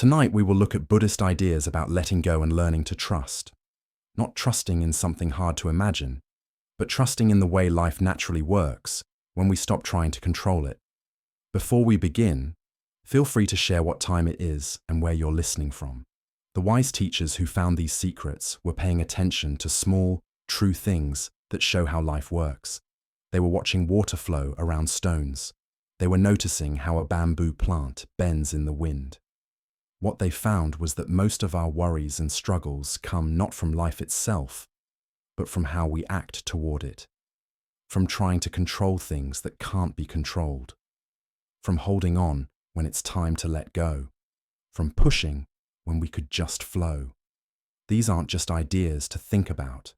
Tonight we will look at Buddhist ideas about letting go and learning to trust. Not trusting in something hard to imagine, but trusting in the way life naturally works when we stop trying to control it. Before we begin, feel free to share what time it is and where you're listening from. The wise teachers who found these secrets were paying attention to small, true things that show how life works. They were watching water flow around stones. They were noticing how a bamboo plant bends in the wind. What they found was that most of our worries and struggles come not from life itself, but from how we act toward it, from trying to control things that can't be controlled, from holding on when it's time to let go, from pushing when we could just flow. These aren't just ideas to think about.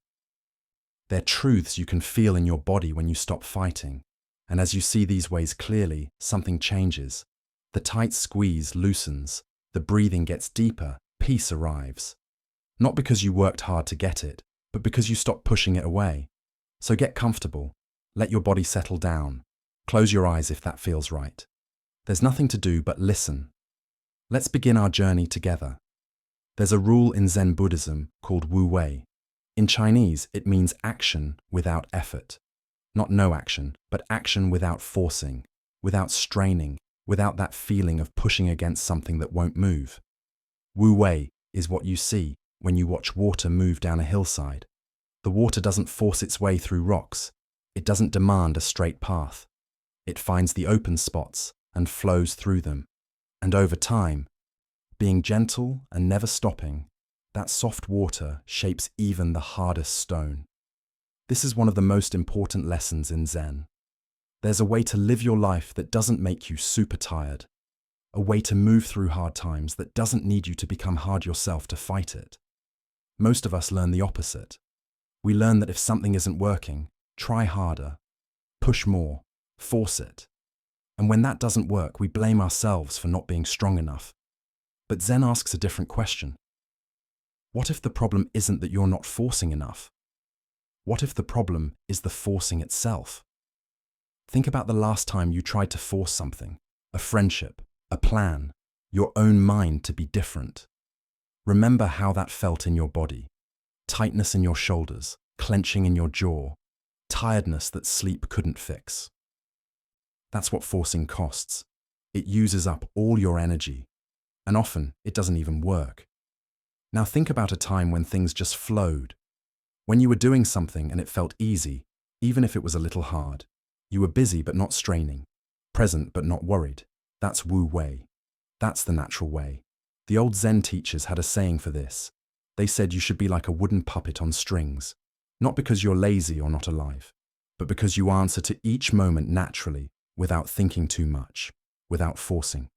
They're truths you can feel in your body when you stop fighting, and as you see these ways clearly, something changes. The tight squeeze loosens, the breathing gets deeper, peace arrives. Not because you worked hard to get it, but because you stopped pushing it away. So get comfortable, let your body settle down, close your eyes if that feels right. There's nothing to do but listen. Let's begin our journey together. There's a rule in Zen Buddhism called Wu Wei. In Chinese, it means action without effort. Not no action, but action without forcing, without straining, without that feeling of pushing against something that won't move. Wu Wei is what you see when you watch water move down a hillside. The water doesn't force its way through rocks. It doesn't demand a straight path. It finds the open spots and flows through them. And over time, being gentle and never stopping, that soft water shapes even the hardest stone. This is one of the most important lessons in Zen. There's a way to live your life that doesn't make you super tired, a way to move through hard times that doesn't need you to become hard yourself to fight it. Most of us learn the opposite. We learn that if something isn't working, try harder, push more, force it. And when that doesn't work, we blame ourselves for not being strong enough. But Zen asks a different question. What if the problem isn't that you're not forcing enough? What if the problem is the forcing itself? Think about the last time you tried to force something, a friendship, a plan, your own mind to be different. Remember how that felt in your body. Tightness in your shoulders, clenching in your jaw, tiredness that sleep couldn't fix. That's what forcing costs. It uses up all your energy, and often it doesn't even work. Now think about a time when things just flowed. When you were doing something and it felt easy, even if it was a little hard. You were busy but not straining, present but not worried. That's Wu Wei. That's the natural way. The old Zen teachers had a saying for this. They said you should be like a wooden puppet on strings, not because you're lazy or not alive, but because you answer to each moment naturally, without thinking too much, without forcing.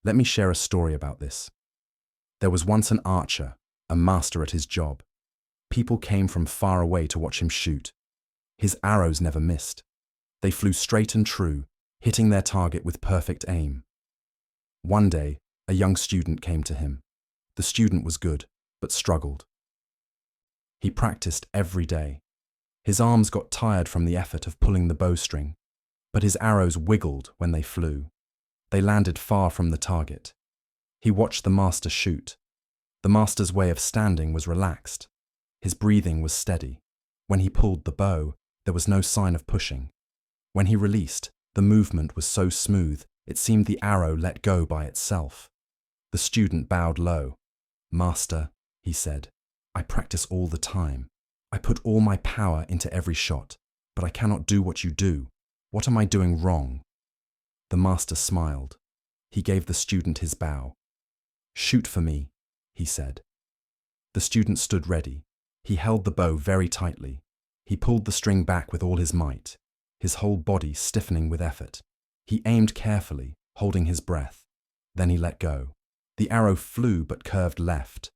Let me share a story about this. There was once an archer, a master at his job. People came from far away to watch him shoot. His arrows never missed. They flew straight and true, hitting their target with perfect aim. One day, a young student came to him. The student was good, but struggled. He practiced every day. His arms got tired from the effort of pulling the bowstring, but his arrows wiggled when they flew. They landed far from the target. He watched the master shoot. The master's way of standing was relaxed. His breathing was steady. When he pulled the bow, there was no sign of pushing. When he released, the movement was so smooth, it seemed the arrow let go by itself. The student bowed low. "Master," he said, "I practice all the time. I put all my power into every shot, but I cannot do what you do. What am I doing wrong?" The master smiled. He gave the student his bow. "Shoot for me," he said. The student stood ready. He held the bow very tightly. He pulled the string back with all his might, his whole body stiffening with effort. He aimed carefully, holding his breath. Then he let go. The arrow flew but curved left,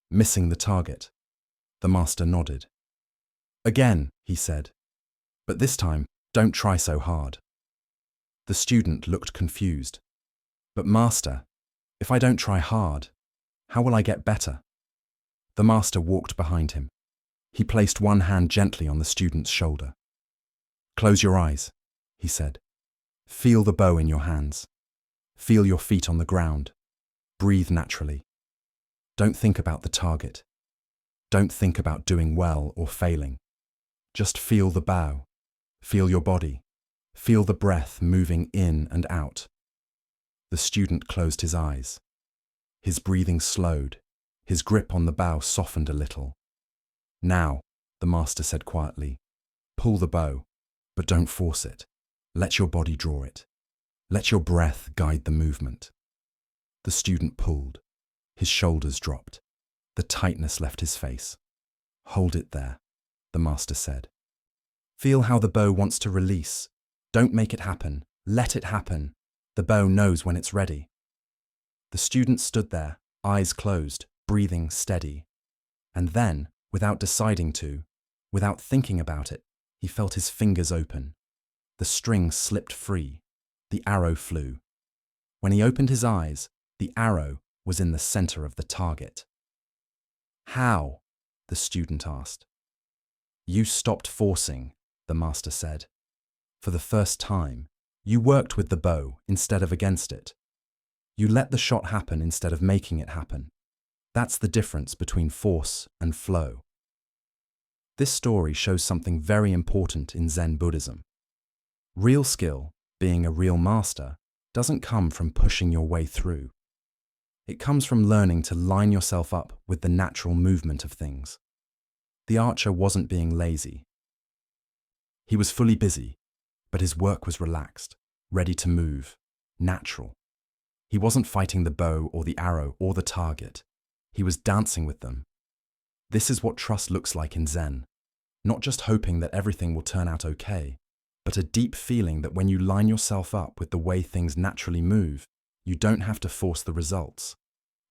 missing the target. The master nodded. "Again," he said, "but this time, don't try so hard." The student looked confused. "But master, if I don't try hard, how will I get better?" The master walked behind him. He placed one hand gently on the student's shoulder. "Close your eyes," he said. "Feel the bow in your hands. Feel your feet on the ground. Breathe naturally. Don't think about the target. Don't think about doing well or failing. Just feel the bow. Feel your body. Feel the breath moving in and out. The student closed his eyes. His breathing slowed. His grip on the bow softened a little. Now, the master said quietly, pull the bow, but don't force it. Let your body draw it. Let your breath guide the movement. The student pulled. His shoulders dropped. The tightness left his face. Hold it there, the master said. Feel how the bow wants to release. Don't make it happen. Let it happen. The bow knows when it's ready. The student stood there, eyes closed, breathing steady. And then, without deciding to, without thinking about it, he felt his fingers open. The string slipped free. The arrow flew. When he opened his eyes, the arrow was in the center of the target. How? The student asked. You stopped forcing, the master said. For the first time, you worked with the bow instead of against it. You let the shot happen instead of making it happen. That's the difference between force and flow. This story shows something very important in Zen Buddhism. Real skill, being a real master, doesn't come from pushing your way through. It comes from learning to line yourself up with the natural movement of things. The archer wasn't being lazy. He was fully busy, but his work was relaxed, ready to move, natural. He wasn't fighting the bow or the arrow or the target. He was dancing with them. This is what trust looks like in Zen. Not just hoping that everything will turn out okay, but a deep feeling that when you line yourself up with the way things naturally move, you don't have to force the results.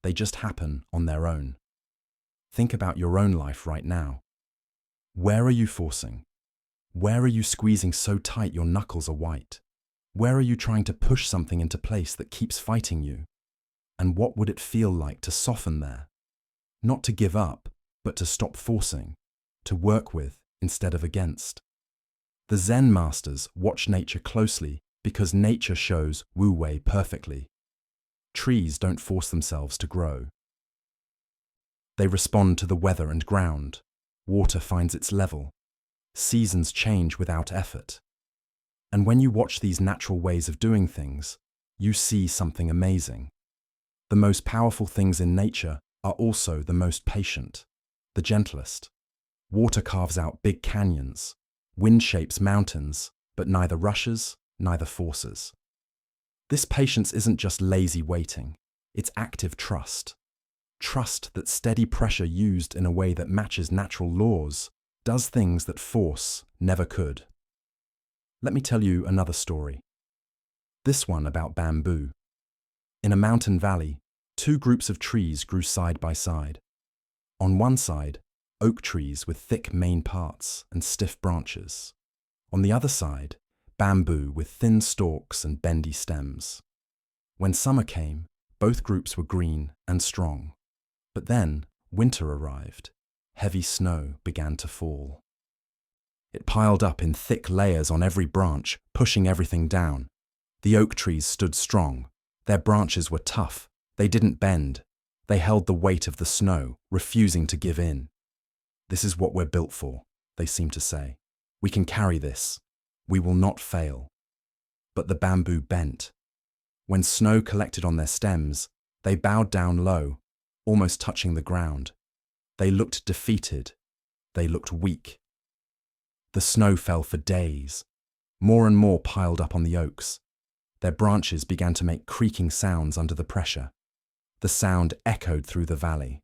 They just happen on their own. Think about your own life right now. Where are you forcing? Where are you squeezing so tight your knuckles are white? Where are you trying to push something into place that keeps fighting you? And what would it feel like to soften there? Not to give up, but to stop forcing, to work with instead of against. The Zen masters watch nature closely because nature shows wu-wei perfectly. Trees don't force themselves to grow. They respond to the weather and ground. Water finds its level. Seasons change without effort. And when you watch these natural ways of doing things, you see something amazing. The most powerful things in nature are also the most patient, the gentlest. Water carves out big canyons. Wind shapes mountains, but neither rushes, neither forces. This patience isn't just lazy waiting, it's active trust. Trust that steady pressure used in a way that matches natural laws does things that force never could. Let me tell you another story. This one about bamboo. In a mountain valley, two groups of trees grew side by side. On one side, oak trees with thick main parts and stiff branches. On the other side, bamboo with thin stalks and bendy stems. When summer came, both groups were green and strong. But then, winter arrived. Heavy snow began to fall. It piled up in thick layers on every branch, pushing everything down. The oak trees stood strong. Their branches were tough. They didn't bend. They held the weight of the snow, refusing to give in. This is what we're built for, they seemed to say. We can carry this. We will not fail. But the bamboo bent. When snow collected on their stems, they bowed down low, almost touching the ground. They looked defeated. They looked weak. The snow fell for days. More and more piled up on the oaks. Their branches began to make creaking sounds under the pressure. The sound echoed through the valley.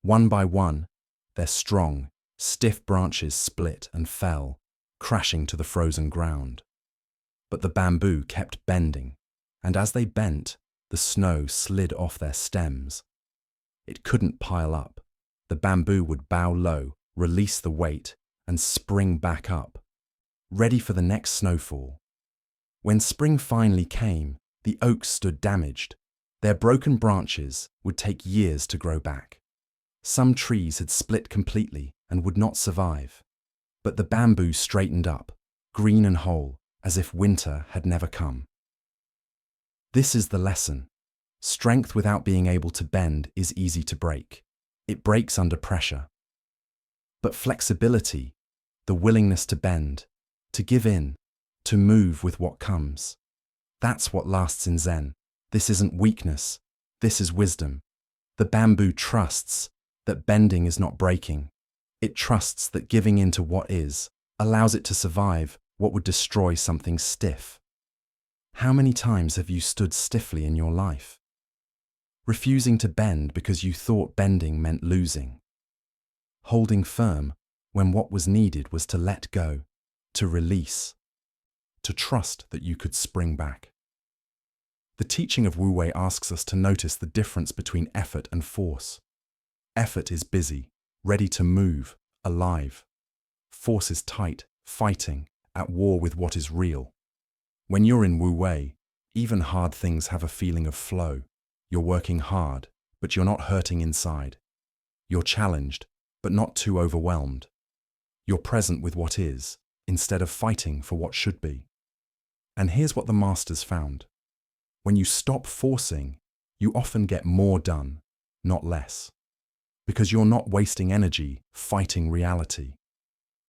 One by one, their strong, stiff branches split and fell, crashing to the frozen ground. But the bamboo kept bending, and as they bent, the snow slid off their stems. It couldn't pile up. The bamboo would bow low, release the weight, and spring back up, ready for the next snowfall. When spring finally came, the oaks stood damaged. Their broken branches would take years to grow back. Some trees had split completely and would not survive. But the bamboo straightened up, green and whole, as if winter had never come. This is the lesson. Strength without being able to bend is easy to break. It breaks under pressure. But flexibility, the willingness to bend, to give in, to move with what comes, that's what lasts in Zen. This isn't weakness. This is wisdom. The bamboo trusts that bending is not breaking. It trusts that giving in to what is allows it to survive what would destroy something stiff. How many times have you stood stiffly in your life? Refusing to bend because you thought bending meant losing. Holding firm when what was needed was to let go, to release, to trust that you could spring back. The teaching of Wu Wei asks us to notice the difference between effort and force. Effort is busy, ready to move, alive. Force is tight, fighting, at war with what is real. When you're in Wu Wei, even hard things have a feeling of flow. You're working hard, but you're not hurting inside. You're challenged, but not too overwhelmed. You're present with what is, instead of fighting for what should be. And here's what the masters found. When you stop forcing, you often get more done, not less. Because you're not wasting energy fighting reality.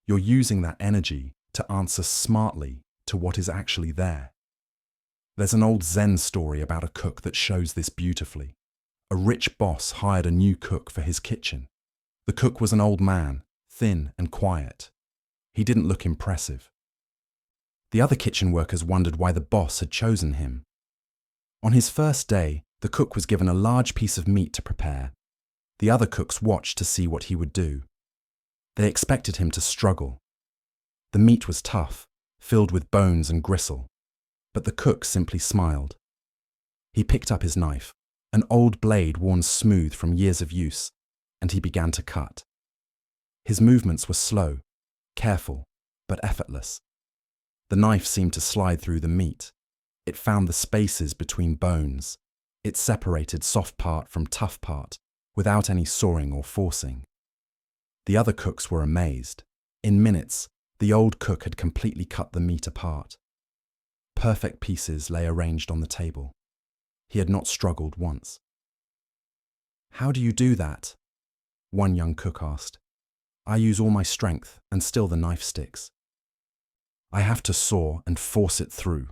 You're using that energy to answer smartly to what is actually there. There's an old Zen story about a cook that shows this beautifully. A rich boss hired a new cook for his kitchen. The cook was an old man, thin and quiet. He didn't look impressive. The other kitchen workers wondered why the boss had chosen him. On his first day, the cook was given a large piece of meat to prepare. The other cooks watched to see what he would do. They expected him to struggle. The meat was tough, filled with bones and gristle, but the cook simply smiled. He picked up his knife, an old blade worn smooth from years of use, and he began to cut. His movements were slow, careful, but effortless. The knife seemed to slide through the meat. It found the spaces between bones. It separated soft part from tough part, without any sawing or forcing. The other cooks were amazed. In minutes, the old cook had completely cut the meat apart. Perfect pieces lay arranged on the table. He had not struggled once. "How do you do that?" one young cook asked. "I use all my strength, and still the knife sticks. I have to saw and force it through."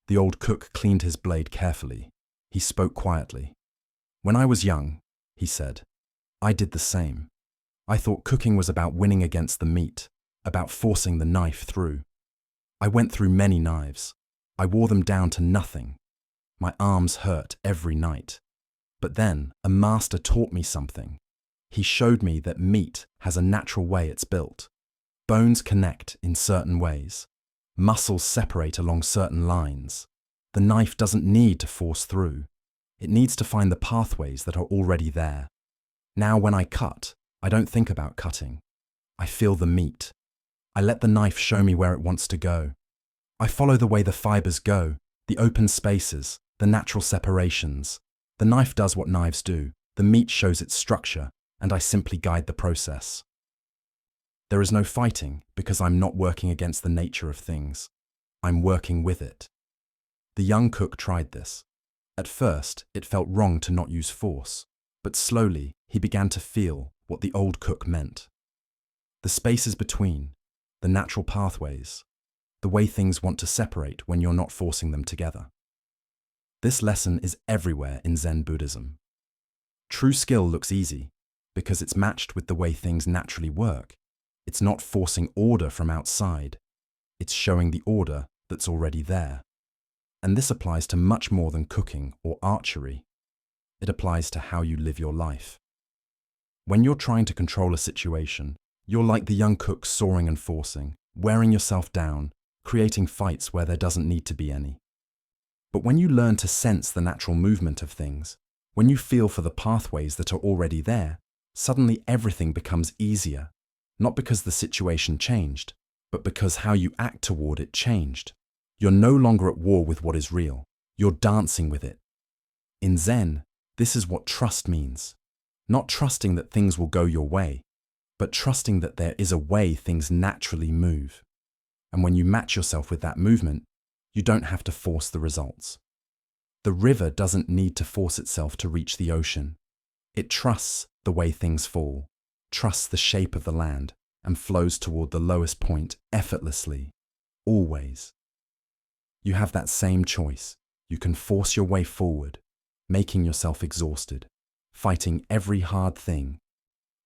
The old cook cleaned his blade carefully. He spoke quietly. "When I was young," he said, "I did the same. I thought cooking was about winning against the meat, about forcing the knife through. I went through many knives. I wore them down to nothing. My arms hurt every night. But then a master taught me something. He showed me that meat has a natural way it's built. Bones connect in certain ways. Muscles separate along certain lines. The knife doesn't need to force through. It needs to find the pathways that are already there. Now when I cut, I don't think about cutting. I feel the meat. I let the knife show me where it wants to go. I follow the way the fibers go, the open spaces, the natural separations. The knife does what knives do. The meat shows its structure, and I simply guide the process. There is no fighting because I'm not working against the nature of things. I'm working with it. The young cook tried this. At first, it felt wrong to not use force, but slowly he began to feel what the old cook meant. The spaces between, the natural pathways, the way things want to separate when you're not forcing them together. This lesson is everywhere in Zen Buddhism. True skill looks easy because it's matched with the way things naturally work. It's not forcing order from outside. It's showing the order that's already there. And this applies to much more than cooking or archery. It applies to how you live your life. When you're trying to control a situation, you're like the young cook sawing and forcing, wearing yourself down, creating fights where there doesn't need to be any. But when you learn to sense the natural movement of things, when you feel for the pathways that are already there, suddenly everything becomes easier, not because the situation changed, but because how you act toward it changed. You're no longer at war with what is real. You're dancing with it. In Zen, this is what trust means. Not trusting that things will go your way, but trusting that there is a way things naturally move. And when you match yourself with that movement, you don't have to force the results. The river doesn't need to force itself to reach the ocean. It trusts the way things fall, trusts the shape of the land, and flows toward the lowest point effortlessly, always. You have that same choice. You can force your way forward, making yourself exhausted, fighting every hard thing.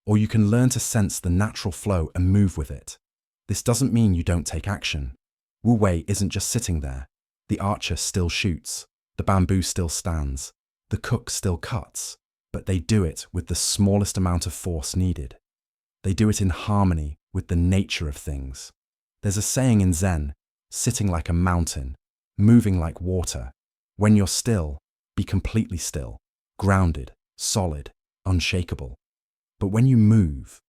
Or you can learn to sense the natural flow and move with it. This doesn't mean you don't take action. Wu Wei isn't just sitting there. The archer still shoots, the bamboo still stands, the cook still cuts, but they do it with the smallest amount of force needed. They do it in harmony with the nature of things. There's a saying in Zen, sitting like a mountain, moving like water. When you're still, be completely still, grounded, solid, unshakable. But when you move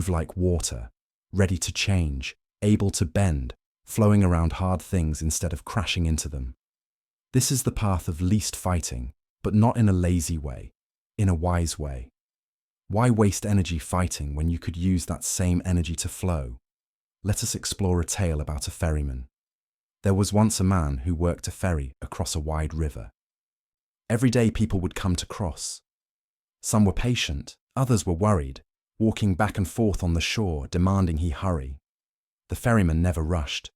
like water, ready to change, able to bend, flowing around hard things instead of crashing into them. This is the path of least fighting, but not in a lazy way, in a wise way. Why waste energy fighting when you could use that same energy to flow? Let us explore a tale about a ferryman. There was once a man who worked a ferry across a wide river. Every day people would come to cross. Some were patient, others were worried, walking back and forth on the shore, demanding he hurry. The ferryman never rushed.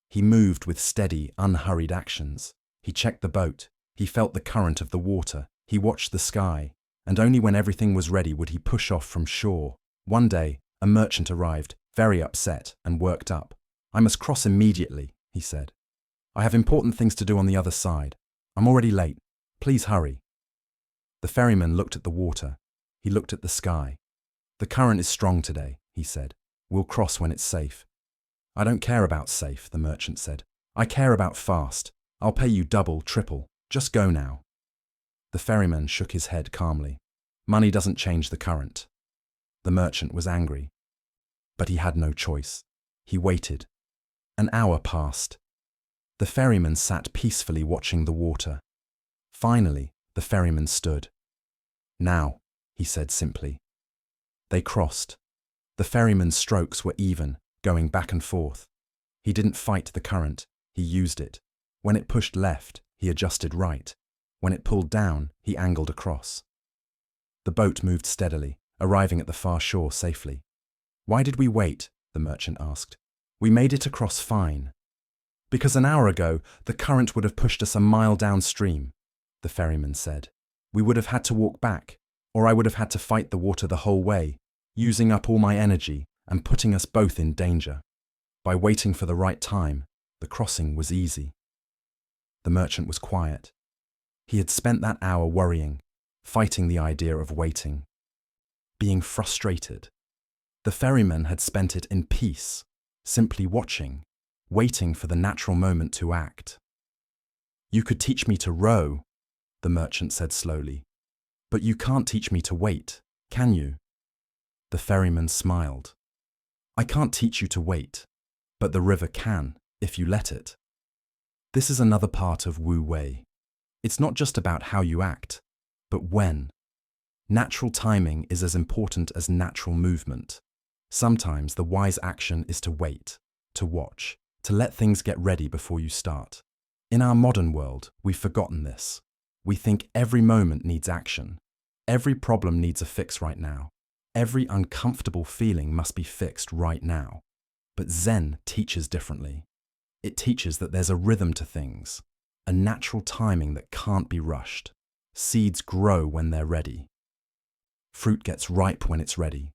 He moved with steady, unhurried actions. He checked the boat, he felt the current of the water, he watched the sky, and only when everything was ready would he push off from shore. One day, a merchant arrived, very upset and worked up. "I must cross immediately," he said. "I have important things to do on the other side. I'm already late. Please hurry." The ferryman looked at the water. He looked at the sky. "The current is strong today," he said. "We'll cross when it's safe." "I don't care about safe," the merchant said. "I care about fast. I'll pay you double, triple. Just go now." The ferryman shook his head calmly. "Money doesn't change the current." The merchant was angry. But he had no choice. He waited. An hour passed. The ferryman sat peacefully watching the water. Finally, the ferryman stood. "Now," he said simply. They crossed. The ferryman's strokes were even, going back and forth. He didn't fight the current, he used it. When it pushed left, he adjusted right. When it pulled down, he angled across. The boat moved steadily, arriving at the far shore safely. "Why did we wait?" the merchant asked. "We made it across fine." "Because an hour ago, the current would have pushed us a mile downstream," the ferryman said. "We would have had to walk back, or I would have had to fight the water the whole way, using up all my energy and putting us both in danger. By waiting for the right time, the crossing was easy." The merchant was quiet. He had spent that hour worrying, fighting the idea of waiting, being frustrated. The ferryman had spent it in peace, simply watching, waiting for the natural moment to act. "You could teach me to row," the merchant said slowly, "but you can't teach me to wait, can you?" The ferryman smiled. "I can't teach you to wait, but the river can, if you let it." This is another part of Wu Wei. It's not just about how you act, but when. Natural timing is as important as natural movement. Sometimes the wise action is to wait, to watch, to let things get ready before you start. In our modern world, we've forgotten this. We think every moment needs action. Every problem needs a fix right now. Every uncomfortable feeling must be fixed right now. But Zen teaches differently. It teaches that there's a rhythm to things, a natural timing that can't be rushed. Seeds grow when they're ready. Fruit gets ripe when it's ready.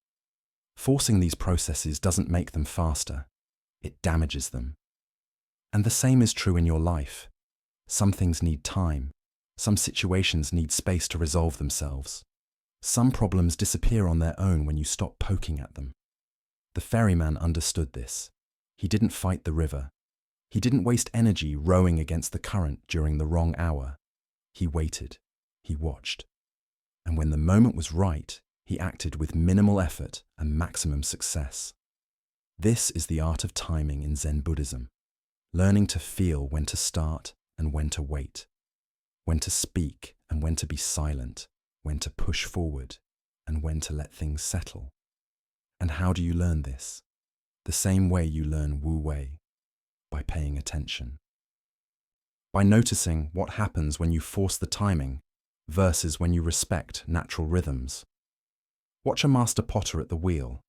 Forcing these processes doesn't make them faster. It damages them. And the same is true in your life. Some things need time. Some situations need space to resolve themselves. Some problems disappear on their own when you stop poking at them. The ferryman understood this. He didn't fight the river. He didn't waste energy rowing against the current during the wrong hour. He waited. He watched. And when the moment was right, he acted with minimal effort and maximum success. This is the art of timing in Zen Buddhism. Learning to feel when to start and when to wait. When to speak and when to be silent. When to push forward and when to let things settle. And how do you learn this? The same way you learn Wu Wei, by paying attention. by noticing what happens when you force the timing versus when you respect natural rhythms. Watch a master potter at the wheel.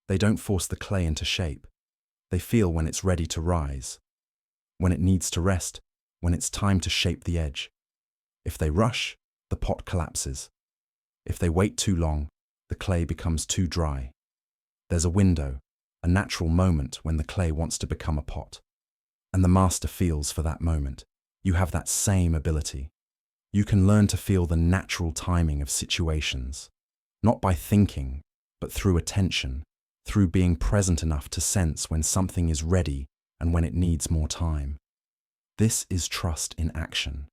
They don't force the clay into shape. They feel when it's ready to rise, when it needs to rest, when it's time to shape the edge. If they rush, the pot collapses. If they wait too long, the clay becomes too dry. There's a window, a natural moment when the clay wants to become a pot. And the master feels for that moment. You have that same ability. You can learn to feel the natural timing of situations, not by thinking, but through attention, through being present enough to sense when something is ready and when it needs more time. This is trust in action.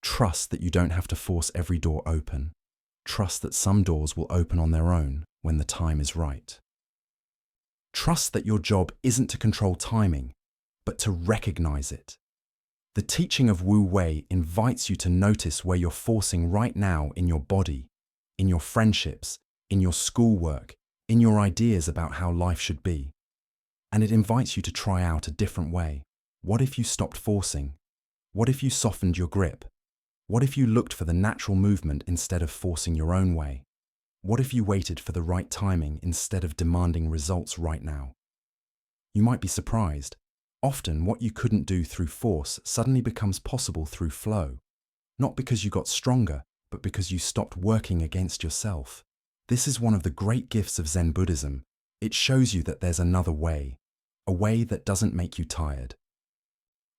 Trust that you don't have to force every door open. Trust that some doors will open on their own when the time is right. Trust that your job isn't to control timing, but to recognize it. The teaching of Wu Wei invites you to notice where you're forcing right now in your body, in your friendships, in your schoolwork, in your ideas about how life should be. And it invites you to try out a different way. What if you stopped forcing? What if you softened your grip? What if you looked for the natural movement instead of forcing your own way? What if you waited for the right timing instead of demanding results right now? You might be surprised. Often what you couldn't do through force suddenly becomes possible through flow. Not because you got stronger, but because you stopped working against yourself. This is one of the great gifts of Zen Buddhism. It shows you that there's another way, a way that doesn't make you tired.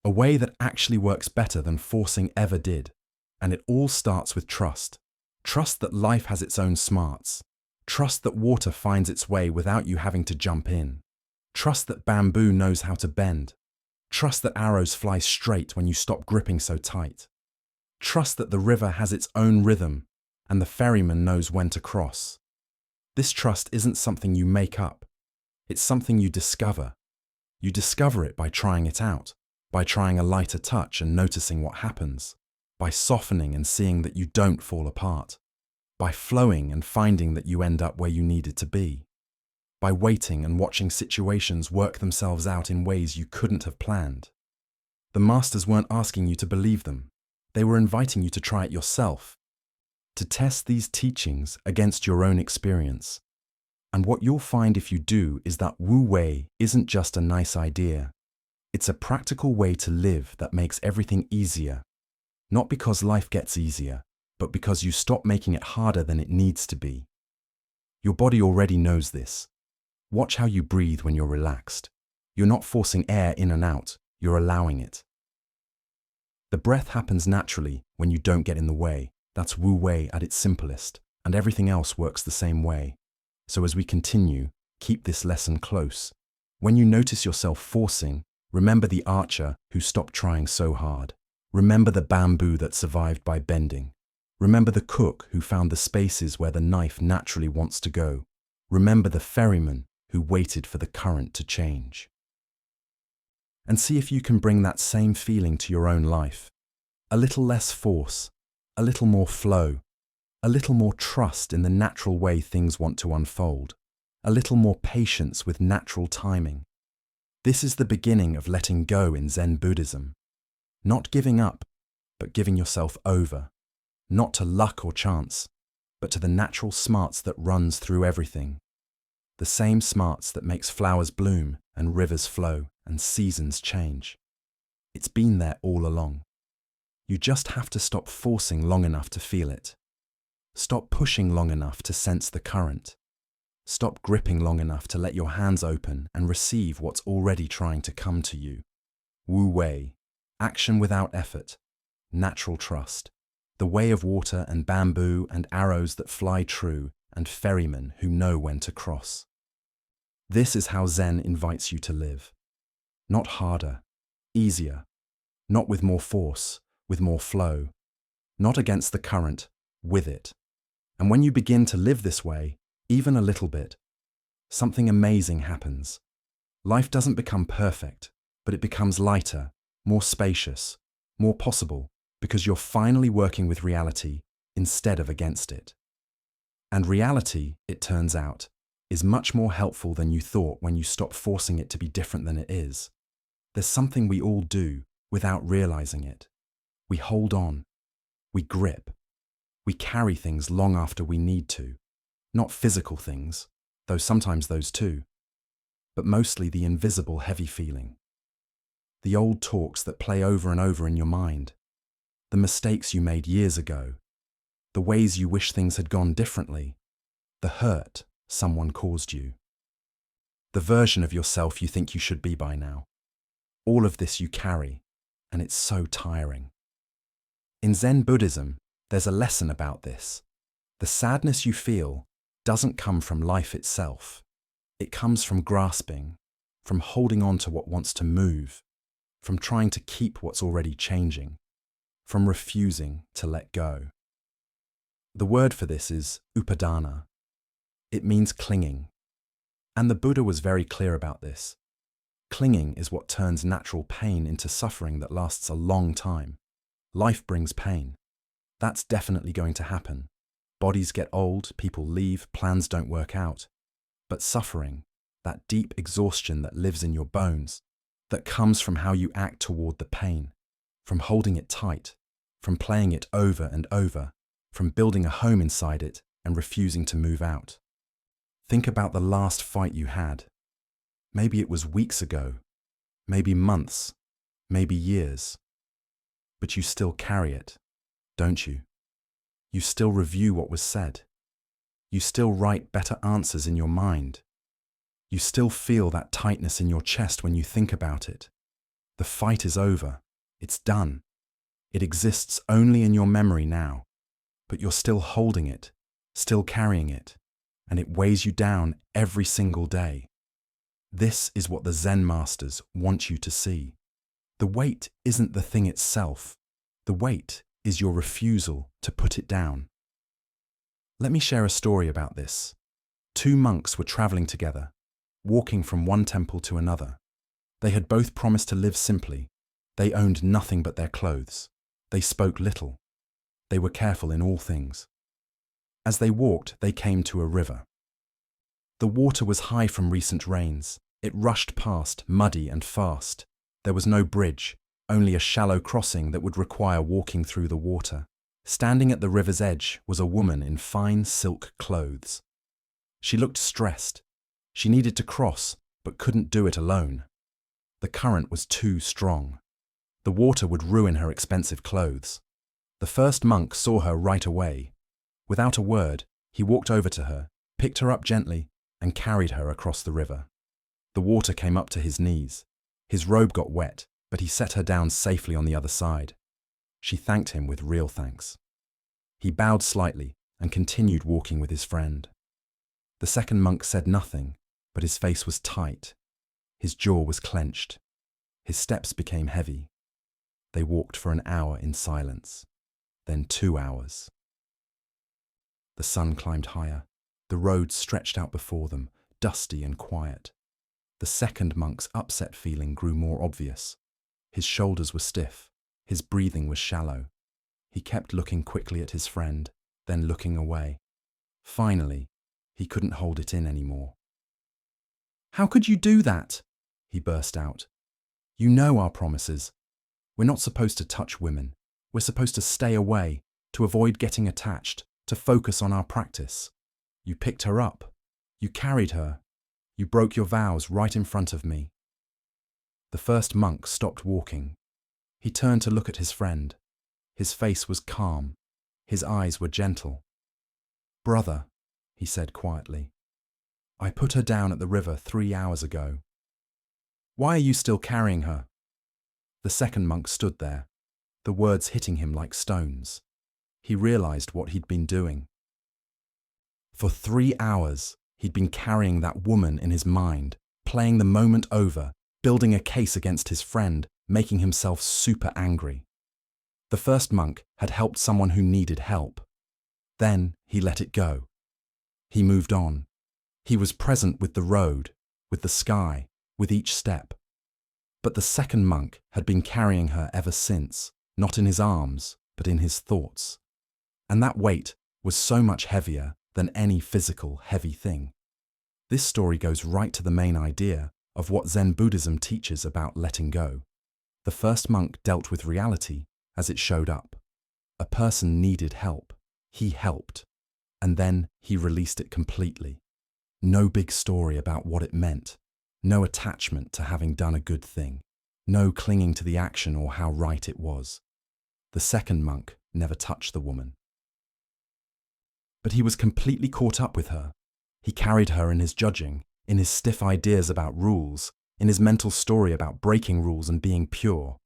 A way that actually works better than forcing ever did. And it all starts with trust. Trust that life has its own smarts. Trust that water finds its way without you having to jump in. Trust that bamboo knows how to bend. Trust that arrows fly straight when you stop gripping so tight. Trust that the river has its own rhythm and the ferryman knows when to cross. This trust isn't something you make up. It's something you discover. You discover it by trying it out, by trying a lighter touch and noticing what happens, by softening and seeing that you don't fall apart, by flowing and finding that you end up where you needed to be, by waiting and watching situations work themselves out in ways you couldn't have planned. The masters weren't asking you to believe them. They were inviting you to try it yourself, to test these teachings against your own experience. And what you'll find if you do is that Wu Wei isn't just a nice idea. It's a practical way to live that makes everything easier. Not because life gets easier, but because you stop making it harder than it needs to be. Your body already knows this. Watch how you breathe when you're relaxed. You're not forcing air in and out, you're allowing it. The breath happens naturally when you don't get in the way. That's Wu Wei at its simplest, and everything else works the same way. So as we continue, keep this lesson close. When you notice yourself forcing, remember the archer who stopped trying so hard. Remember the bamboo that survived by bending. Remember the cook who found the spaces where the knife naturally wants to go. Remember the ferryman who waited for the current to change. And see if you can bring that same feeling to your own life. A little less force, a little more flow, a little more trust in the natural way things want to unfold, a little more patience with natural timing. This is the beginning of letting go in Zen Buddhism. Not giving up, but giving yourself over. Not to luck or chance, but to the natural smarts that runs through everything. The same smarts that makes flowers bloom and rivers flow and seasons change. It's been there all along. You just have to stop forcing long enough to feel it. Stop pushing long enough to sense the current. Stop gripping long enough to let your hands open and receive what's already trying to come to you. Wu Wei, action without effort, natural trust, the way of water and bamboo and arrows that fly true and ferrymen who know when to cross. This is how Zen invites you to live. Not harder, easier, not with more force, with more flow, not against the current, with it. And when you begin to live this way, even a little bit, something amazing happens. Life doesn't become perfect, but it becomes lighter, more spacious, more possible, because you're finally working with reality instead of against it. And reality, it turns out, is much more helpful than you thought when you stop forcing it to be different than it is. There's something we all do, without realizing it. We hold on, we grip, we carry things long after we need to, not physical things, though sometimes those too, but mostly the invisible heavy feeling. The old talks that play over and over in your mind, the mistakes you made years ago, the ways you wish things had gone differently, the hurt someone caused you, the version of yourself you think you should be by now. All of this you carry, and it's so tiring. In Zen Buddhism, there's a lesson about this. The sadness you feel doesn't come from life itself. It comes from grasping, from holding on to what wants to move, from trying to keep what's already changing, from refusing to let go. The word for this is upadana. It means clinging. And the Buddha was very clear about this. Clinging is what turns natural pain into suffering that lasts a long time. Life brings pain. That's definitely going to happen. Bodies get old, people leave, plans don't work out. But suffering, that deep exhaustion that lives in your bones, that comes from how you act toward the pain, from holding it tight, from playing it over and over, from building a home inside it and refusing to move out. Think about the last fight you had. Maybe it was weeks ago, maybe months, maybe years. But you still carry it, don't you? You still review what was said. You still write better answers in your mind. You still feel that tightness in your chest when you think about it. The fight is over. It's done. It exists only in your memory now, but you're still holding it, still carrying it, and it weighs you down every single day. This is what the Zen masters want you to see. The weight isn't the thing itself. The weight is your refusal to put it down. Let me share a story about this. Two monks were traveling together, walking from one temple to another. They had both promised to live simply. They owned nothing but their clothes. They spoke little. They were careful in all things. As they walked, they came to a river. The water was high from recent rains. It rushed past, muddy and fast. There was no bridge, only a shallow crossing that would require walking through the water. Standing at the river's edge was a woman in fine silk clothes. She looked stressed. She needed to cross, but couldn't do it alone. The current was too strong. The water would ruin her expensive clothes. The first monk saw her right away. Without a word, he walked over to her, picked her up gently, and carried her across the river. The water came up to his knees. His robe got wet, but he set her down safely on the other side. She thanked him with real thanks. He bowed slightly and continued walking with his friend. The second monk said nothing, but his face was tight. His jaw was clenched. His steps became heavy. They walked for an hour in silence, then 2 hours. The sun climbed higher. The road stretched out before them, dusty and quiet. The second monk's upset feeling grew more obvious. His shoulders were stiff. His breathing was shallow. He kept looking quickly at his friend, then looking away. Finally, he couldn't hold it in anymore. "How could you do that?" he burst out. "You know our promises. We're not supposed to touch women. We're supposed to stay away, to avoid getting attached, to focus on our practice. You picked her up. You carried her. You broke your vows right in front of me." The first monk stopped walking. He turned to look at his friend. His face was calm. His eyes were gentle. "Brother," he said quietly, "I put her down at the river 3 hours ago. Why are you still carrying her?" The second monk stood there, the words hitting him like stones. He realized what he'd been doing. For 3 hours, he'd been carrying that woman in his mind, playing the moment over, building a case against his friend, making himself super angry. The first monk had helped someone who needed help. Then he let it go. He moved on. He was present with the road, with the sky, with each step. But the second monk had been carrying her ever since, not in his arms, but in his thoughts. And that weight was so much heavier than any physical heavy thing. This story goes right to the main idea of what Zen Buddhism teaches about letting go. The first monk dealt with reality as it showed up. A person needed help. He helped. And then he released it completely. No big story about what it meant. No attachment to having done a good thing. No clinging to the action or how right it was. The second monk never touched the woman. But he was completely caught up with her. He carried her in his judging, in his stiff ideas about rules, in his mental story about breaking rules and being pure.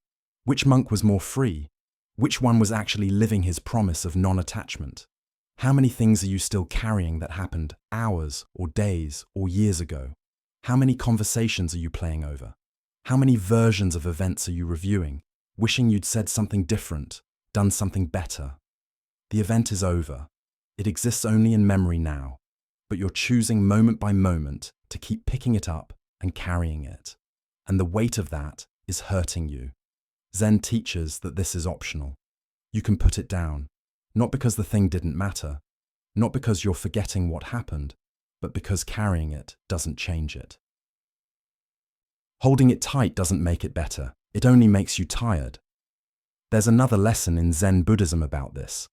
Which monk was more free? Which one was actually living his promise of non-attachment? How many things are you still carrying that happened hours or days or years ago? How many conversations are you playing over? How many versions of events are you reviewing, wishing you'd said something different, done something better? The event is over. It exists only in memory now, but you're choosing moment by moment to keep picking it up and carrying it. And the weight of that is hurting you. Zen teaches that this is optional. You can put it down, not because the thing didn't matter, not because you're forgetting what happened, but because carrying it doesn't change it. Holding it tight doesn't make it better. It only makes you tired. There's another lesson in Zen Buddhism about this.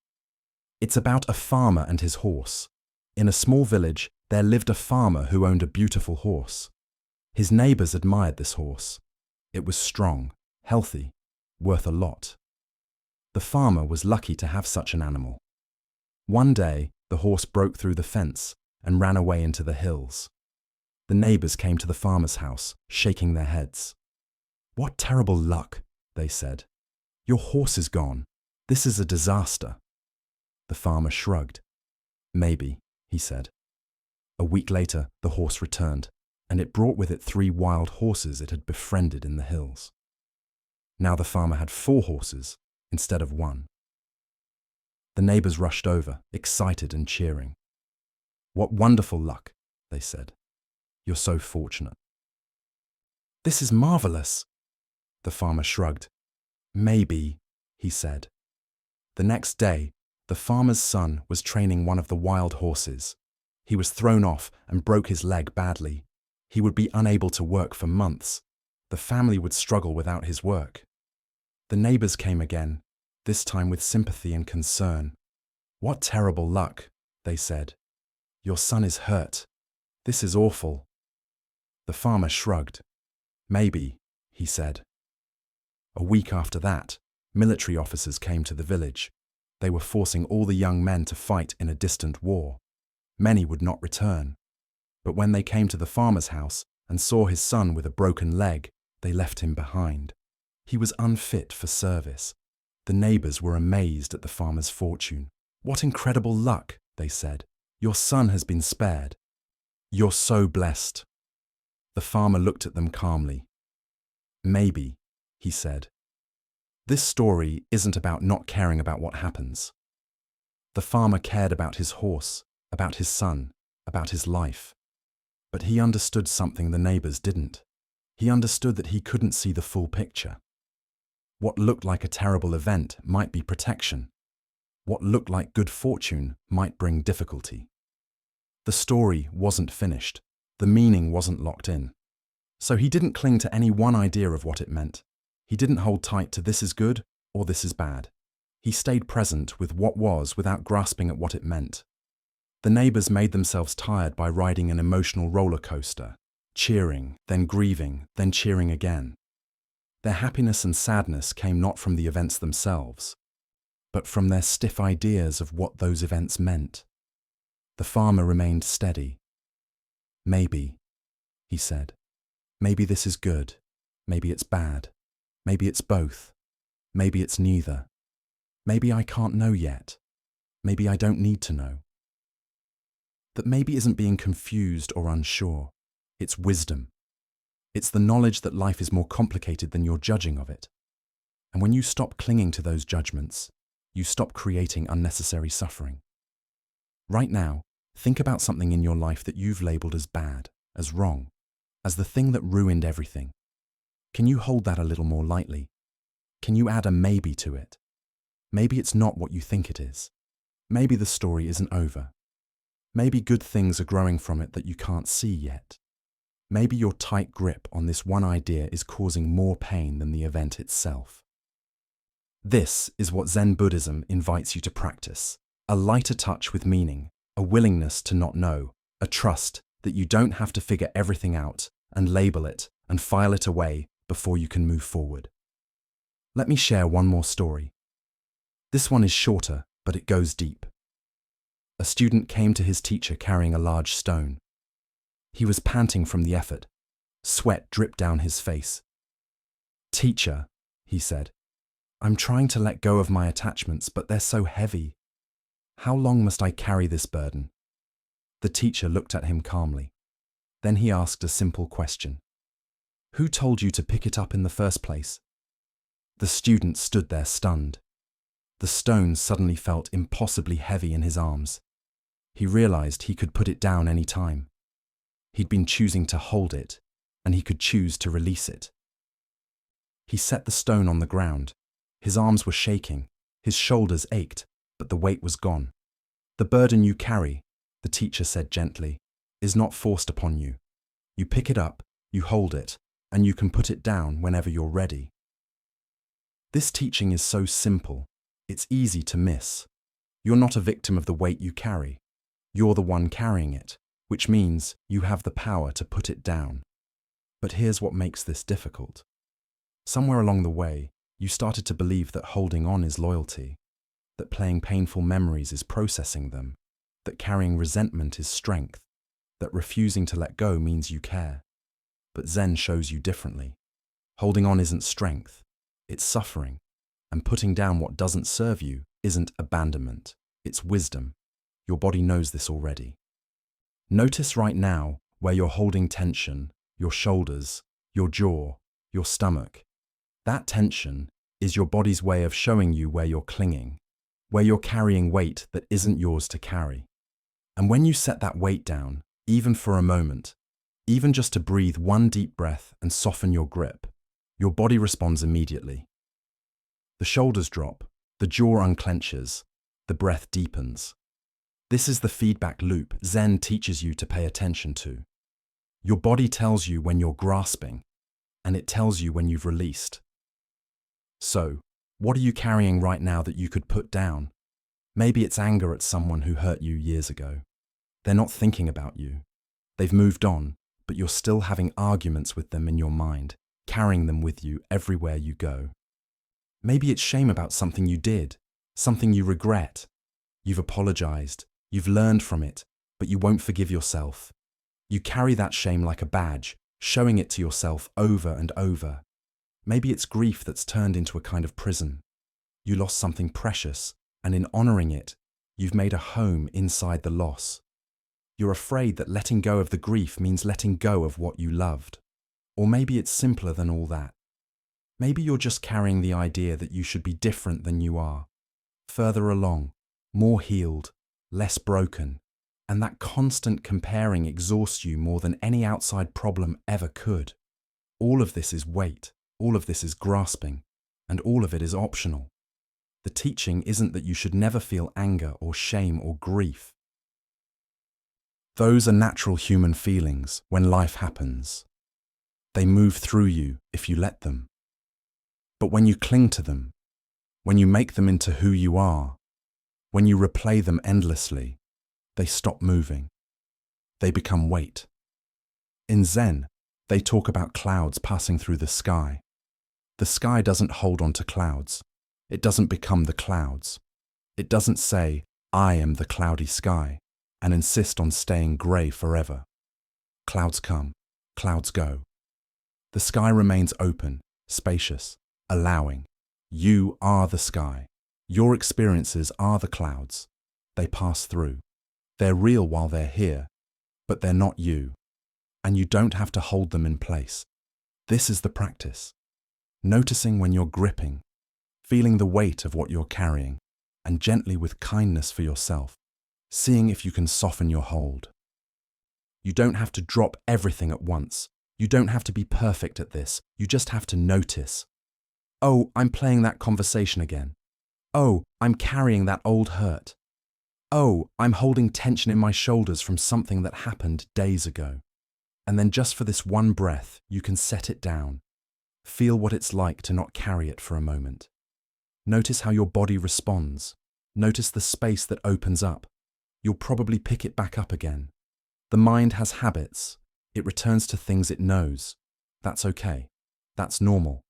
It's about a farmer and his horse. In a small village, there lived a farmer who owned a beautiful horse. His neighbors admired this horse. It was strong, healthy, worth a lot. The farmer was lucky to have such an animal. One day, the horse broke through the fence and ran away into the hills. The neighbors came to the farmer's house, shaking their heads. "What terrible luck," they said. "Your horse is gone. This is a disaster." The farmer shrugged. "Maybe," he said. A week later, the horse returned, and it brought with it 3 wild horses it had befriended in the hills. Now the farmer had 4 horses instead of 1. The neighbors rushed over, excited and cheering. "What wonderful luck," they said. "You're so fortunate." "This is marvelous." The farmer shrugged. "Maybe," he said. The next day, the farmer's son was training one of the wild horses. He was thrown off and broke his leg badly. He would be unable to work for months. The family would struggle without his work. The neighbors came again, this time with sympathy and concern. "What terrible luck," they said. "Your son is hurt. This is awful." The farmer shrugged. "Maybe," he said. A week after that, military officers came to the village. They were forcing all the young men to fight in a distant war. Many would not return. But when they came to the farmer's house and saw his son with a broken leg, they left him behind. He was unfit for service. The neighbors were amazed at the farmer's fortune. "What incredible luck," they said. "Your son has been spared. You're so blessed." The farmer looked at them calmly. "Maybe," he said. This story isn't about not caring about what happens. The farmer cared about his horse, about his son, about his life. But he understood something the neighbors didn't. He understood that he couldn't see the full picture. What looked like a terrible event might be protection. What looked like good fortune might bring difficulty. The story wasn't finished. The meaning wasn't locked in. So he didn't cling to any one idea of what it meant. He didn't hold tight to this is good or this is bad. He stayed present with what was without grasping at what it meant. The neighbors made themselves tired by riding an emotional roller coaster, cheering, then grieving, then cheering again. Their happiness and sadness came not from the events themselves, but from their stiff ideas of what those events meant. The farmer remained steady. "Maybe," he said. "Maybe this is good. Maybe it's bad. Maybe it's both. Maybe it's neither. Maybe I can't know yet. Maybe I don't need to know." That maybe isn't being confused or unsure. It's wisdom. It's the knowledge that life is more complicated than your judging of it. And when you stop clinging to those judgments, you stop creating unnecessary suffering. Right now, think about something in your life that you've labeled as bad, as wrong, as the thing that ruined everything. Can you hold that a little more lightly? Can you add a maybe to it? Maybe it's not what you think it is. Maybe the story isn't over. Maybe good things are growing from it that you can't see yet. Maybe your tight grip on this one idea is causing more pain than the event itself. This is what Zen Buddhism invites you to practice: a lighter touch with meaning, a willingness to not know, a trust that you don't have to figure everything out and label it and file it away before you can move forward. Let me share one more story. This one is shorter, but it goes deep. A student came to his teacher carrying a large stone. He was panting from the effort. Sweat dripped down his face. "Teacher," he said, "I'm trying to let go of my attachments, but they're so heavy. How long must I carry this burden?" The teacher looked at him calmly. Then he asked a simple question. "Who told you to pick it up in the first place?" The student stood there stunned. The stone suddenly felt impossibly heavy in his arms. He realized he could put it down any time. He'd been choosing to hold it, and he could choose to release it. He set the stone on the ground. His arms were shaking, his shoulders ached, but the weight was gone. "The burden you carry," the teacher said gently, "is not forced upon you. You pick it up, you hold it, and you can put it down whenever you're ready." This teaching is so simple, it's easy to miss. You're not a victim of the weight you carry. You're the one carrying it, which means you have the power to put it down. But here's what makes this difficult. Somewhere along the way, you started to believe that holding on is loyalty, that playing painful memories is processing them, that carrying resentment is strength, that refusing to let go means you care. But Zen shows you differently. Holding on isn't strength, it's suffering, and putting down what doesn't serve you isn't abandonment, it's wisdom. Your body knows this already. Notice right now where you're holding tension, your shoulders, your jaw, your stomach. That tension is your body's way of showing you where you're clinging, where you're carrying weight that isn't yours to carry. And when you set that weight down, even for a moment, even just to breathe one deep breath and soften your grip, your body responds immediately. The shoulders drop, the jaw unclenches, the breath deepens. This is the feedback loop Zen teaches you to pay attention to. Your body tells you when you're grasping, and it tells you when you've released. So, what are you carrying right now that you could put down? Maybe it's anger at someone who hurt you years ago. They're not thinking about you. They've moved on, but you're still having arguments with them in your mind, carrying them with you everywhere you go. Maybe it's shame about something you did, something you regret. You've apologized, you've learned from it, but you won't forgive yourself. You carry that shame like a badge, showing it to yourself over and over. Maybe it's grief that's turned into a kind of prison. You lost something precious, and in honoring it, you've made a home inside the loss. You're afraid that letting go of the grief means letting go of what you loved. Or maybe it's simpler than all that. Maybe you're just carrying the idea that you should be different than you are, further along, more healed, less broken, and that constant comparing exhausts you more than any outside problem ever could. All of this is weight, all of this is grasping, and all of it is optional. The teaching isn't that you should never feel anger or shame or grief. Those are natural human feelings when life happens. They move through you if you let them. But when you cling to them, when you make them into who you are, when you replay them endlessly, they stop moving. They become weight. In Zen, they talk about clouds passing through the sky. The sky doesn't hold on to clouds. It doesn't become the clouds. It doesn't say, "I am the cloudy sky," and insist on staying grey forever. Clouds come, clouds go. The sky remains open, spacious, allowing. You are the sky. Your experiences are the clouds. They pass through. They're real while they're here, but they're not you. And you don't have to hold them in place. This is the practice. Noticing when you're gripping, feeling the weight of what you're carrying, and gently with kindness for yourself, seeing if you can soften your hold. You don't have to drop everything at once. You don't have to be perfect at this. You just have to notice. Oh, I'm playing that conversation again. Oh, I'm carrying that old hurt. Oh, I'm holding tension in my shoulders from something that happened days ago. And then just for this one breath, you can set it down. Feel what it's like to not carry it for a moment. Notice how your body responds. Notice the space that opens up. You'll probably pick it back up again. The mind has habits. It returns to things it knows. That's okay. That's normal.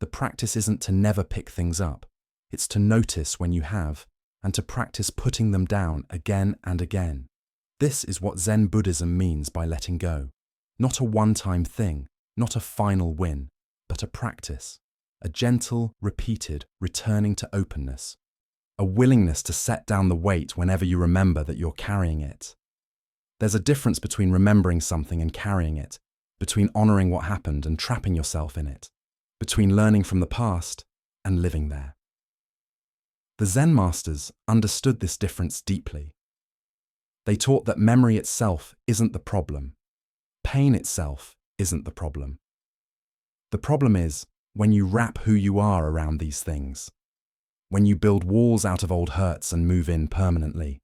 The practice isn't to never pick things up. It's to notice when you have, and to practice putting them down again and again. This is what Zen Buddhism means by letting go. Not a one-time thing, not a final win, but a practice. A gentle, repeated returning to openness. A willingness to set down the weight whenever you remember that you're carrying it. There's a difference between remembering something and carrying it, between honoring what happened and trapping yourself in it, between learning from the past and living there. The Zen masters understood this difference deeply. They taught that memory itself isn't the problem. Pain itself isn't the problem. The problem is when you wrap who you are around these things, when you build walls out of old hurts and move in permanently.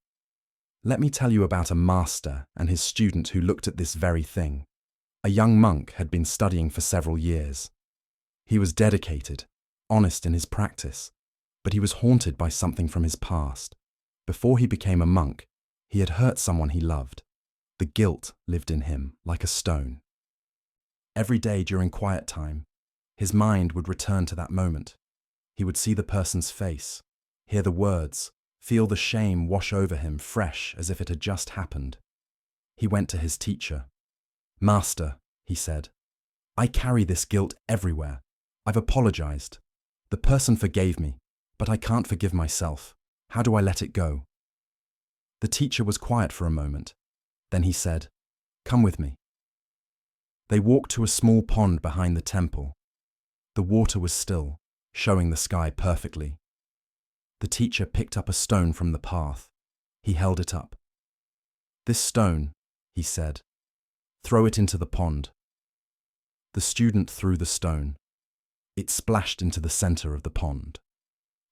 Let me tell you about a master and his student who looked at this very thing. A young monk had been studying for several years. He was dedicated, honest in his practice, but he was haunted by something from his past. Before he became a monk, he had hurt someone he loved. The guilt lived in him like a stone. Every day during quiet time, his mind would return to that moment. He would see the person's face, hear the words, feel the shame wash over him fresh as if it had just happened. He went to his teacher. "Master," he said, "I carry this guilt everywhere. I've apologized. The person forgave me, but I can't forgive myself. How do I let it go?" The teacher was quiet for a moment. Then he said, "Come with me." They walked to a small pond behind the temple. The water was still, showing the sky perfectly. The teacher picked up a stone from the path. He held it up. "This stone," he said, "throw it into the pond." The student threw the stone. It splashed into the center of the pond.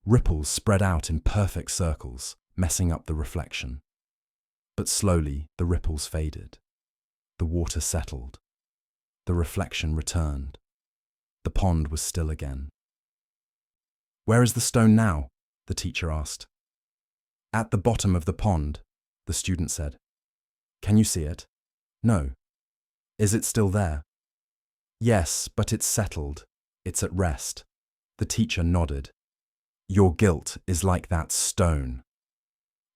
Ripples spread out in perfect circles, messing up the reflection. But slowly the ripples faded. The water settled. The reflection returned. The pond was still again. "Where is the stone now?" the teacher asked. "At the bottom of the pond," the student said. "Can you see it?" "No." "Is it still there?" "Yes, but it's settled. It's at rest." The teacher nodded. "Your guilt is like that stone.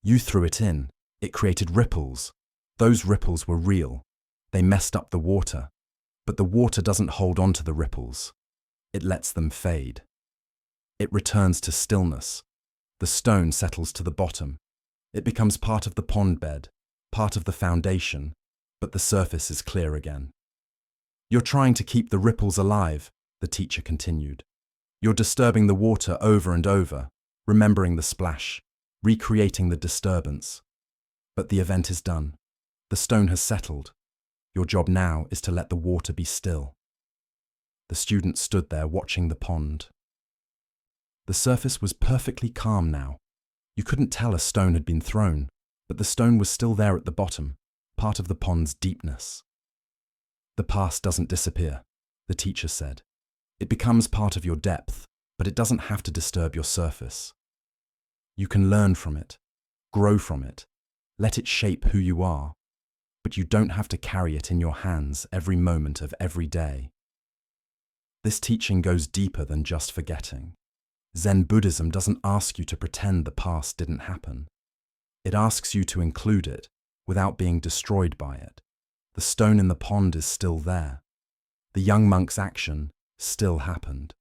You threw it in. It created ripples. Those ripples were real. They messed up the water. But the water doesn't hold on to the ripples. It lets them fade. It returns to stillness. The stone settles to the bottom. It becomes part of the pond bed, part of the foundation, but the surface is clear again. You're trying to keep the ripples alive," the teacher continued. "You're disturbing the water over and over, remembering the splash, recreating the disturbance. But the event is done. The stone has settled. Your job now is to let the water be still." The student stood there watching the pond. The surface was perfectly calm now. You couldn't tell a stone had been thrown, but the stone was still there at the bottom, part of the pond's deepness. "The past doesn't disappear," the teacher said. "It becomes part of your depth, but it doesn't have to disturb your surface. You can learn from it, grow from it, let it shape who you are, but you don't have to carry it in your hands every moment of every day." This teaching goes deeper than just forgetting. Zen Buddhism doesn't ask you to pretend the past didn't happen. It asks you to include it without being destroyed by it. The stone in the pond is still there. The young monk's action still happened.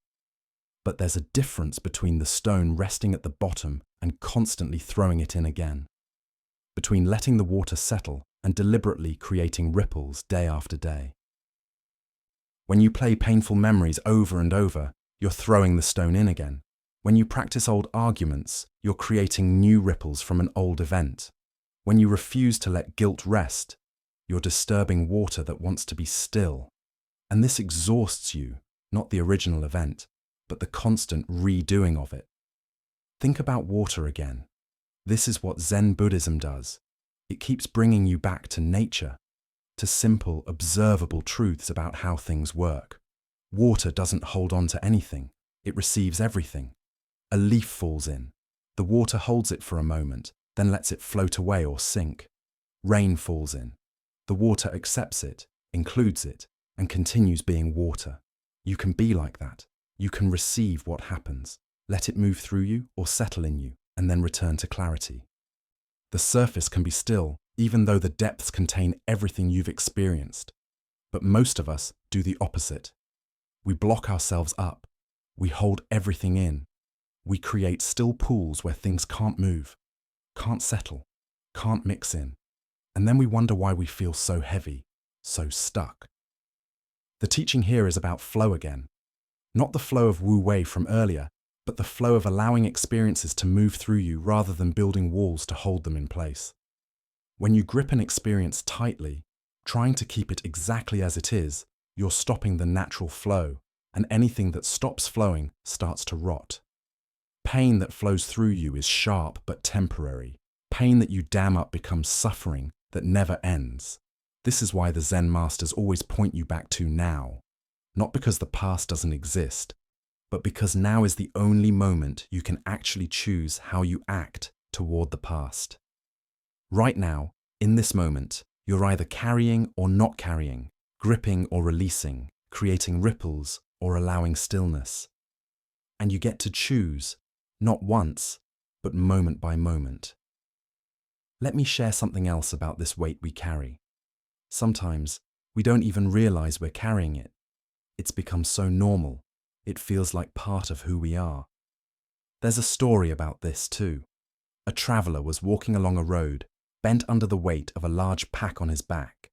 But there's a difference between the stone resting at the bottom and constantly throwing it in again. Between letting the water settle and deliberately creating ripples day after day. When you play painful memories over and over, you're throwing the stone in again. When you practice old arguments, you're creating new ripples from an old event. When you refuse to let guilt rest, you're disturbing water that wants to be still. And this exhausts you, not the original event, but the constant redoing of it. Think about water again. This is what Zen Buddhism does. It keeps bringing you back to nature, to simple, observable truths about how things work. Water doesn't hold on to anything. It receives everything. A leaf falls in. The water holds it for a moment, then lets it float away or sink. Rain falls in. The water accepts it, includes it, and continues being water. You can be like that. You can receive what happens, let it move through you or settle in you, and then return to clarity. The surface can be still, even though the depths contain everything you've experienced. But most of us do the opposite. We block ourselves up. We hold everything in. We create still pools where things can't move, can't settle, can't mix in. And then we wonder why we feel so heavy, so stuck. The teaching here is about flow again. Not the flow of wu-wei from earlier, but the flow of allowing experiences to move through you rather than building walls to hold them in place. When you grip an experience tightly, trying to keep it exactly as it is, you're stopping the natural flow, and anything that stops flowing starts to rot. Pain that flows through you is sharp but temporary. Pain that you dam up becomes suffering that never ends. This is why the Zen masters always point you back to now. Not because the past doesn't exist, but because now is the only moment you can actually choose how you act toward the past. Right now, in this moment, you're either carrying or not carrying, gripping or releasing, creating ripples or allowing stillness. And you get to choose, not once, but moment by moment. Let me share something else about this weight we carry. Sometimes, we don't even realize we're carrying it. It's become so normal, it feels like part of who we are. There's a story about this too. A traveler was walking along a road, bent under the weight of a large pack on his back.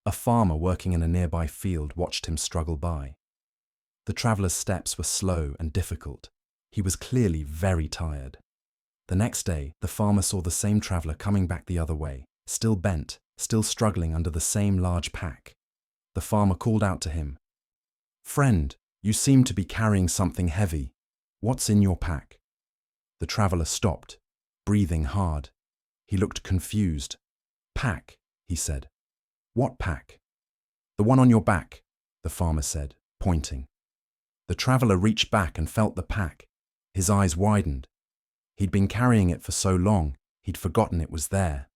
A farmer working in a nearby field watched him struggle by. The traveler's steps were slow and difficult. He was clearly very tired. The next day, the farmer saw the same traveler coming back the other way, still bent, still struggling under the same large pack. The farmer called out to him, "Friend, you seem to be carrying something heavy. What's in your pack?" The traveler stopped, breathing hard. He looked confused. "Pack," he said. "What pack?" "The one on your back," the farmer said, pointing. The traveler reached back and felt the pack. His eyes widened. He'd been carrying it for so long, he'd forgotten it was there.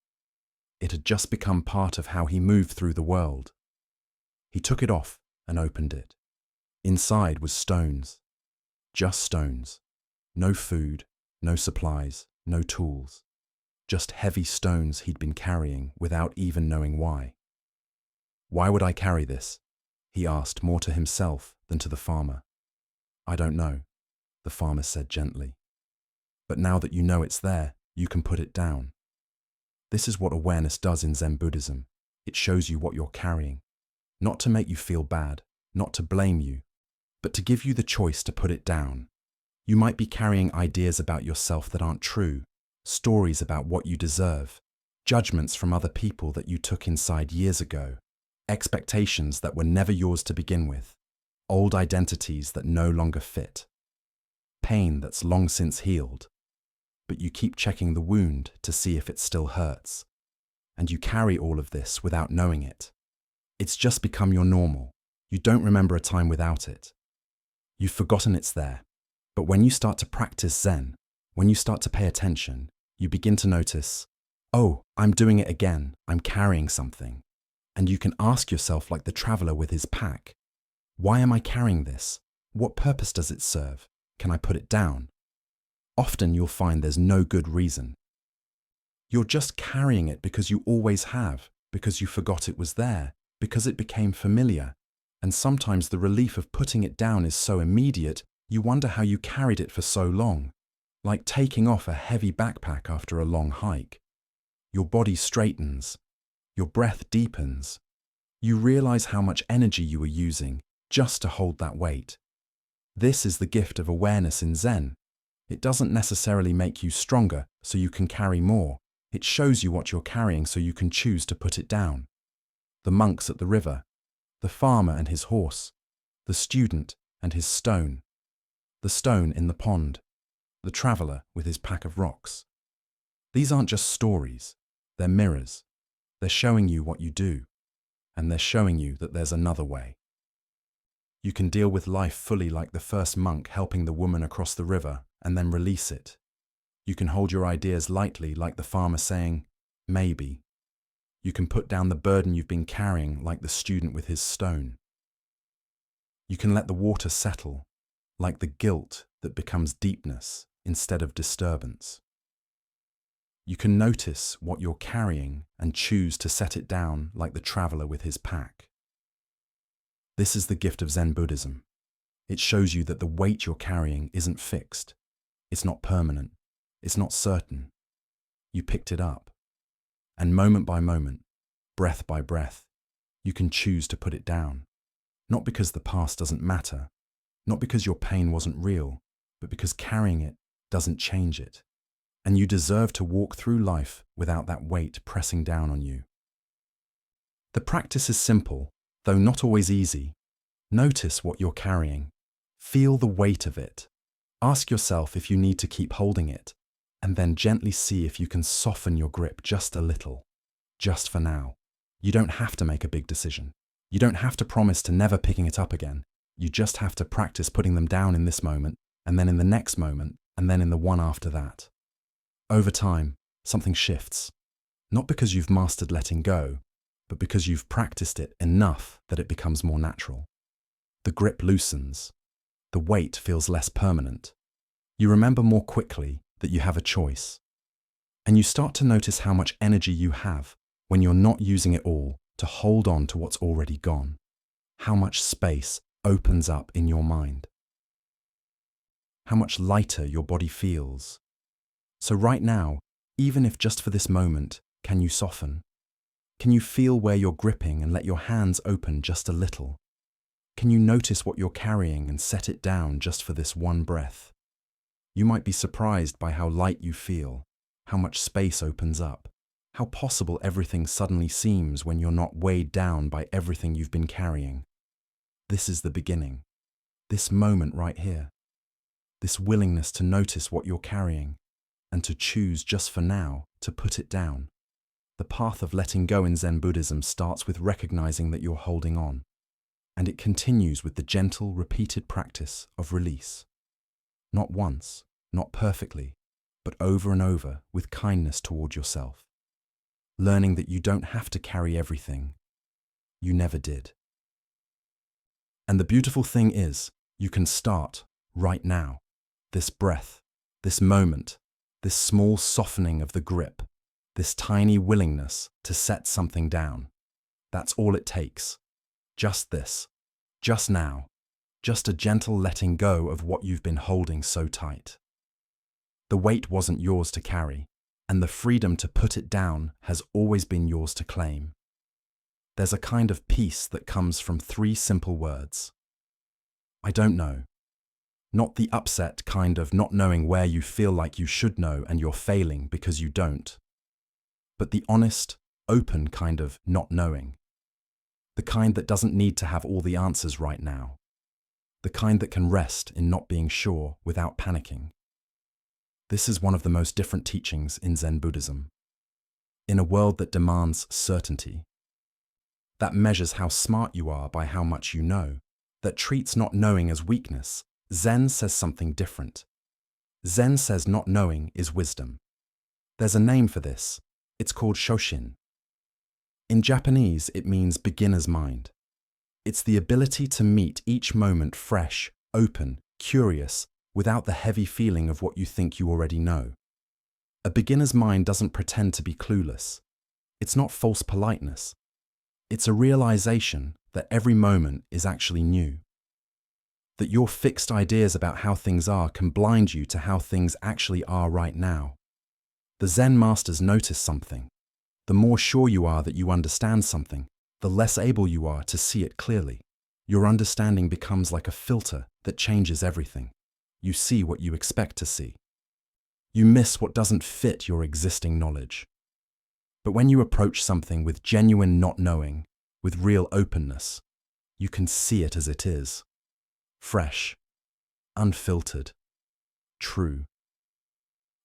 It had just become part of how he moved through the world. He took it off and opened it. Inside was stones. Just stones. No food, no supplies, no tools. Just heavy stones he'd been carrying without even knowing why. "Why would I carry this?" he asked, more to himself than to the farmer. "I don't know," the farmer said gently. "But now that you know it's there, you can put it down." This is what awareness does in Zen Buddhism. It shows you what you're carrying. Not to make you feel bad, not to blame you, but to give you the choice to put it down. You might be carrying ideas about yourself that aren't true, stories about what you deserve, judgments from other people that you took inside years ago, expectations that were never yours to begin with, old identities that no longer fit, pain that's long since healed, but you keep checking the wound to see if it still hurts. And you carry all of this without knowing it. It's just become your normal. You don't remember a time without it. You've forgotten it's there. But when you start to practice Zen, when you start to pay attention, you begin to notice, "Oh, I'm doing it again. I'm carrying something." And you can ask yourself, like the traveler with his pack, "Why am I carrying this? What purpose does it serve? Can I put it down?" Often you'll find there's no good reason. You're just carrying it because you always have, because you forgot it was there, because it became familiar. And sometimes the relief of putting it down is so immediate, you wonder how you carried it for so long. Like taking off a heavy backpack after a long hike. Your body straightens. Your breath deepens. You realize how much energy you were using just to hold that weight. This is the gift of awareness in Zen. It doesn't necessarily make you stronger so you can carry more. It shows you what you're carrying so you can choose to put it down. The monks at the river, the farmer and his horse, the student and his stone, the stone in the pond, the traveler with his pack of rocks. These aren't just stories, they're mirrors. They're showing you what you do. and they're showing you that there's another way. You can deal with life fully like the first monk helping the woman across the river and then release it. You can hold your ideas lightly like the farmer saying, maybe. You can put down the burden you've been carrying like the student with his stone. You can let the water settle like the guilt that becomes deepness instead of disturbance. You can notice what you're carrying and choose to set it down like the traveler with his pack. This is the gift of Zen Buddhism. It shows you that the weight you're carrying isn't fixed. It's not permanent. It's not certain. You picked it up. And moment by moment, breath by breath, you can choose to put it down. Not because the past doesn't matter, not because your pain wasn't real, but because carrying it doesn't change it. And you deserve to walk through life without that weight pressing down on you. The practice is simple, though not always easy. Notice what you're carrying. Feel the weight of it. Ask yourself if you need to keep holding it, and then gently see if you can soften your grip just a little, just for now. You don't have to make a big decision. You don't have to promise to never picking it up again. You just have to practice putting them down in this moment, and then in the next moment, and then in the one after that. Over time, something shifts. Not because you've mastered letting go, but because you've practiced it enough that it becomes more natural. The grip loosens. The weight feels less permanent. You remember more quickly that you have a choice. And you start to notice how much energy you have when you're not using it all to hold on to what's already gone. How much space opens up in your mind. How much lighter your body feels. So right now, even if just for this moment, can you soften? Can you feel where you're gripping and let your hands open just a little? Can you notice what you're carrying and set it down just for this one breath? You might be surprised by how light you feel, how much space opens up, how possible everything suddenly seems when you're not weighed down by everything you've been carrying. This is the beginning. This moment right here. This willingness to notice what you're carrying and to choose just for now to put it down. The path of letting go in Zen Buddhism starts with recognizing that you're holding on, and it continues with the gentle, repeated practice of release. Not once, not perfectly, but over and over with kindness toward yourself. Learning that you don't have to carry everything. You never did. And the beautiful thing is, you can start right now. This breath, this moment, this small softening of the grip, this tiny willingness to set something down. That's all it takes. Just this. Just now. Just a gentle letting go of what you've been holding so tight. The weight wasn't yours to carry, and the freedom to put it down has always been yours to claim. There's a kind of peace that comes from 3 simple words. I don't know. Not the upset kind of not knowing where you feel like you should know and you're failing because you don't. But the honest, open kind of not knowing. The kind that doesn't need to have all the answers right now. The kind that can rest in not being sure without panicking. This is one of the most different teachings in Zen Buddhism. In a world that demands certainty, that measures how smart you are by how much you know, that treats not knowing as weakness, Zen says something different. Zen says not knowing is wisdom. There's a name for this. It's called Shoshin. In Japanese, it means beginner's mind. It's the ability to meet each moment fresh, open, curious, without the heavy feeling of what you think you already know. A beginner's mind doesn't pretend to be clueless. It's not false politeness. It's a realization that every moment is actually new. That your fixed ideas about how things are can blind you to how things actually are right now. The Zen masters notice something. The more sure you are that you understand something, the less able you are to see it clearly. Your understanding becomes like a filter that changes everything. You see what you expect to see. You miss what doesn't fit your existing knowledge. But when you approach something with genuine not knowing, with real openness, you can see it as it is. Fresh, unfiltered, true.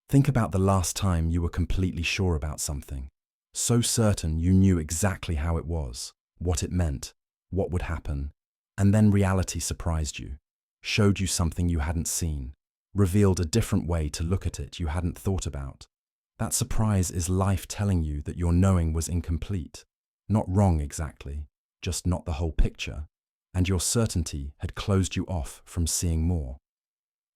Think about the last time you were completely sure about something, so certain you knew exactly how it was. what it meant, what would happen, and then reality surprised you, showed you something you hadn't seen, revealed a different way to look at it you hadn't thought about. That surprise is life telling you that your knowing was incomplete, not wrong exactly, just not the whole picture, and your certainty had closed you off from seeing more.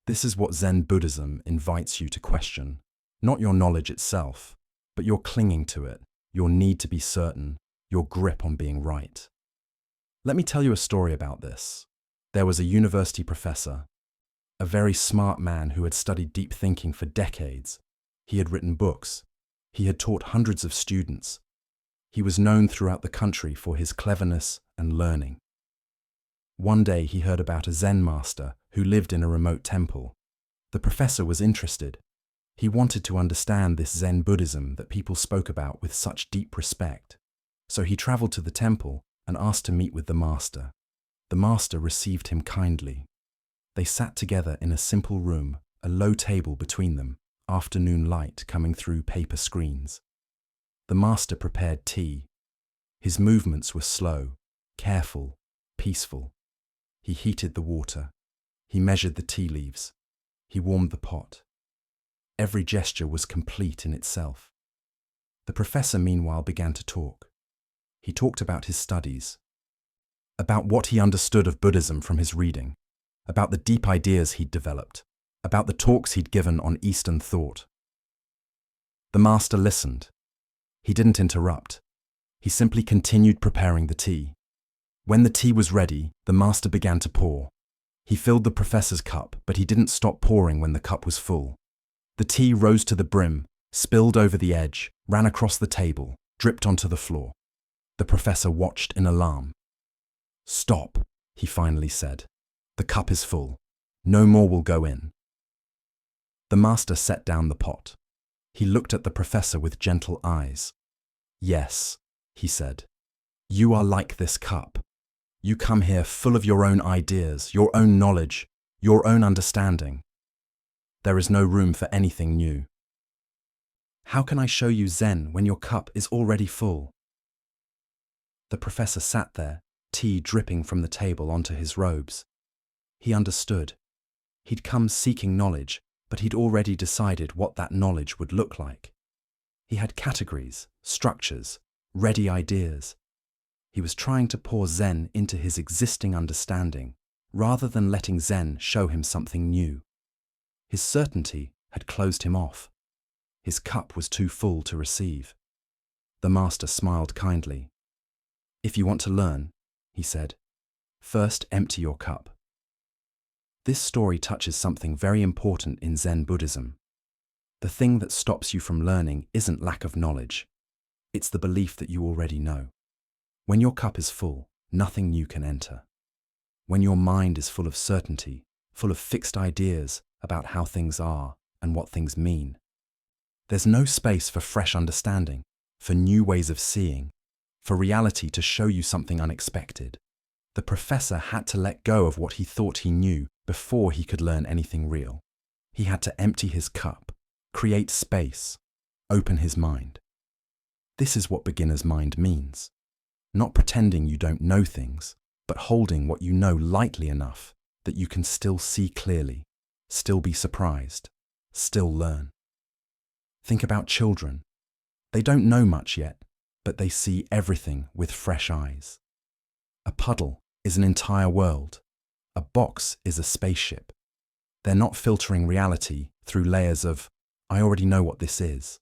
This is what Zen Buddhism invites you to question, not your knowledge itself, but your clinging to it, your need to be certain, your grip on being right. Let me tell you a story about this. There was a university professor, a very smart man who had studied deep thinking for decades. He had written books. He had taught hundreds of students. He was known throughout the country for his cleverness and learning. One day he heard about a Zen master who lived in a remote temple. The professor was interested. He wanted to understand this Zen Buddhism that people spoke about with such deep respect. So he traveled to the temple and asked to meet with the master. The master received him kindly. They sat together in a simple room, a low table between them, afternoon light coming through paper screens. The master prepared tea. His movements were slow, careful, peaceful. He heated the water. He measured the tea leaves. He warmed the pot. Every gesture was complete in itself. The professor, meanwhile, began to talk. He talked about his studies, about what he understood of Buddhism from his reading, about the deep ideas he'd developed, about the talks he'd given on Eastern thought. The master listened. He didn't interrupt. He simply continued preparing the tea. When the tea was ready, the master began to pour. He filled the professor's cup, but he didn't stop pouring when the cup was full. The tea rose to the brim, spilled over the edge, ran across the table, dripped onto the floor. The professor watched in alarm. "Stop," he finally said. "The cup is full. No more will go in." The master set down the pot. He looked at the professor with gentle eyes. "Yes," he said, "you are like this cup. You come here full of your own ideas, your own knowledge, your own understanding. There is no room for anything new. How can I show you Zen when your cup is already full?" The professor sat there, tea dripping from the table onto his robes. He understood. He'd come seeking knowledge, but he'd already decided what that knowledge would look like. He had categories, structures, ready ideas. He was trying to pour Zen into his existing understanding, rather than letting Zen show him something new. His certainty had closed him off. His cup was too full to receive. The master smiled kindly. "If you want to learn," he said, "first empty your cup." This story touches something very important in Zen Buddhism. The thing that stops you from learning isn't lack of knowledge. It's the belief that you already know. When your cup is full, nothing new can enter. When your mind is full of certainty, full of fixed ideas about how things are and what things mean, there's no space for fresh understanding, for new ways of seeing, for reality to show you something unexpected. The professor had to let go of what he thought he knew before he could learn anything real. He had to empty his cup, create space, open his mind. This is what beginner's mind means. Not pretending you don't know things, but holding what you know lightly enough that you can still see clearly, still be surprised, still learn. Think about children. They don't know much yet, but they see everything with fresh eyes. A puddle is an entire world. A box is a spaceship. They're not filtering reality through layers of, "I already know what this is."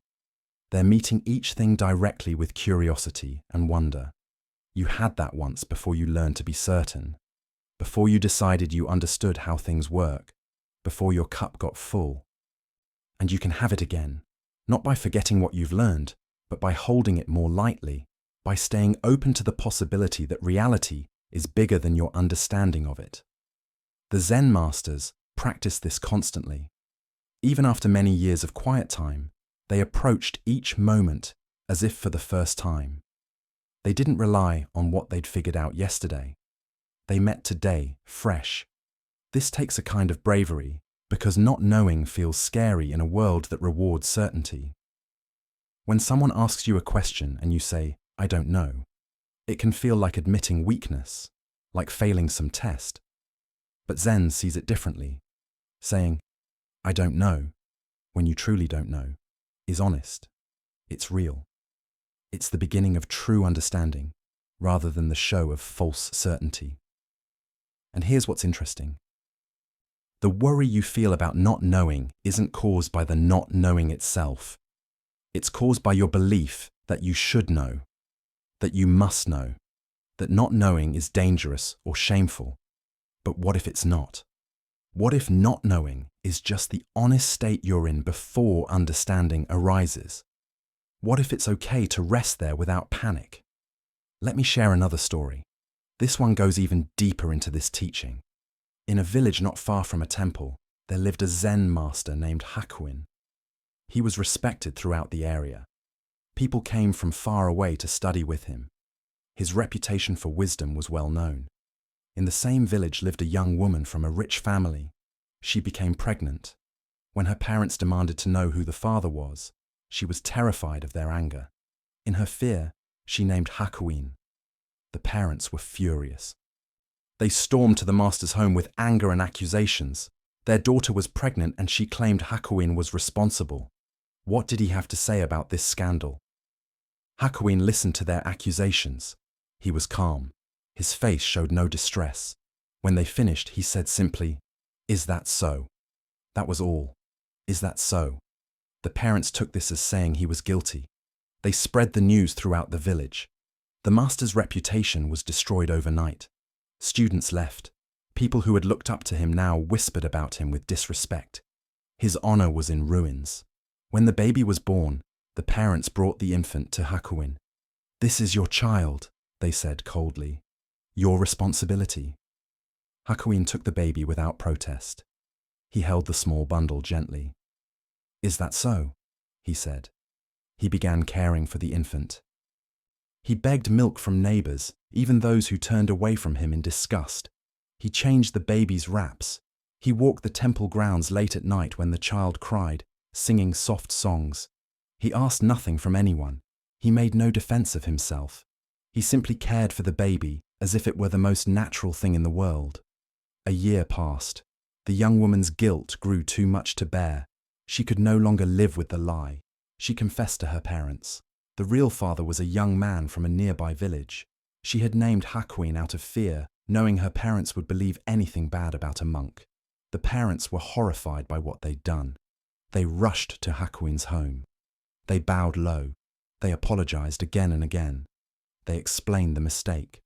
They're meeting each thing directly with curiosity and wonder. You had that once before you learned to be certain, before you decided you understood how things work, before your cup got full. And you can have it again, not by forgetting what you've learned, but by holding it more lightly, by staying open to the possibility that reality is bigger than your understanding of it. The Zen masters practiced this constantly. Even after many years of quiet time, they approached each moment as if for the first time. They didn't rely on what they'd figured out yesterday. They met today, fresh. This takes a kind of bravery, because not knowing feels scary in a world that rewards certainty. When someone asks you a question and you say, "I don't know," It can feel like admitting weakness, like failing some test. But Zen sees it differently, saying, I don't know, when you truly don't know, is honest. It's real. It's the beginning of true understanding, rather than the show of false certainty. And here's what's interesting. The worry you feel about not knowing isn't caused by the not knowing itself. It's caused by your belief that you should know, that you must know, that not knowing is dangerous or shameful. But what if it's not? What if not knowing is just the honest state you're in before understanding arises? What if it's okay to rest there without panic? Let me share another story. This one goes even deeper into this teaching. In a village not far from a temple, there lived a Zen master named Hakuin. He was respected throughout the area. People came from far away to study with him. His reputation for wisdom was well known. In the same village lived a young woman from a rich family. She became pregnant. When her parents demanded to know who the father was, she was terrified of their anger. In her fear, she named Hakuin. The parents were furious. They stormed to the master's home with anger and accusations. Their daughter was pregnant and she claimed Hakuin was responsible. What did he have to say about this scandal? Hakuin listened to their accusations. He was calm. His face showed no distress. When they finished, he said simply, "Is that so?" That was all. Is that so? The parents took this as saying he was guilty. They spread the news throughout the village. The master's reputation was destroyed overnight. Students left. People who had looked up to him now whispered about him with disrespect. His honor was in ruins. When the baby was born, the parents brought the infant to Hakuin. "This is your child," they said coldly. "Your responsibility." Hakuin took the baby without protest. He held the small bundle gently. "Is that so?" he said. He began caring for the infant. He begged milk from neighbors, even those who turned away from him in disgust. He changed the baby's wraps. He walked the temple grounds late at night when the child cried, singing soft songs. He asked nothing from anyone. He made no defense of himself. He simply cared for the baby as if it were the most natural thing in the world. A year passed. The young woman's guilt grew too much to bear. She could no longer live with the lie. She confessed to her parents. The real father was a young man from a nearby village. She had named Hakuin out of fear, knowing her parents would believe anything bad about a monk. The parents were horrified by what they'd done. They rushed to Hakuin's home. They bowed low. They apologized again and again. They explained the mistake.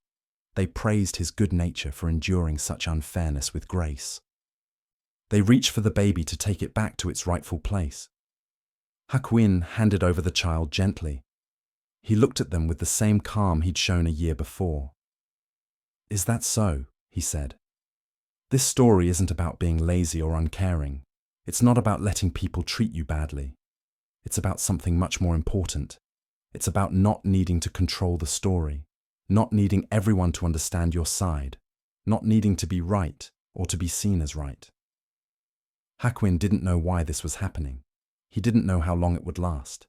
They praised his good nature for enduring such unfairness with grace. They reached for the baby to take it back to its rightful place. Hakuin handed over the child gently. He looked at them with the same calm he'd shown a year before. "Is that so?" he said. "This story isn't about being lazy or uncaring. It's not about letting people treat you badly. It's about something much more important. It's about not needing to control the story, not needing everyone to understand your side, not needing to be right or to be seen as right." Hakuin didn't know why this was happening. He didn't know how long it would last.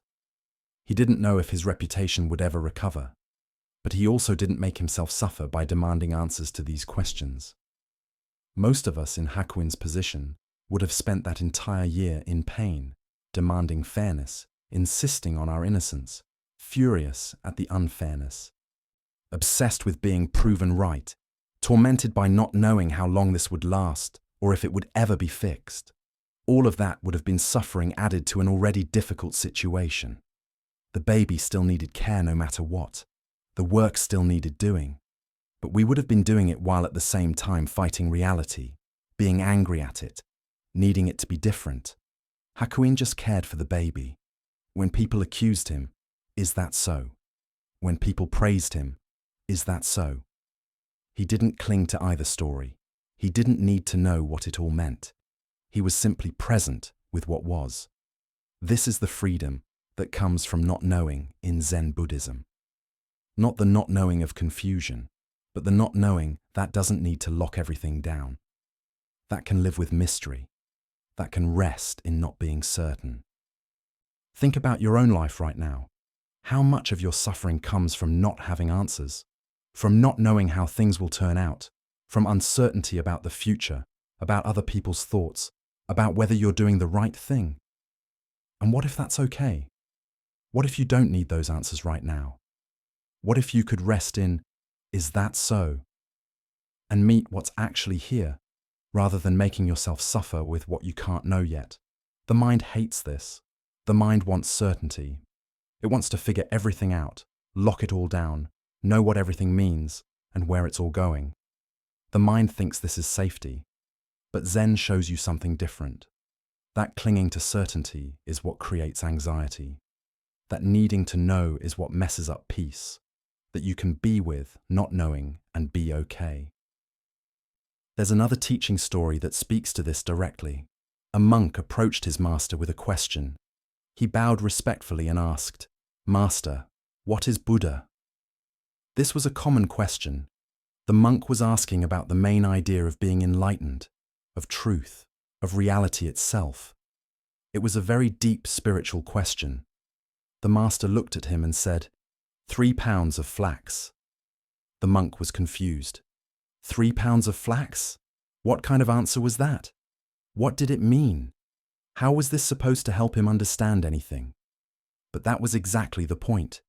He didn't know if his reputation would ever recover. But he also didn't make himself suffer by demanding answers to these questions. Most of us in Hakuin's position would have spent that entire year in pain, demanding fairness, insisting on our innocence, furious at the unfairness, obsessed with being proven right, tormented by not knowing how long this would last or if it would ever be fixed. All of that would have been suffering added to an already difficult situation. The baby still needed care no matter what. The work still needed doing. But we would have been doing it while at the same time fighting reality, being angry at it, needing it to be different. Hakuin just cared for the baby. When people accused him, "Is that so?" When people praised him, "Is that so?" He didn't cling to either story. He didn't need to know what it all meant. He was simply present with what was. This is the freedom that comes from not knowing in Zen Buddhism. Not the not knowing of confusion, but the not knowing that doesn't need to lock everything down. That can live with mystery. That can rest in not being certain. Think about your own life right now. How much of your suffering comes from not having answers? from not knowing how things will turn out, from uncertainty about the future, about other people's thoughts, about whether you're doing the right thing. And what if that's okay? What if you don't need those answers right now? What if you could rest in, is that so? And meet what's actually here, rather than making yourself suffer with what you can't know yet. The mind hates this. The mind wants certainty. It wants to figure everything out, lock it all down, know what everything means, and where it's all going. The mind thinks this is safety, but Zen shows you something different. That clinging to certainty is what creates anxiety. That needing to know is what messes up peace. That you can be with not knowing and be okay. There's another teaching story that speaks to this directly. A monk approached his master with a question. He bowed respectfully and asked, "Master, what is Buddha?" This was a common question. The monk was asking about the main idea of being enlightened, of truth, of reality itself. It was a very deep spiritual question. The master looked at him and said, 3 pounds of flax. The monk was confused. 3 pounds of flax? What kind of answer was that? What did it mean? How was this supposed to help him understand anything? But that was exactly the point.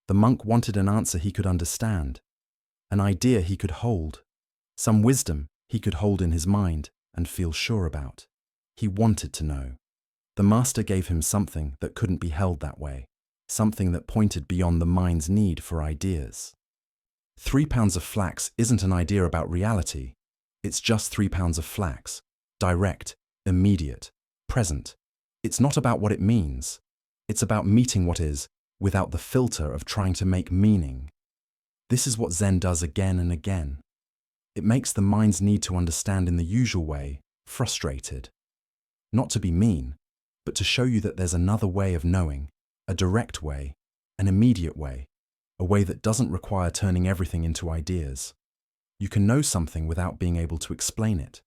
The monk wanted an answer he could understand, an idea he could hold, some wisdom he could hold in his mind and feel sure about. He wanted to know. The master gave him something that couldn't be held that way, something that pointed beyond the mind's need for ideas. 3 pounds of flax isn't an idea about reality. It's just 3 pounds of flax, direct, immediate, present. It's not about what it means. It's about meeting what is, without the filter of trying to make meaning. This is what Zen does again and again. It makes the mind's need to understand in the usual way frustrated. Not to be mean, but to show you that there's another way of knowing, a direct way, an immediate way, a way that doesn't require turning everything into ideas. You can know something without being able to explain it.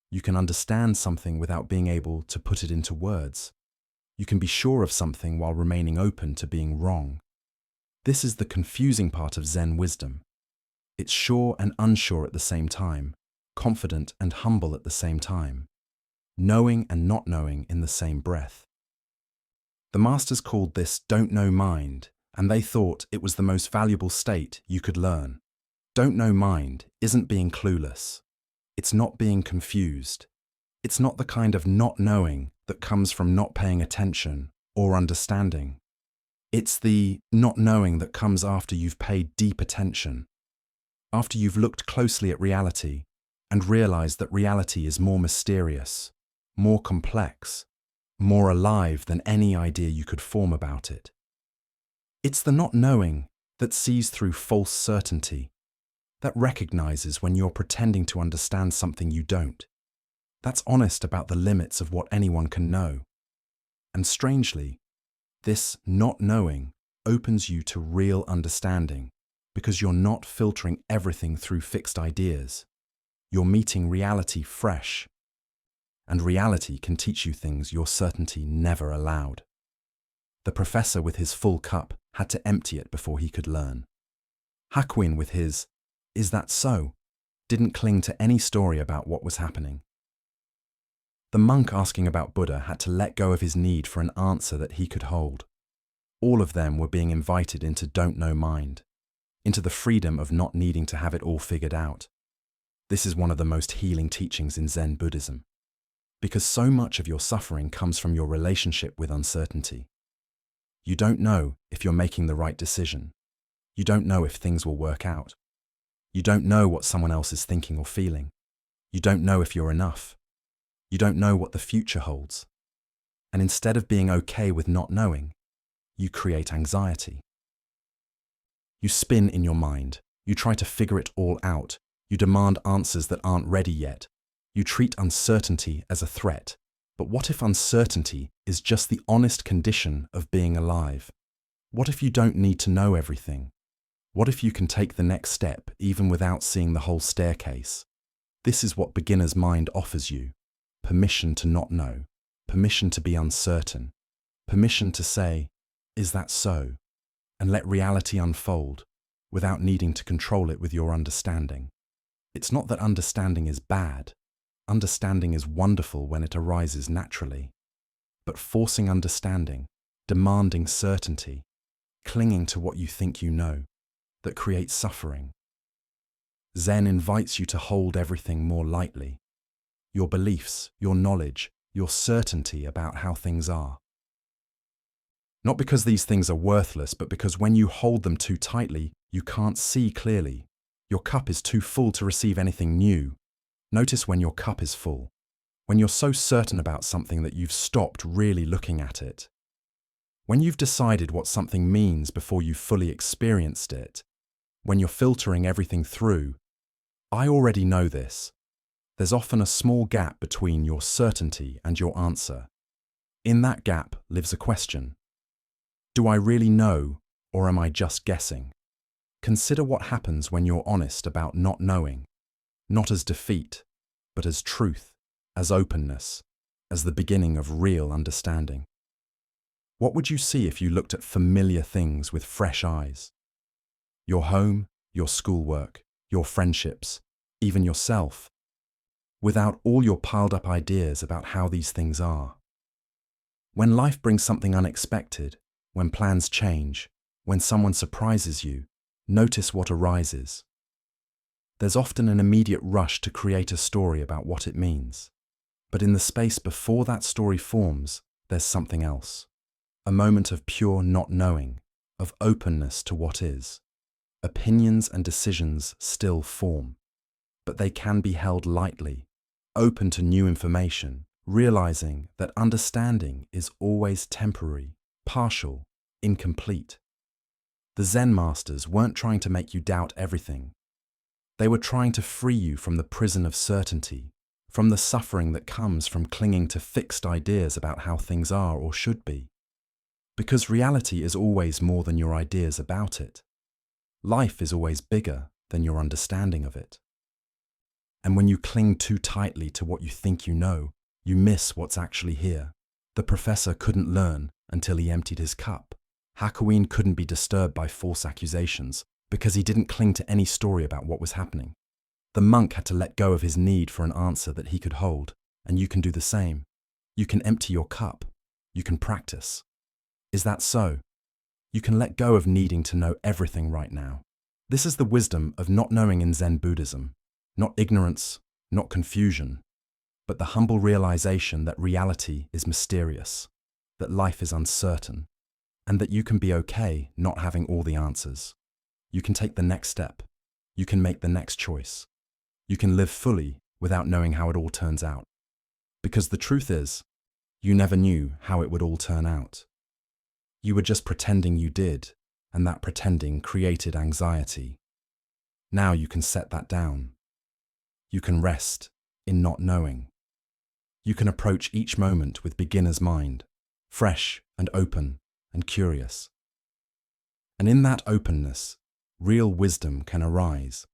You can understand something without being able to put it into words. You can be sure of something while remaining open to being wrong. This is the confusing part of Zen wisdom. It's sure and unsure at the same time, confident and humble at the same time, knowing and not knowing in the same breath. The masters called this don't know mind, and they thought it was the most valuable state you could learn. Don't know mind isn't being clueless. It's not being confused. It's not the kind of not knowing that comes from not paying attention or understanding. It's the not knowing that comes after you've paid deep attention, after you've looked closely at reality and realized that reality is more mysterious, more complex, more alive than any idea you could form about it. It's the not knowing that sees through false certainty, that recognizes when you're pretending to understand something you don't. That's honest about the limits of what anyone can know. And strangely, this not knowing opens you to real understanding because you're not filtering everything through fixed ideas. You're meeting reality fresh. And reality can teach you things your certainty never allowed. The professor with his full cup had to empty it before he could learn. Hakuin with his, "Is that so?" didn't cling to any story about what was happening. The monk asking about Buddha had to let go of his need for an answer that he could hold. All of them were being invited into don't know mind, into the freedom of not needing to have it all figured out. This is one of the most healing teachings in Zen Buddhism, because so much of your suffering comes from your relationship with uncertainty. You don't know if you're making the right decision. You don't know if things will work out. You don't know what someone else is thinking or feeling. You don't know if you're enough. You don't know what the future holds. And instead of being okay with not knowing, you create anxiety. You spin in your mind. You try to figure it all out. You demand answers that aren't ready yet. You treat uncertainty as a threat. But what if uncertainty is just the honest condition of being alive? What if you don't need to know everything? What if you can take the next step even without seeing the whole staircase? This is what beginner's mind offers you. Permission to not know, permission to be uncertain, permission to say, "Is that so?" and let reality unfold, without needing to control it with your understanding. It's not that understanding is bad. Understanding is wonderful when it arises naturally. But forcing understanding, demanding certainty, clinging to what you think you know, that creates suffering. Zen invites you to hold everything more lightly. Your beliefs, your knowledge, your certainty about how things are. Not because these things are worthless, but because when you hold them too tightly, you can't see clearly. Your cup is too full to receive anything new. Notice when your cup is full, when you're so certain about something that you've stopped really looking at it. When you've decided what something means before you've fully experienced it, when you're filtering everything through, I already know this. There's often a small gap between your certainty and your answer. In that gap lives a question. Do I really know, or am I just guessing? Consider what happens when you're honest about not knowing, not as defeat, but as truth, as openness, as the beginning of real understanding. What would you see if you looked at familiar things with fresh eyes? Your home, your schoolwork, your friendships, even yourself, without all your piled-up ideas about how these things are. When life brings something unexpected, when plans change, when someone surprises you, notice what arises. There's often an immediate rush to create a story about what it means. But in the space before that story forms, there's something else. A moment of pure not knowing, of openness to what is. Opinions and decisions still form, but they can be held lightly, open to new information, realizing that understanding is always temporary, partial, incomplete. The Zen masters weren't trying to make you doubt everything. They were trying to free you from the prison of certainty, from the suffering that comes from clinging to fixed ideas about how things are or should be. Because reality is always more than your ideas about it. Life is always bigger than your understanding of it. And when you cling too tightly to what you think you know, you miss what's actually here. The professor couldn't learn until he emptied his cup. Hakuin couldn't be disturbed by false accusations because he didn't cling to any story about what was happening. The monk had to let go of his need for an answer that he could hold, and you can do the same. You can empty your cup. You can practice. Is that so? You can let go of needing to know everything right now. This is the wisdom of not knowing in Zen Buddhism. Not ignorance, not confusion, but the humble realization that reality is mysterious, that life is uncertain, and that you can be okay not having all the answers. You can take the next step. You can make the next choice. You can live fully without knowing how it all turns out. Because the truth is, you never knew how it would all turn out. You were just pretending you did, and that pretending created anxiety. Now you can set that down. You can rest in not knowing. You can approach each moment with beginner's mind, fresh and open and curious. And in that openness, real wisdom can arise.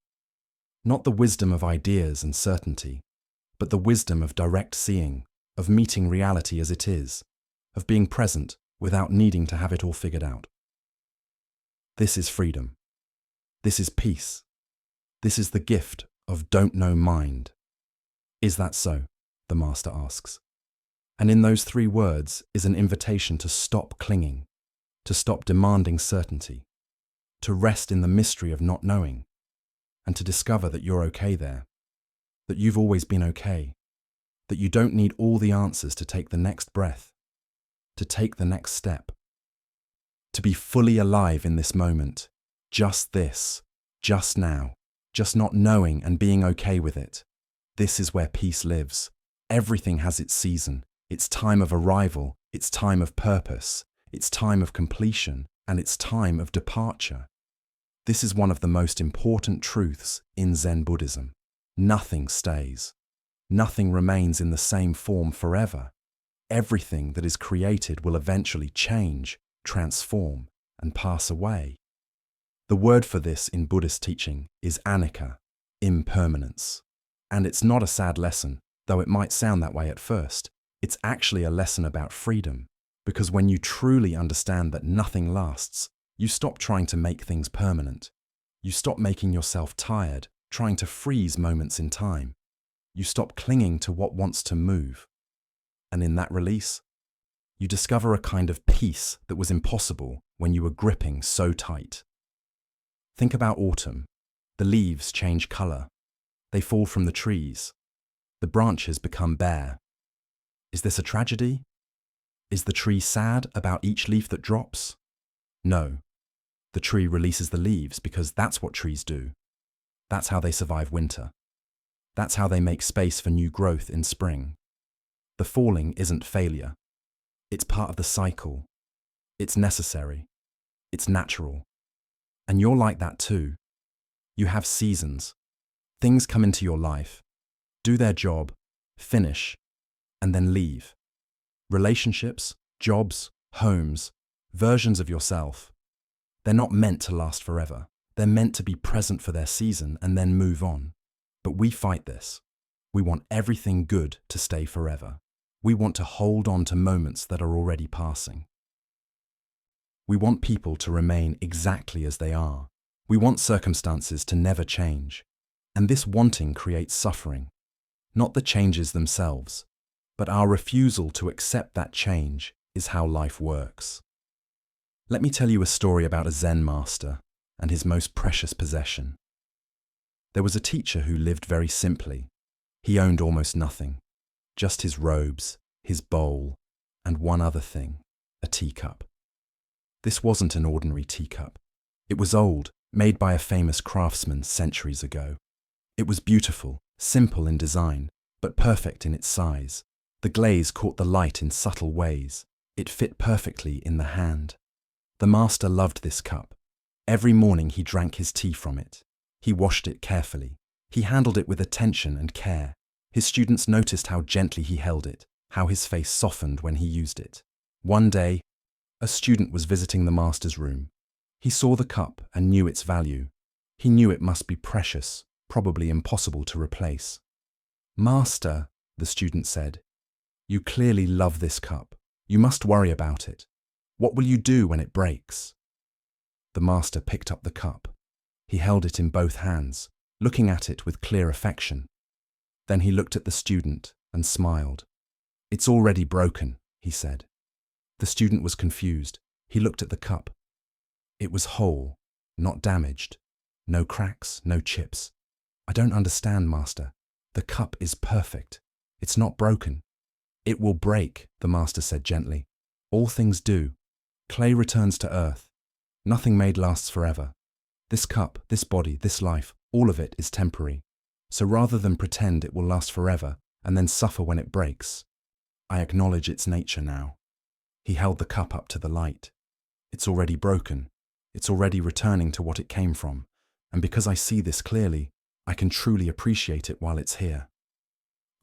Not the wisdom of ideas and certainty, but the wisdom of direct seeing, of meeting reality as it is, of being present without needing to have it all figured out. This is freedom. This is peace. This is the gift of don't know mind. Is that so? The master asks. And in those 3 words is an invitation to stop clinging, to stop demanding certainty, to rest in the mystery of not knowing, and to discover that you're okay there, that you've always been okay, that you don't need all the answers to take the next breath, to take the next step, to be fully alive in this moment, just this, just now, just not knowing and being okay with it. This is where peace lives. Everything has its season, its time of arrival, its time of purpose, its time of completion, and its time of departure. This is one of the most important truths in Zen Buddhism. Nothing stays. Nothing remains in the same form forever. Everything that is created will eventually change, transform, and pass away. The word for this in Buddhist teaching is anicca, impermanence. And it's not a sad lesson, though it might sound that way at first. It's actually a lesson about freedom, because when you truly understand that nothing lasts, you stop trying to make things permanent. You stop making yourself tired, trying to freeze moments in time. You stop clinging to what wants to move. And in that release, you discover a kind of peace that was impossible when you were gripping so tight. Think about autumn. The leaves change color. They fall from the trees. The branches become bare. Is this a tragedy? Is the tree sad about each leaf that drops? No. The tree releases the leaves because that's what trees do. That's how they survive winter. That's how they make space for new growth in spring. The falling isn't failure. It's part of the cycle. It's necessary. It's natural. And you're like that too. You have seasons. Things come into your life, do their job, finish, and then leave. Relationships, jobs, homes, versions of yourself. They're not meant to last forever. They're meant to be present for their season and then move on. But we fight this. We want everything good to stay forever. We want to hold on to moments that are already passing. We want people to remain exactly as they are. We want circumstances to never change. And this wanting creates suffering. Not the changes themselves, but our refusal to accept that change is how life works. Let me tell you a story about a Zen master and his most precious possession. There was a teacher who lived very simply. He owned almost nothing, just his robes, his bowl, and one other thing, a teacup. This wasn't an ordinary teacup. It was old, made by a famous craftsman centuries ago. It was beautiful, simple in design, but perfect in its size. The glaze caught the light in subtle ways. It fit perfectly in the hand. The master loved this cup. Every morning he drank his tea from it. He washed it carefully. He handled it with attention and care. His students noticed how gently he held it, how his face softened when he used it. One day, a student was visiting the master's room. He saw the cup and knew its value. He knew it must be precious, probably impossible to replace. "Master," the student said, "you clearly love this cup. You must worry about it. What will you do when it breaks?" The master picked up the cup. He held it in both hands, looking at it with clear affection. Then he looked at the student and smiled. "It's already broken," he said. The student was confused. He looked at the cup. It was whole, not damaged. No cracks, no chips. "I don't understand, master. The cup is perfect. It's not broken." "It will break," the master said gently. "All things do. Clay returns to earth. Nothing made lasts forever. This cup, this body, this life, all of it is temporary. So rather than pretend it will last forever and then suffer when it breaks, I acknowledge its nature now." He held the cup up to the light. "It's already broken. It's already returning to what it came from. And because I see this clearly, I can truly appreciate it while it's here.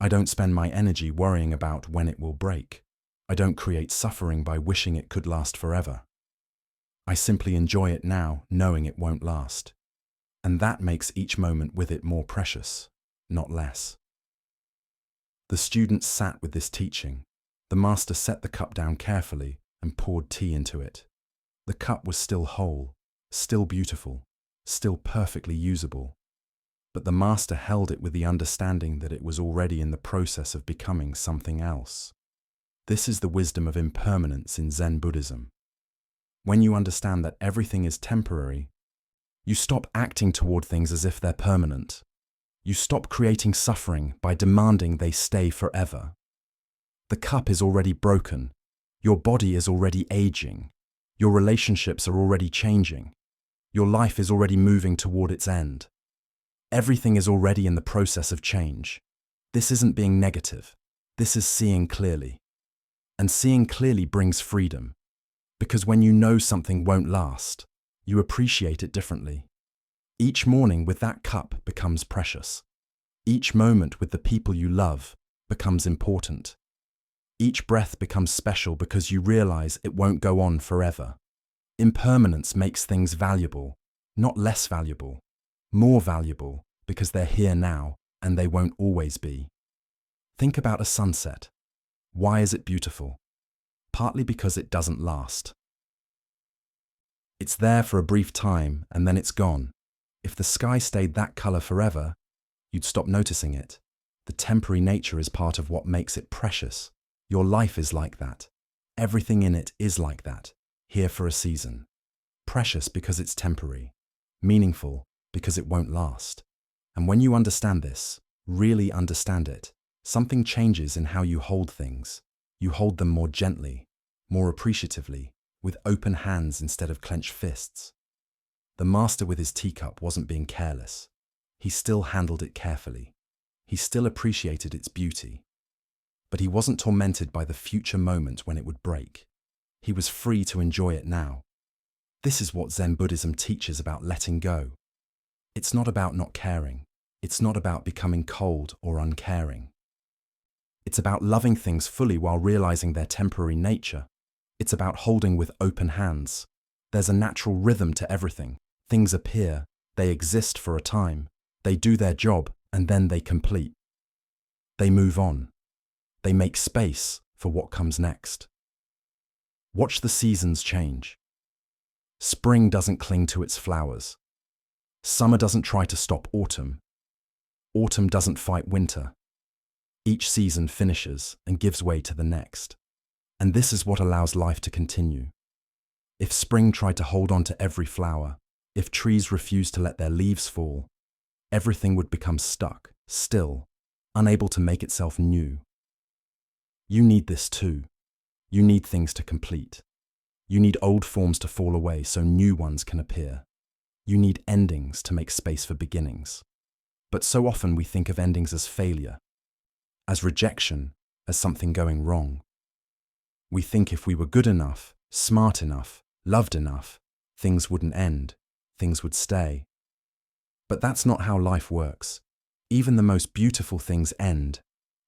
I don't spend my energy worrying about when it will break. I don't create suffering by wishing it could last forever. I simply enjoy it now, knowing it won't last. And that makes each moment with it more precious, not less." The students sat with this teaching. The master set the cup down carefully and poured tea into it. The cup was still whole, still beautiful, still perfectly usable. But the master held it with the understanding that it was already in the process of becoming something else. This is the wisdom of impermanence in Zen Buddhism. When you understand that everything is temporary, you stop acting toward things as if they're permanent. You stop creating suffering by demanding they stay forever. The cup is already broken. Your body is already aging. Your relationships are already changing. Your life is already moving toward its end. Everything is already in the process of change. This isn't being negative. This is seeing clearly. And seeing clearly brings freedom. Because when you know something won't last, you appreciate it differently. Each morning with that cup becomes precious. Each moment with the people you love becomes important. Each breath becomes special because you realize it won't go on forever. Impermanence makes things valuable, not less valuable, more valuable because they're here now and they won't always be. Think about a sunset. Why is it beautiful? Partly because it doesn't last. It's there for a brief time and then it's gone. If the sky stayed that color forever, you'd stop noticing it. The temporary nature is part of what makes it precious. Your life is like that. Everything in it is like that, here for a season. Precious because it's temporary. Meaningful because it won't last. And when you understand this, really understand it, something changes in how you hold things. You hold them more gently, more appreciatively, with open hands instead of clenched fists. The master with his teacup wasn't being careless. He still handled it carefully. He still appreciated its beauty. But he wasn't tormented by the future moment when it would break. He was free to enjoy it now. This is what Zen Buddhism teaches about letting go. It's not about not caring. It's not about becoming cold or uncaring. It's about loving things fully while realizing their temporary nature. It's about holding with open hands. There's a natural rhythm to everything. Things appear, they exist for a time, they do their job, and then they complete. They move on. They make space for what comes next. Watch the seasons change. Spring doesn't cling to its flowers. Summer doesn't try to stop autumn. Autumn doesn't fight winter. Each season finishes and gives way to the next. And this is what allows life to continue. If spring tried to hold on to every flower, if trees refused to let their leaves fall, everything would become stuck, still, unable to make itself new. You need this too. You need things to complete. You need old forms to fall away so new ones can appear. You need endings to make space for beginnings. But so often we think of endings as failure, as rejection, as something going wrong. We think if we were good enough, smart enough, loved enough, things wouldn't end, things would stay. But that's not how life works. Even the most beautiful things end,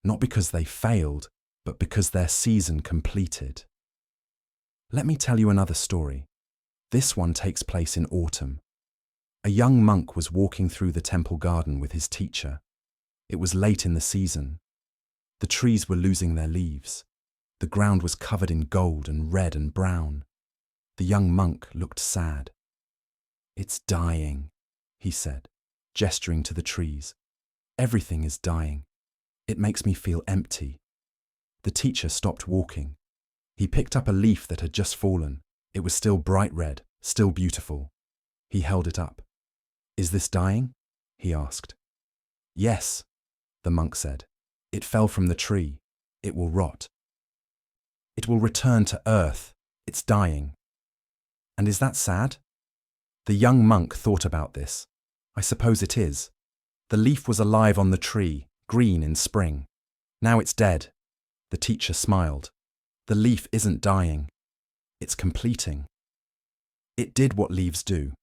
not because they failed, but because their season completed. Let me tell you another story. This one takes place in autumn. A young monk was walking through the temple garden with his teacher. It was late in the season. The trees were losing their leaves. The ground was covered in gold and red and brown. The young monk looked sad. "It's dying," he said, gesturing to the trees. "Everything is dying. It makes me feel empty." The teacher stopped walking. He picked up a leaf that had just fallen. It was still bright red, still beautiful. He held it up. "Is this dying?" he asked. "Yes," the monk said. "It fell from the tree. It will rot. It will return to earth. It's dying." "And is that sad?" The young monk thought about this. "I suppose it is. The leaf was alive on the tree, green in spring. Now it's dead." The teacher smiled. "The leaf isn't dying. It's completing." It did what leaves do.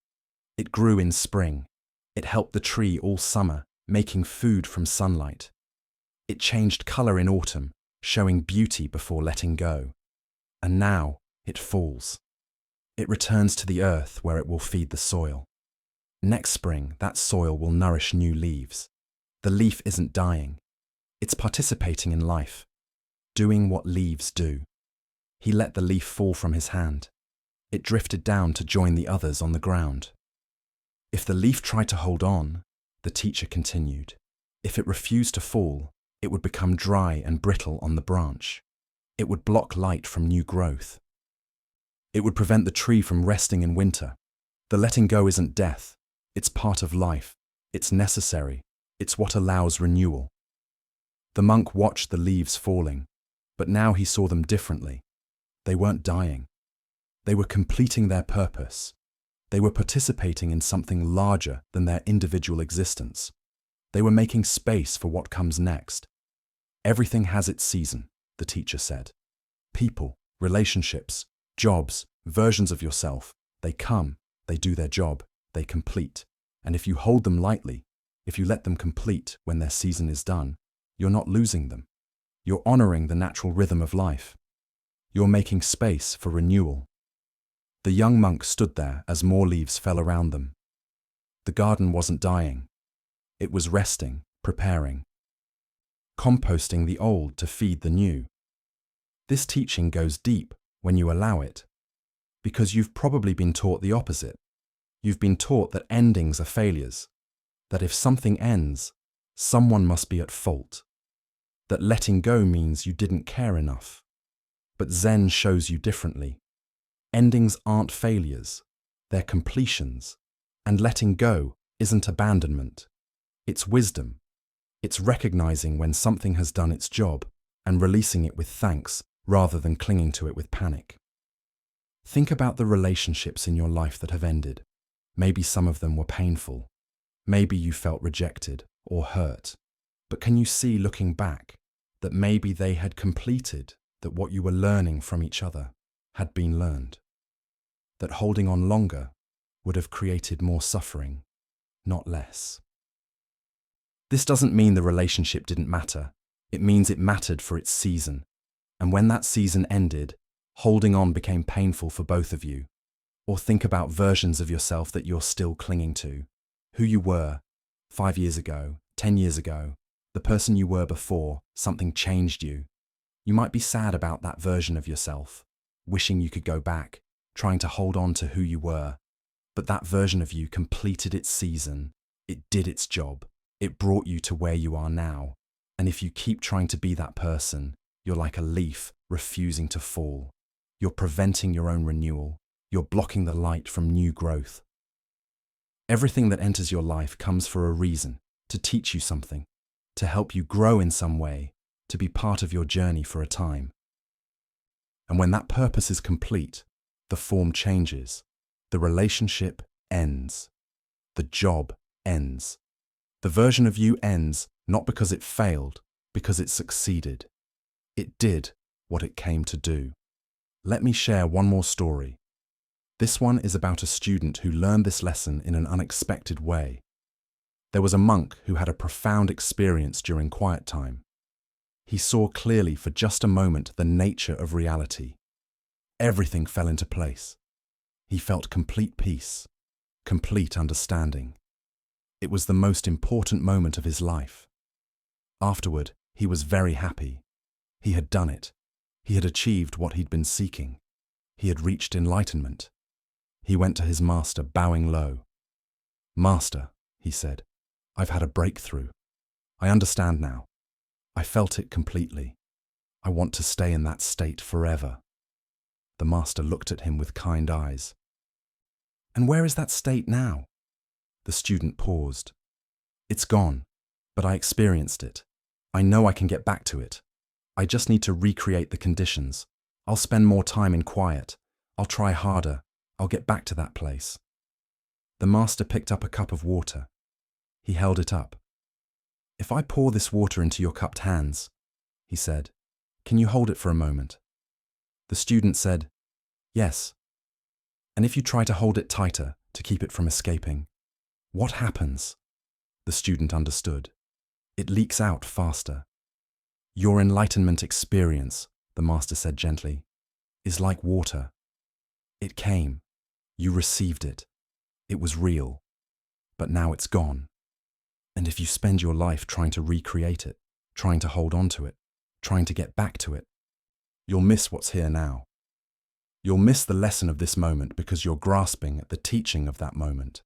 It grew in spring. It helped the tree all summer, making food from sunlight. It changed color in autumn, showing beauty before letting go. And now it falls. It returns to the earth where it will feed the soil. Next spring, that soil will nourish new leaves. The leaf isn't dying. It's participating in life, doing what leaves do. He let the leaf fall from his hand. It drifted down to join the others on the ground. If the leaf tried to hold on, the teacher continued. If it refused to fall, it would become dry and brittle on the branch. It would block light from new growth. It would prevent the tree from resting in winter. The letting go isn't death. It's part of life. It's necessary. It's what allows renewal. The monk watched the leaves falling, but now he saw them differently. They weren't dying. They were completing their purpose. They were participating in something larger than their individual existence. They were making space for what comes next. Everything has its season, the teacher said. People, relationships, jobs, versions of yourself, they come, they do their job, they complete. And if you hold them lightly, if you let them complete when their season is done, you're not losing them. You're honoring the natural rhythm of life. You're making space for renewal. The young monk stood there as more leaves fell around them. The garden wasn't dying. It was resting, preparing, composting the old to feed the new. This teaching goes deep when you allow it, because you've probably been taught the opposite. You've been taught that endings are failures, that if something ends, someone must be at fault, that letting go means you didn't care enough. But Zen shows you differently. Endings aren't failures, they're completions. And letting go isn't abandonment. It's wisdom. It's recognizing when something has done its job and releasing it with thanks rather than clinging to it with panic. Think about the relationships in your life that have ended. Maybe some of them were painful. Maybe you felt rejected or hurt. But can you see, looking back, that maybe they had completed, that what you were learning from each other had been learned? That holding on longer would have created more suffering, not less. This doesn't mean the relationship didn't matter. It means it mattered for its season. And when that season ended, holding on became painful for both of you. Or think about versions of yourself that you're still clinging to. Who you were 5 years ago, 10 years ago, the person you were before something changed you. You might be sad about that version of yourself, wishing you could go back, trying to hold on to who you were. But that version of you completed its season. It did its job. It brought you to where you are now. And if you keep trying to be that person, you're like a leaf refusing to fall. You're preventing your own renewal. You're blocking the light from new growth. Everything that enters your life comes for a reason, to teach you something, to help you grow in some way, to be part of your journey for a time. And when that purpose is complete, the form changes. The relationship ends. The job ends. The version of you ends not because it failed, because it succeeded. It did what it came to do. Let me share one more story. This one is about a student who learned this lesson in an unexpected way. There was a monk who had a profound experience during quiet time. He saw clearly for just a moment the nature of reality. Everything fell into place. He felt complete peace, complete understanding. It was the most important moment of his life. Afterward, he was very happy. He had done it. He had achieved what he'd been seeking. He had reached enlightenment. He went to his master, bowing low. "Master," he said, "I've had a breakthrough. I understand now. I felt it completely. I want to stay in that state forever." The master looked at him with kind eyes. "And where is that state now?" The student paused. "It's gone, but I experienced it. I know I can get back to it. I just need to recreate the conditions. I'll spend more time in quiet. I'll try harder. I'll get back to that place." The master picked up a cup of water. He held it up. "If I pour this water into your cupped hands," he said, "can you hold it for a moment?" The student said, "Yes." "And if you try to hold it tighter to keep it from escaping, what happens?" The student understood. "It leaks out faster. Your enlightenment experience," the master said gently, "is like water. It came. You received it. It was real. But now it's gone. And if you spend your life trying to recreate it, trying to hold on to it, trying to get back to it, you'll miss what's here now. You'll miss the lesson of this moment because you're grasping at the teaching of that moment."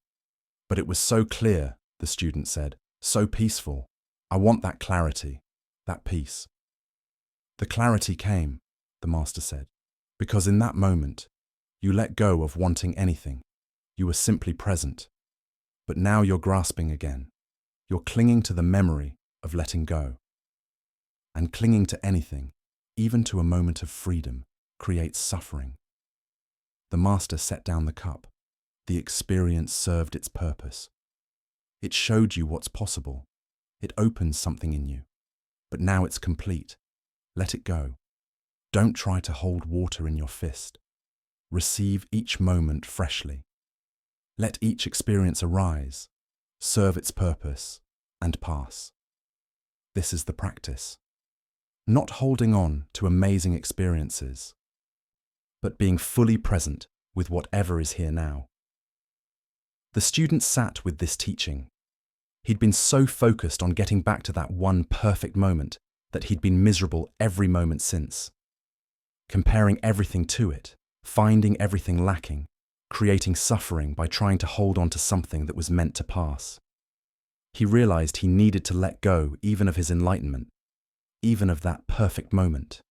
"But it was so clear," the student said, "so peaceful. I want that clarity, that peace." "The clarity came," the master said, "because in that moment, you let go of wanting anything. You were simply present. But now you're grasping again. You're clinging to the memory of letting go. And clinging to anything, even to a moment of freedom, creates suffering." The master set down the cup. The experience served its purpose. It showed you what's possible. It opened something in you. But now it's complete. Let it go. Don't try to hold water in your fist. Receive each moment freshly. Let each experience arise, serve its purpose, and pass. This is the practice. Not holding on to amazing experiences, but being fully present with whatever is here now. The student sat with this teaching. He'd been so focused on getting back to that one perfect moment that he'd been miserable every moment since. Comparing everything to it, finding everything lacking, creating suffering by trying to hold on to something that was meant to pass. He realized he needed to let go even of his enlightenment, even of that perfect moment.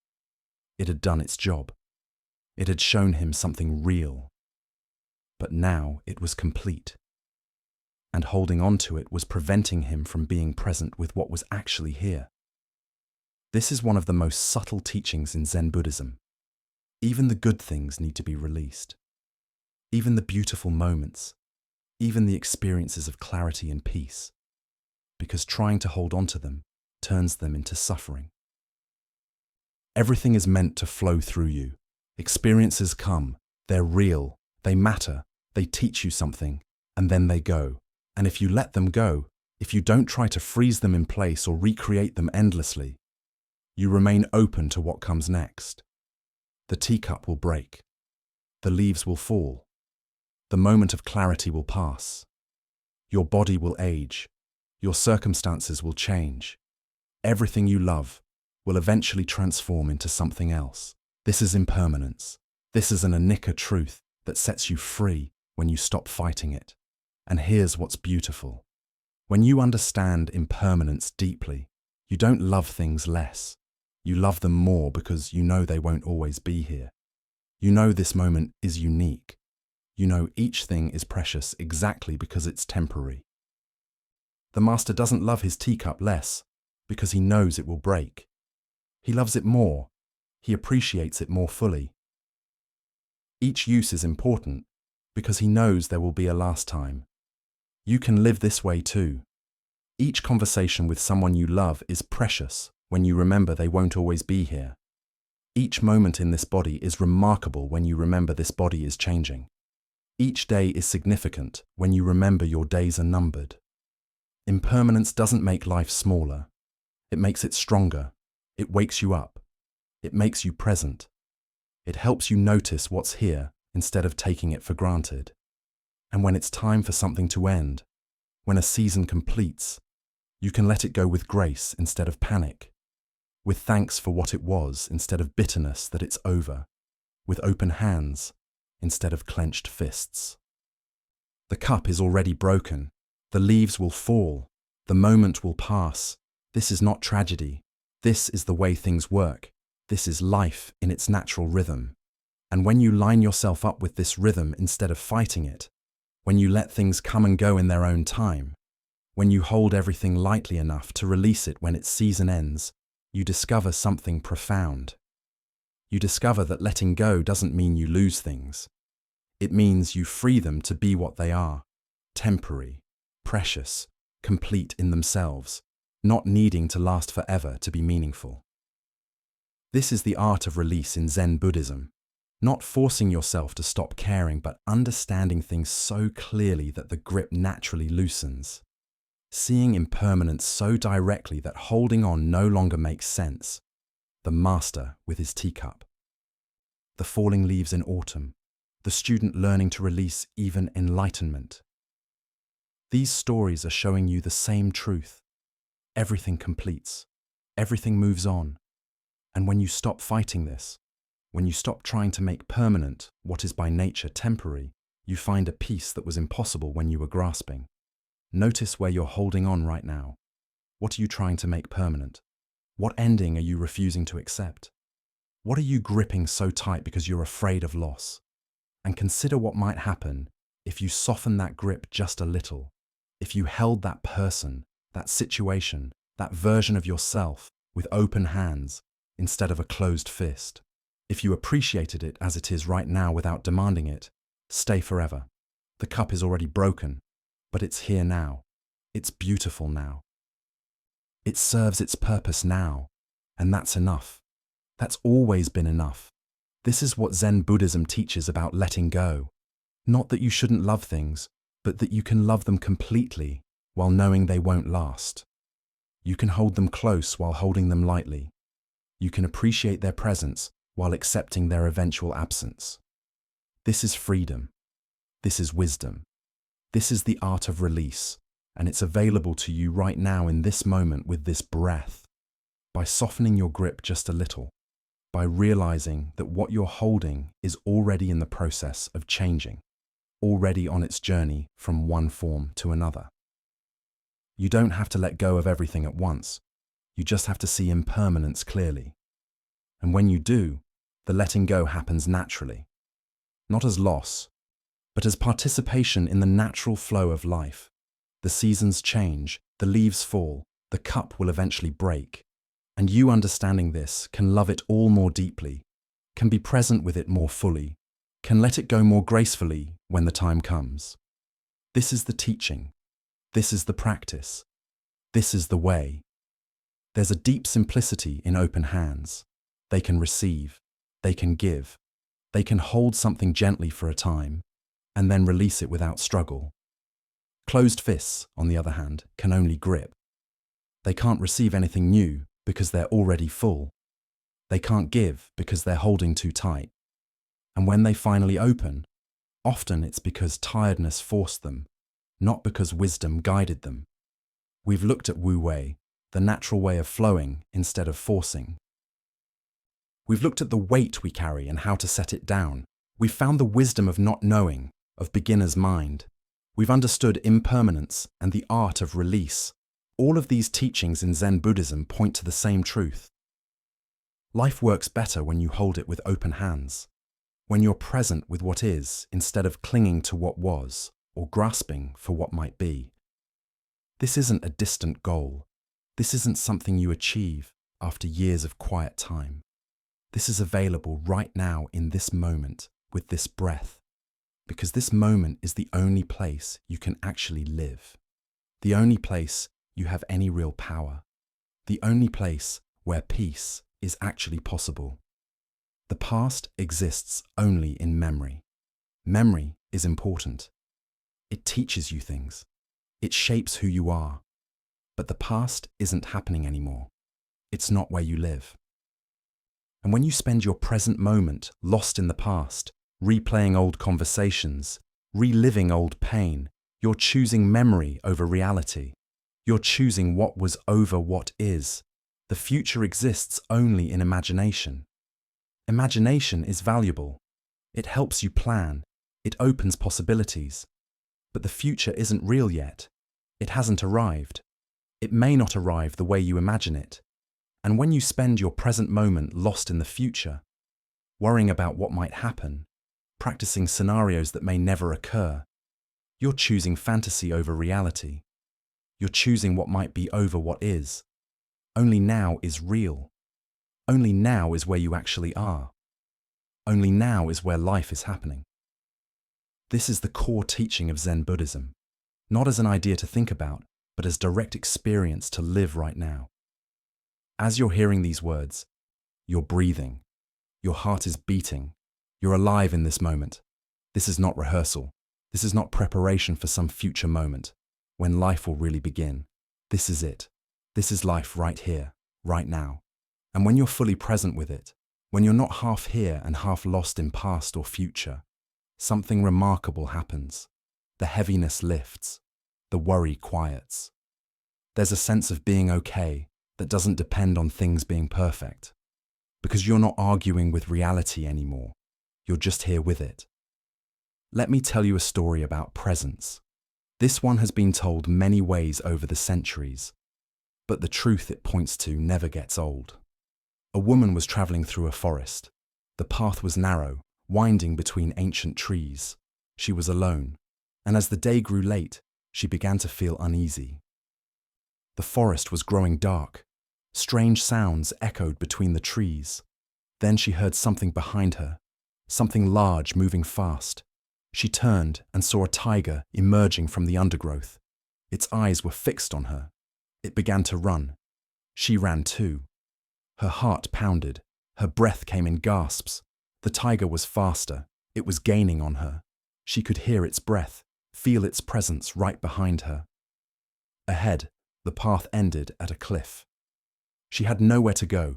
It had done its job. It had shown him something real. But now it was complete. And holding on to it was preventing him from being present with what was actually here. This is one of the most subtle teachings in Zen Buddhism. Even the good things need to be released. Even the beautiful moments. Even the experiences of clarity and peace. Because trying to hold on to them turns them into suffering. Everything is meant to flow through you. Experiences come, they're real, they matter, they teach you something, and then they go. And if you let them go, if you don't try to freeze them in place or recreate them endlessly, you remain open to what comes next. The teacup will break. The leaves will fall. The moment of clarity will pass. Your body will age. Your circumstances will change. Everything you love will eventually transform into something else. This is impermanence. This is an anicca truth that sets you free when you stop fighting it. And here's what's beautiful. When you understand impermanence deeply, you don't love things less. You love them more because you know they won't always be here. You know this moment is unique. You know each thing is precious exactly because it's temporary. The master doesn't love his teacup less because he knows it will break. He loves it more. He appreciates it more fully. Each use is important because he knows there will be a last time. You can live this way too. Each conversation with someone you love is precious when you remember they won't always be here. Each moment in this body is remarkable when you remember this body is changing. Each day is significant when you remember your days are numbered. Impermanence doesn't make life smaller. It makes it stronger. It wakes you up. It makes you present. It helps you notice what's here instead of taking it for granted. And when it's time for something to end, when a season completes, you can let it go with grace instead of panic, with thanks for what it was instead of bitterness that it's over, with open hands instead of clenched fists. The cup is already broken. The leaves will fall. The moment will pass. This is not tragedy. This is the way things work. This is life in its natural rhythm. And when you line yourself up with this rhythm instead of fighting it, when you let things come and go in their own time, when you hold everything lightly enough to release it when its season ends, you discover something profound. You discover that letting go doesn't mean you lose things. It means you free them to be what they are, temporary, precious, complete in themselves, not needing to last forever to be meaningful. This is the art of release in Zen Buddhism, not forcing yourself to stop caring but understanding things so clearly that the grip naturally loosens. Seeing impermanence so directly that holding on no longer makes sense. The master with his teacup. The falling leaves in autumn. The student learning to release even enlightenment. These stories are showing you the same truth. Everything completes. Everything moves on. And when you stop fighting this, when you stop trying to make permanent what is by nature temporary, you find a peace that was impossible when you were grasping. Notice where you're holding on right now. What are you trying to make permanent? What ending are you refusing to accept? What are you gripping so tight because you're afraid of loss? And consider what might happen if you soften that grip just a little, if you held that person, that situation, that version of yourself with open hands instead of a closed fist. If you appreciated it as it is right now without demanding it, stay forever. The cup is already broken, but it's here now. It's beautiful now. It serves its purpose now, and that's enough. That's always been enough. This is what Zen Buddhism teaches about letting go. Not that you shouldn't love things, but that you can love them completely while knowing they won't last. You can hold them close while holding them lightly. You can appreciate their presence while accepting their eventual absence. This is freedom. This is wisdom. This is the art of release, and it's available to you right now in this moment with this breath. By softening your grip just a little, by realizing that what you're holding is already in the process of changing. already on its journey from one form to another. You don't have to let go of everything at once. You just have to see impermanence clearly. And when you do, the letting go happens naturally, not as loss, but as participation in the natural flow of life. The seasons change, the leaves fall, the cup will eventually break. And you understanding this can love it all more deeply, can be present with it more fully, can let it go more gracefully when the time comes. This is the teaching. This is the practice. This is the way. There's a deep simplicity in open hands. They can receive, they can give, they can hold something gently for a time, and then release it without struggle. Closed fists, on the other hand, can only grip. They can't receive anything new because they're already full. They can't give because they're holding too tight. And when they finally open, often it's because tiredness forced them, not because wisdom guided them. We've looked at Wu Wei, the natural way of flowing instead of forcing. We've looked at the weight we carry and how to set it down. We've found the wisdom of not knowing, of beginner's mind. We've understood impermanence and the art of release. All of these teachings in Zen Buddhism point to the same truth. Life works better when you hold it with open hands, when you're present with what is instead of clinging to what was or grasping for what might be. This isn't a distant goal. This isn't something you achieve after years of quiet time. This is available right now in this moment with this breath, because this moment is the only place you can actually live, the only place you have any real power, the only place where peace is actually possible. The past exists only in memory. Memory is important. It teaches you things. It shapes who you are. But the past isn't happening anymore. It's not where you live. And when you spend your present moment lost in the past, replaying old conversations, reliving old pain, you're choosing memory over reality. You're choosing what was over what is. The future exists only in imagination. Imagination is valuable. It helps you plan. It opens possibilities. But the future isn't real yet. It hasn't arrived. It may not arrive the way you imagine it. And when you spend your present moment lost in the future, worrying about what might happen, practicing scenarios that may never occur, you're choosing fantasy over reality. You're choosing what might be over what is. Only now is real. Only now is where you actually are. Only now is where life is happening. This is the core teaching of Zen Buddhism, not as an idea to think about, but as direct experience to live right now. As you're hearing these words, you're breathing. Your heart is beating. You're alive in this moment. This is not rehearsal. This is not preparation for some future moment, when life will really begin. This is it. This is life right here, right now. And when you're fully present with it, when you're not half here and half lost in past or future, something remarkable happens. The heaviness lifts. The worry quiets. There's a sense of being okay that doesn't depend on things being perfect, because you're not arguing with reality anymore. You're just here with it. Let me tell you a story about presence. This one has been told many ways over the centuries, but the truth it points to never gets old. A woman was traveling through a forest. The path was narrow, winding between ancient trees. She was alone, and as the day grew late, she began to feel uneasy. The forest was growing dark. Strange sounds echoed between the trees. Then she heard something behind her, something large moving fast. She turned and saw a tiger emerging from the undergrowth. Its eyes were fixed on her. It began to run. She ran too. Her heart pounded. Her breath came in gasps. The tiger was faster. It was gaining on her. She could hear its breath, feel its presence right behind her. Ahead, the path ended at a cliff. She had nowhere to go,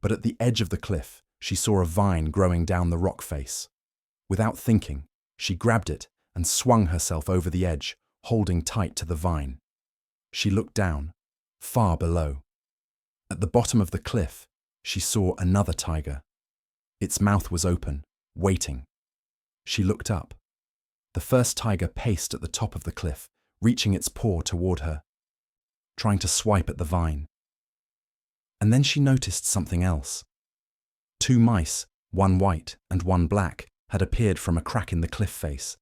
but at the edge of the cliff, she saw a vine growing down the rock face. Without thinking, she grabbed it and swung herself over the edge, holding tight to the vine. She looked down, far below. At the bottom of the cliff, she saw another tiger. Its mouth was open, waiting. She looked up. The first tiger paced at the top of the cliff, reaching its paw toward her, trying to swipe at the vine. And then she noticed something else. 2 mice, one white and one black, had appeared from a crack in the cliff face.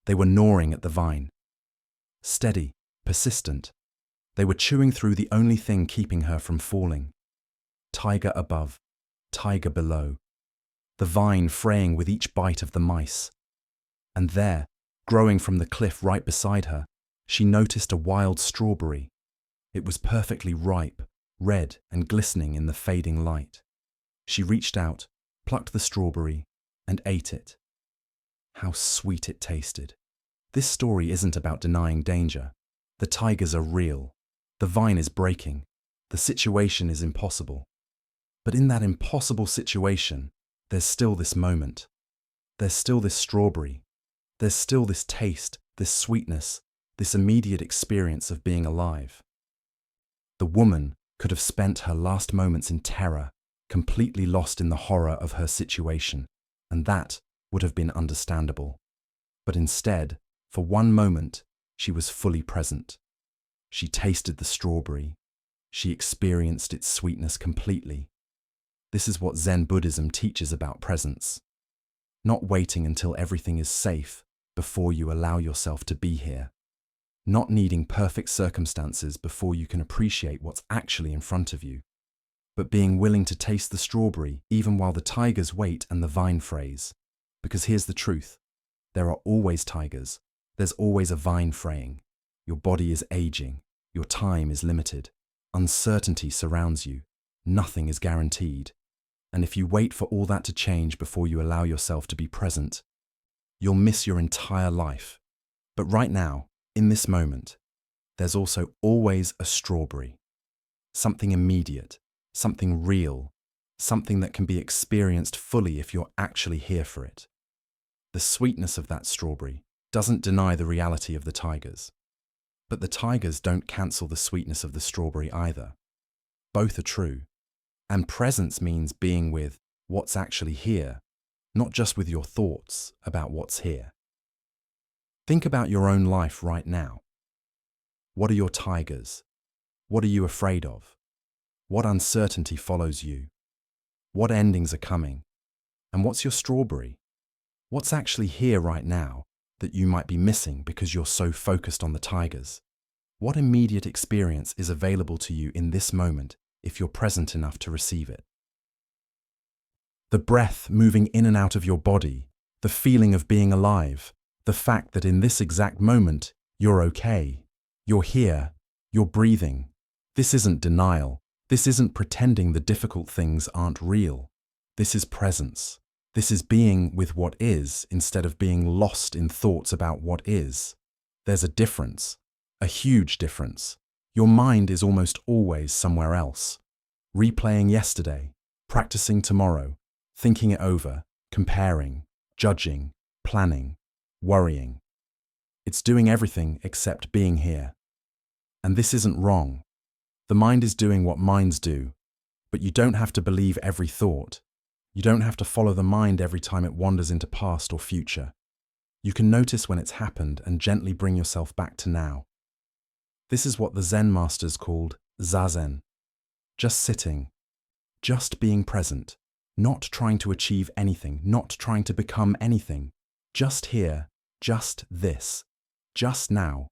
They were gnawing at the vine. Steady, persistent. They were chewing through the only thing keeping her from falling. Tiger above, tiger below. The vine fraying with each bite of the mice. And there, growing from the cliff right beside her, she noticed a wild strawberry. It was perfectly ripe, red and glistening in the fading light. She reached out, plucked the strawberry, and ate it. How sweet it tasted. This story isn't about denying danger. The tigers are real. The vine is breaking. The situation is impossible. But in that impossible situation, there's still this moment. There's still this strawberry. There's still this taste, this sweetness, this immediate experience of being alive. The woman could have spent her last moments in terror, completely lost in the horror of her situation, and that would have been understandable. But instead, for one moment, she was fully present. She tasted the strawberry. She experienced its sweetness completely. This is what Zen Buddhism teaches about presence. Not waiting until everything is safe before you allow yourself to be here. Not needing perfect circumstances before you can appreciate what's actually in front of you. But being willing to taste the strawberry even while the tigers wait and the vine frays. Because here's the truth. There are always tigers. There's always a vine fraying. Your body is aging. Your time is limited. Uncertainty surrounds you. Nothing is guaranteed. And if you wait for all that to change before you allow yourself to be present, you'll miss your entire life. But right now, in this moment, there's also always a strawberry. Something immediate, something real, something that can be experienced fully if you're actually here for it. The sweetness of that strawberry doesn't deny the reality of the tigers. But the tigers don't cancel the sweetness of the strawberry either. Both are true. And presence means being with what's actually here, not just with your thoughts about what's here. Think about your own life right now. What are your tigers? What are you afraid of? What uncertainty follows you? What endings are coming? And what's your strawberry? What's actually here right now that you might be missing because you're so focused on the tigers? What immediate experience is available to you in this moment if you're present enough to receive it? The breath moving in and out of your body, the feeling of being alive, the fact that in this exact moment, you're okay, you're here, you're breathing. This isn't denial. This isn't pretending the difficult things aren't real. This is presence. This is being with what is instead of being lost in thoughts about what is. There's a difference, a huge difference. Your mind is almost always somewhere else, replaying yesterday, practicing tomorrow, thinking it over, comparing, judging, planning, worrying. It's doing everything except being here. And this isn't wrong. The mind is doing what minds do, but you don't have to believe every thought. You don't have to follow the mind every time it wanders into past or future. You can notice when it's happened and gently bring yourself back to now. This is what the Zen masters called zazen. Just sitting, just being present, not trying to achieve anything, not trying to become anything, just here, just this, just now.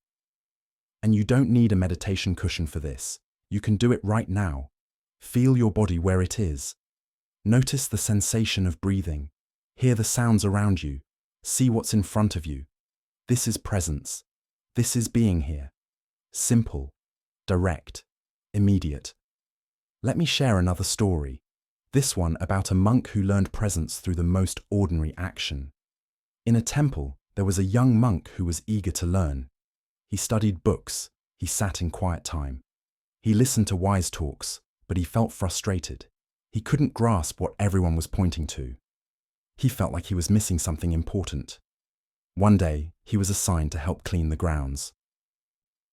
And you don't need a meditation cushion for this. You can do it right now. Feel your body where it is. Notice the sensation of breathing. Hear the sounds around you. See what's in front of you. This is presence. This is being here. Simple, direct, immediate. Let me share another story. This one about a monk who learned presence through the most ordinary action. In a temple, there was a young monk who was eager to learn. He studied books. He sat in quiet time. He listened to wise talks, but he felt frustrated. He couldn't grasp what everyone was pointing to. He felt like he was missing something important. One day, he was assigned to help clean the grounds.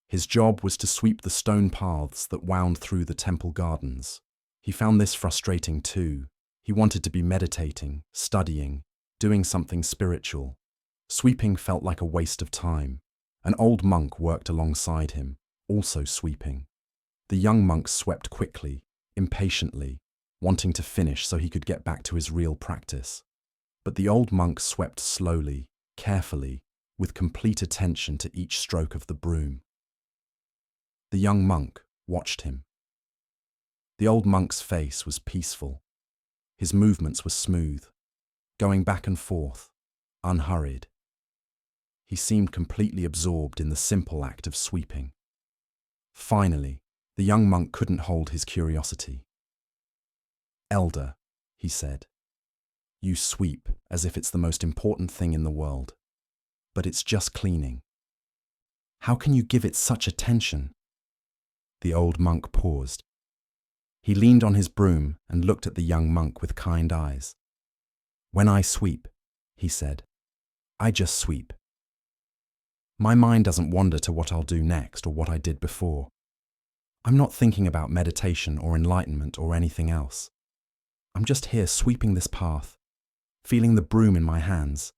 His job was to sweep the stone paths that wound through the temple gardens. He found this frustrating too. He wanted to be meditating, studying, doing something spiritual. Sweeping felt like a waste of time. An old monk worked alongside him, also sweeping. The young monk swept quickly, impatiently, wanting to finish so he could get back to his real practice. But the old monk swept slowly, carefully, with complete attention to each stroke of the broom. The young monk watched him. The old monk's face was peaceful. His movements were smooth, going back and forth, unhurried. He seemed completely absorbed in the simple act of sweeping. Finally, the young monk couldn't hold his curiosity. "Elder," he said, "you sweep as if it's the most important thing in the world. But it's just cleaning. How can you give it such attention?" The old monk paused. He leaned on his broom and looked at the young monk with kind eyes. "When I sweep," he said, "I just sweep. My mind doesn't wander to what I'll do next or what I did before. I'm not thinking about meditation or enlightenment or anything else. I'm just here sweeping this path, feeling the broom in my hands,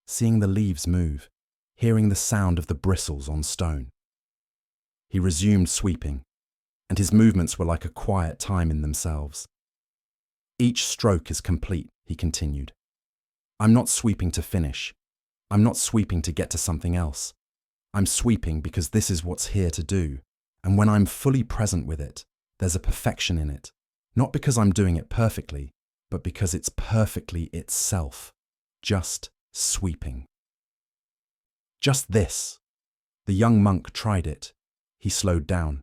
seeing the leaves move, hearing the sound of the bristles on stone." He resumed sweeping, and his movements were like a quiet time in themselves. "Each stroke is complete," he continued. "I'm not sweeping to finish. I'm not sweeping to get to something else. I'm sweeping because this is what's here to do, and when I'm fully present with it, there's a perfection in it, not because I'm doing it perfectly, but because it's perfectly itself, just sweeping." Just this. The young monk tried it. He slowed down.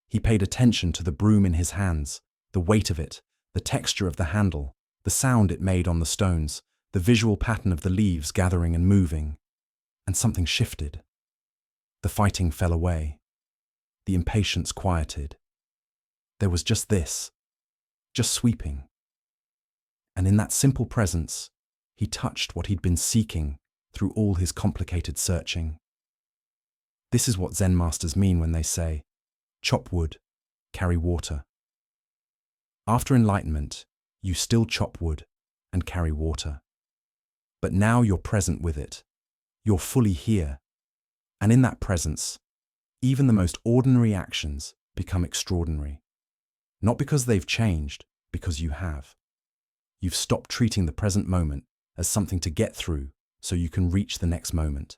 He paid attention to the broom in his hands, the weight of it, the texture of the handle, the sound it made on the stones, the visual pattern of the leaves gathering and moving. And something shifted. The fighting fell away. The impatience quieted. There was just this, just sweeping. And in that simple presence, he touched what he'd been seeking through all his complicated searching. This is what Zen masters mean when they say, "Chop wood, carry water." After enlightenment, you still chop wood and carry water. But now you're present with it. You're fully here. And in that presence, even the most ordinary actions become extraordinary. Not because they've changed, because you have. You've stopped treating the present moment as something to get through so you can reach the next moment.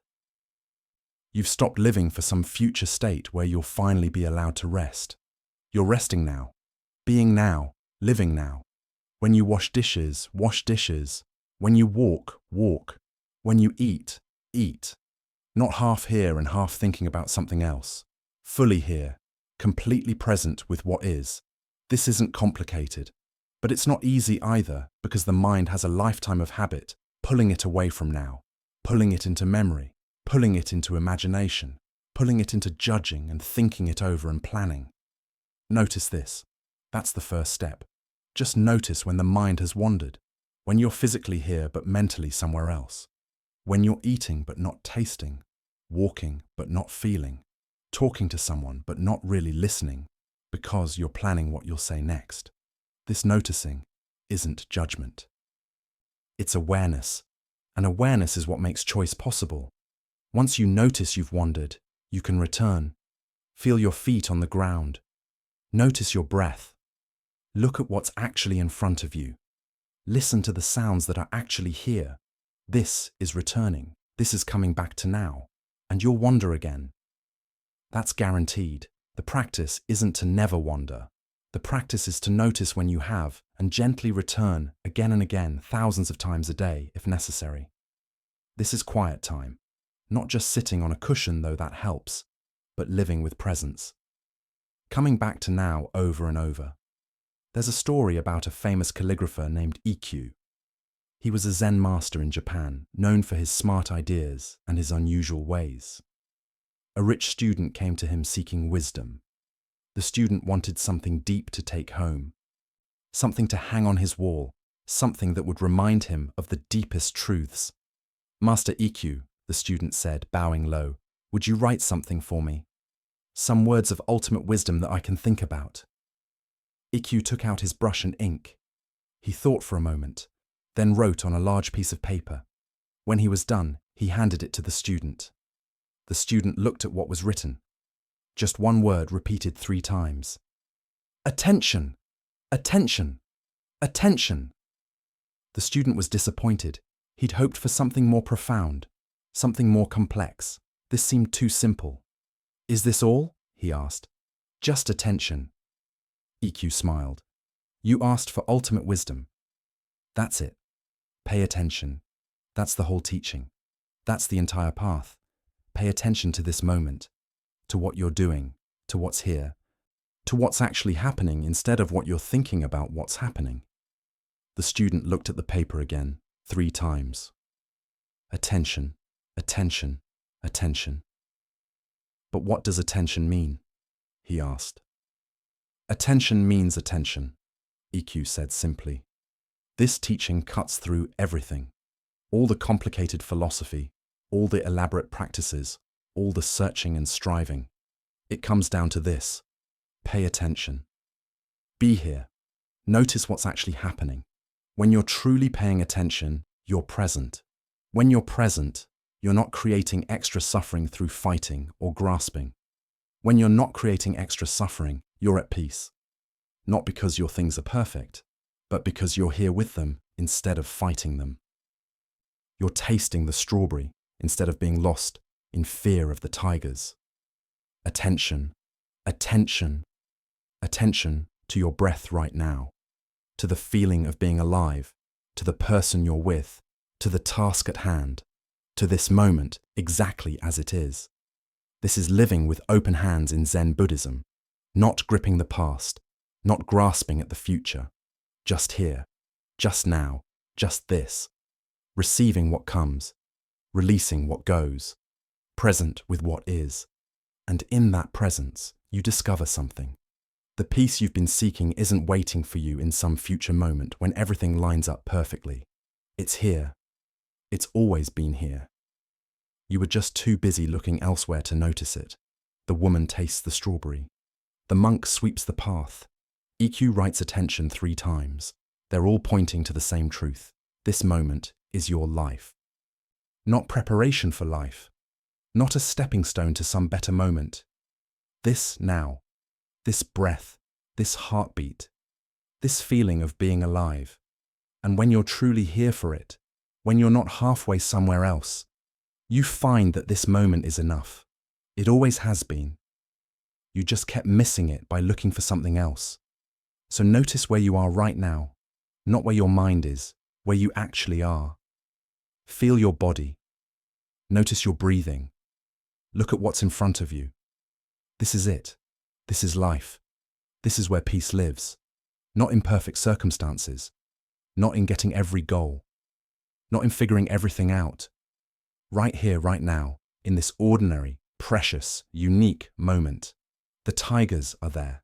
You've stopped living for some future state where you'll finally be allowed to rest. You're resting now, being now, living now. When you wash dishes, wash dishes. When you walk, walk. When you eat, eat. Not half here and half thinking about something else. Fully here, completely present with what is. This isn't complicated, but it's not easy either because the mind has a lifetime of habit, pulling it away from now, pulling it into memory, pulling it into imagination, pulling it into judging and thinking it over and planning. Notice this. That's the first step. Just notice when the mind has wandered, when you're physically here but mentally somewhere else, when you're eating but not tasting, walking but not feeling, talking to someone but not really listening because you're planning what you'll say next. This noticing isn't judgment. It's awareness, and awareness is what makes choice possible. Once you notice you've wandered, you can return. Feel your feet on the ground. Notice your breath. Look at what's actually in front of you. Listen to the sounds that are actually here. This is returning. This is coming back to now. And you'll wander again. That's guaranteed. The practice isn't to never wander. The practice is to notice when you have and gently return again and again, thousands of times a day if necessary. This is quiet time. Not just sitting on a cushion, though that helps, but living with presence. Coming back to now over and over. There's a story about a famous calligrapher named Ikkyu. He was a Zen master in Japan, known for his smart ideas and his unusual ways. A rich student came to him seeking wisdom. The student wanted something deep to take home, something to hang on his wall, something that would remind him of the deepest truths. "Master Ikkyu," the student said, bowing low, "would you write something for me? Some words of ultimate wisdom that I can think about." Ikkyu took out his brush and ink. He thought for a moment, then wrote on a large piece of paper. When he was done, He handed it to the student. The student looked at what was written. Just one word repeated 3 times. Attention! Attention! Attention! The student was disappointed. He'd hoped for something more profound, something more complex. This seemed too simple. Is this all? He asked. Just attention. EQ smiled. You asked for ultimate wisdom. That's it. Pay attention. That's the whole teaching. That's the entire path. Pay attention to this moment, to what you're doing, to what's here, to what's actually happening instead of what you're thinking about what's happening. The student looked at the paper again, 3 times. Attention, attention, attention. But what does attention mean? He asked. Attention means attention, EQ said simply. This teaching cuts through everything. All the complicated philosophy, all the elaborate practices, all the searching and striving. It comes down to this. Pay attention. Be here. Notice what's actually happening. When you're truly paying attention, you're present. When you're present, you're not creating extra suffering through fighting or grasping. When you're not creating extra suffering, you're at peace. Not because your things are perfect, but because you're here with them instead of fighting them. You're tasting the strawberry instead of being lost in fear of the tigers. Attention, attention, attention to your breath right now, to the feeling of being alive, to the person you're with, to the task at hand, to this moment exactly as it is. This is living with open hands in Zen Buddhism, not gripping the past, not grasping at the future, just here, just now, just this, receiving what comes, releasing what goes, present with what is. And in that presence, you discover something. The peace you've been seeking isn't waiting for you in some future moment when everything lines up perfectly. It's here. It's always been here. You were just too busy looking elsewhere to notice it. The woman tastes the strawberry. The monk sweeps the path. EQ writes attention 3 times. They're all pointing to the same truth. This moment is your life. Not preparation for life. Not a stepping stone to some better moment. This now. This breath. This heartbeat. This feeling of being alive. And when you're truly here for it, when you're not halfway somewhere else, you find that this moment is enough. It always has been. You just kept missing it by looking for something else. So notice where you are right now, not where your mind is, where you actually are. Feel your body. Notice your breathing. Look at what's in front of you. This is it. This is life. This is where peace lives. Not in perfect circumstances. Not in getting every goal. Not in figuring everything out. Right here, right now, in this ordinary, precious, unique moment. The tigers are there.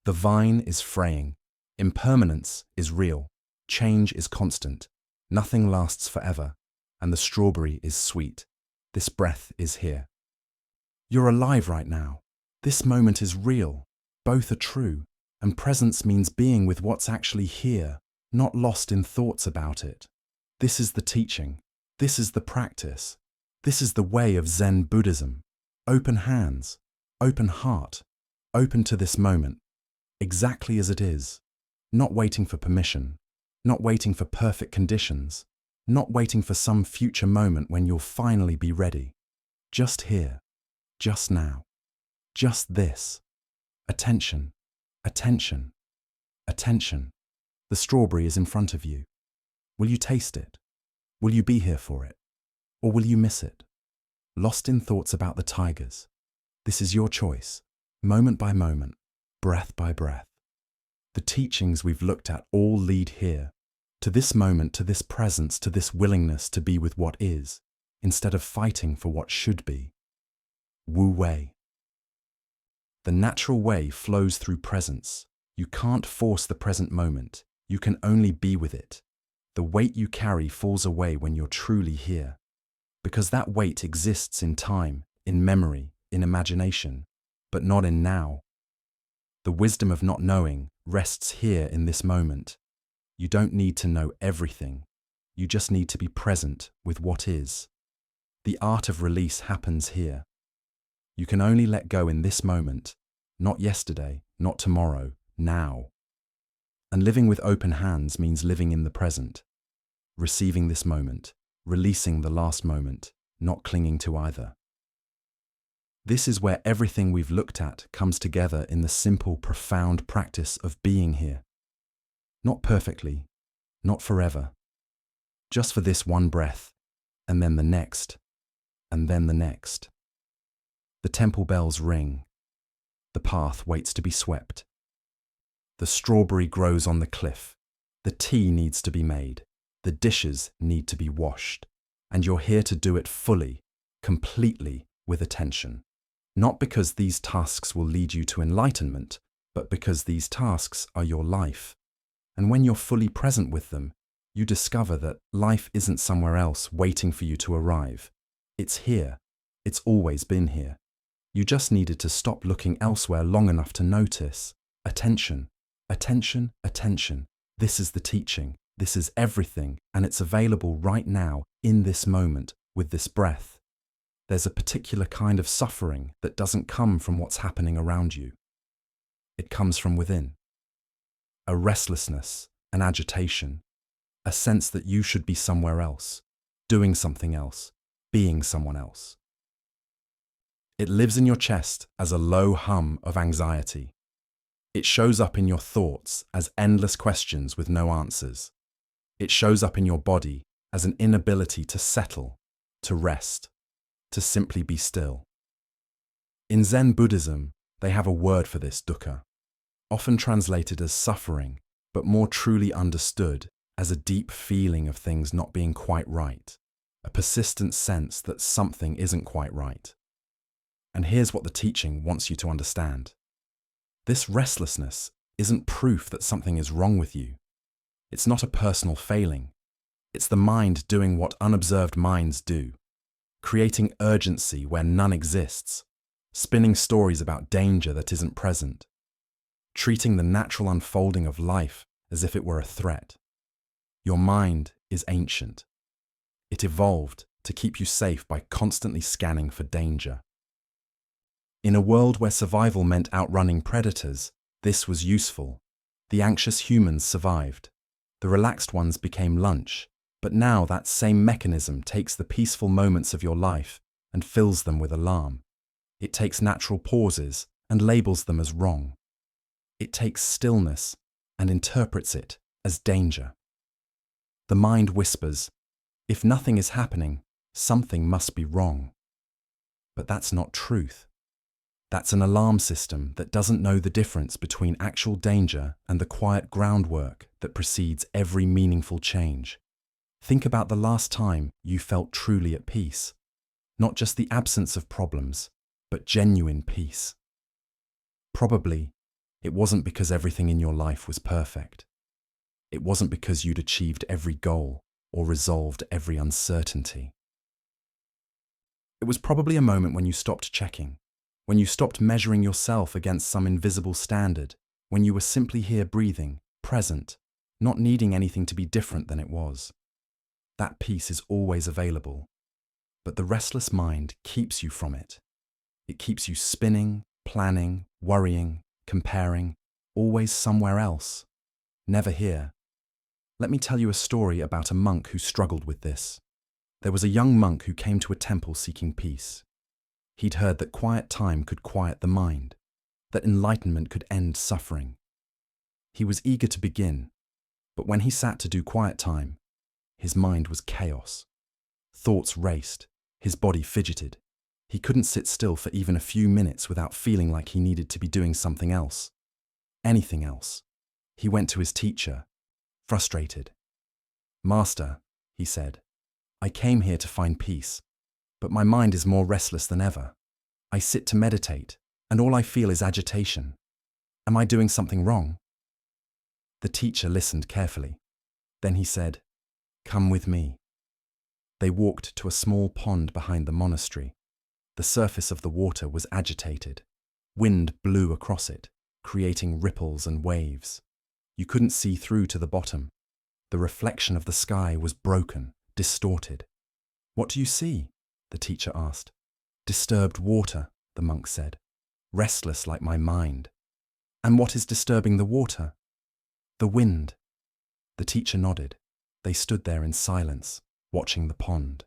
The vine is fraying. Impermanence is real. Change is constant. Nothing lasts forever. And the strawberry is sweet. This breath is here. You're alive right now. This moment is real. Both are true. And presence means being with what's actually here, not lost in thoughts about it. This is the teaching. This is the practice. This is the way of Zen Buddhism. Open hands, open heart, open to this moment, exactly as it is. Not waiting for permission, not waiting for perfect conditions, not waiting for some future moment when you'll finally be ready. Just here, just now, just this. Attention, attention, attention. The strawberry is in front of you. Will you taste it? Will you be here for it? Or will you miss it? Lost in thoughts about the tigers. This is your choice, moment by moment, breath by breath. The teachings we've looked at all lead here, to this moment, to this presence, to this willingness to be with what is, instead of fighting for what should be. Wu Wei. The natural way flows through presence. You can't force the present moment. You can only be with it. The weight you carry falls away when you're truly here. Because that weight exists in time, in memory, in imagination, but not in now. The wisdom of not knowing rests here in this moment. You don't need to know everything. You just need to be present with what is. The art of release happens here. You can only let go in this moment, not yesterday, not tomorrow, now. And living with open hands means living in the present, receiving this moment, releasing the last moment, not clinging to either. This is where everything we've looked at comes together in the simple, profound practice of being here. Not perfectly, not forever, just for this one breath, and then the next, and then the next. The temple bells ring. The path waits to be swept. The strawberry grows on the cliff. The tea needs to be made. The dishes need to be washed. And you're here to do it fully, completely, with attention. Not because these tasks will lead you to enlightenment, but because these tasks are your life. And when you're fully present with them, you discover that life isn't somewhere else waiting for you to arrive. It's here. It's always been here. You just needed to stop looking elsewhere long enough to notice. Attention, attention, attention. This is the teaching. This is everything, and it's available right now, in this moment, with this breath. There's a particular kind of suffering that doesn't come from what's happening around you. It comes from within. A restlessness, an agitation, a sense that you should be somewhere else, doing something else, being someone else. It lives in your chest as a low hum of anxiety. It shows up in your thoughts as endless questions with no answers. It shows up in your body as an inability to settle, to rest, to simply be still. In Zen Buddhism, they have a word for this, dukkha, often translated as suffering, but more truly understood as a deep feeling of things not being quite right, a persistent sense that something isn't quite right. And here's what the teaching wants you to understand. This restlessness isn't proof that something is wrong with you. It's not a personal failing. It's the mind doing what unobserved minds do, creating urgency where none exists, spinning stories about danger that isn't present, treating the natural unfolding of life as if it were a threat. Your mind is ancient. It evolved to keep you safe by constantly scanning for danger. In a world where survival meant outrunning predators, this was useful. The anxious humans survived. The relaxed ones became lunch. But now that same mechanism takes the peaceful moments of your life and fills them with alarm. It takes natural pauses and labels them as wrong. It takes stillness and interprets it as danger. The mind whispers, if nothing is happening, something must be wrong. But that's not truth. That's an alarm system that doesn't know the difference between actual danger and the quiet groundwork that precedes every meaningful change. Think about the last time you felt truly at peace. Not just the absence of problems, but genuine peace. Probably, it wasn't because everything in your life was perfect. It wasn't because you'd achieved every goal or resolved every uncertainty. It was probably a moment when you stopped checking, when you stopped measuring yourself against some invisible standard, when you were simply here breathing, present, not needing anything to be different than it was. That peace is always available, but the restless mind keeps you from it. It keeps you spinning, planning, worrying, comparing, always somewhere else, never here. Let me tell you a story about a monk who struggled with this. There was a young monk who came to a temple seeking peace. He'd heard that quiet time could quiet the mind, that enlightenment could end suffering. He was eager to begin, but when he sat to do quiet time, his mind was chaos. Thoughts raced, his body fidgeted. He couldn't sit still for even a few minutes without feeling like he needed to be doing something else. Anything else. He went to his teacher, frustrated. "Master," he said, "I came here to find peace, but my mind is more restless than ever. I sit to meditate, and all I feel is agitation. Am I doing something wrong?" The teacher listened carefully. Then he said, "Come with me." They walked to a small pond behind the monastery. The surface of the water was agitated. Wind blew across it, creating ripples and waves. You couldn't see through to the bottom. The reflection of the sky was broken, distorted. "What do you see?" the teacher asked. Disturbed water, the monk said. Restless like my mind. And what is disturbing the water? The wind. The teacher nodded. They stood there in silence, watching the pond.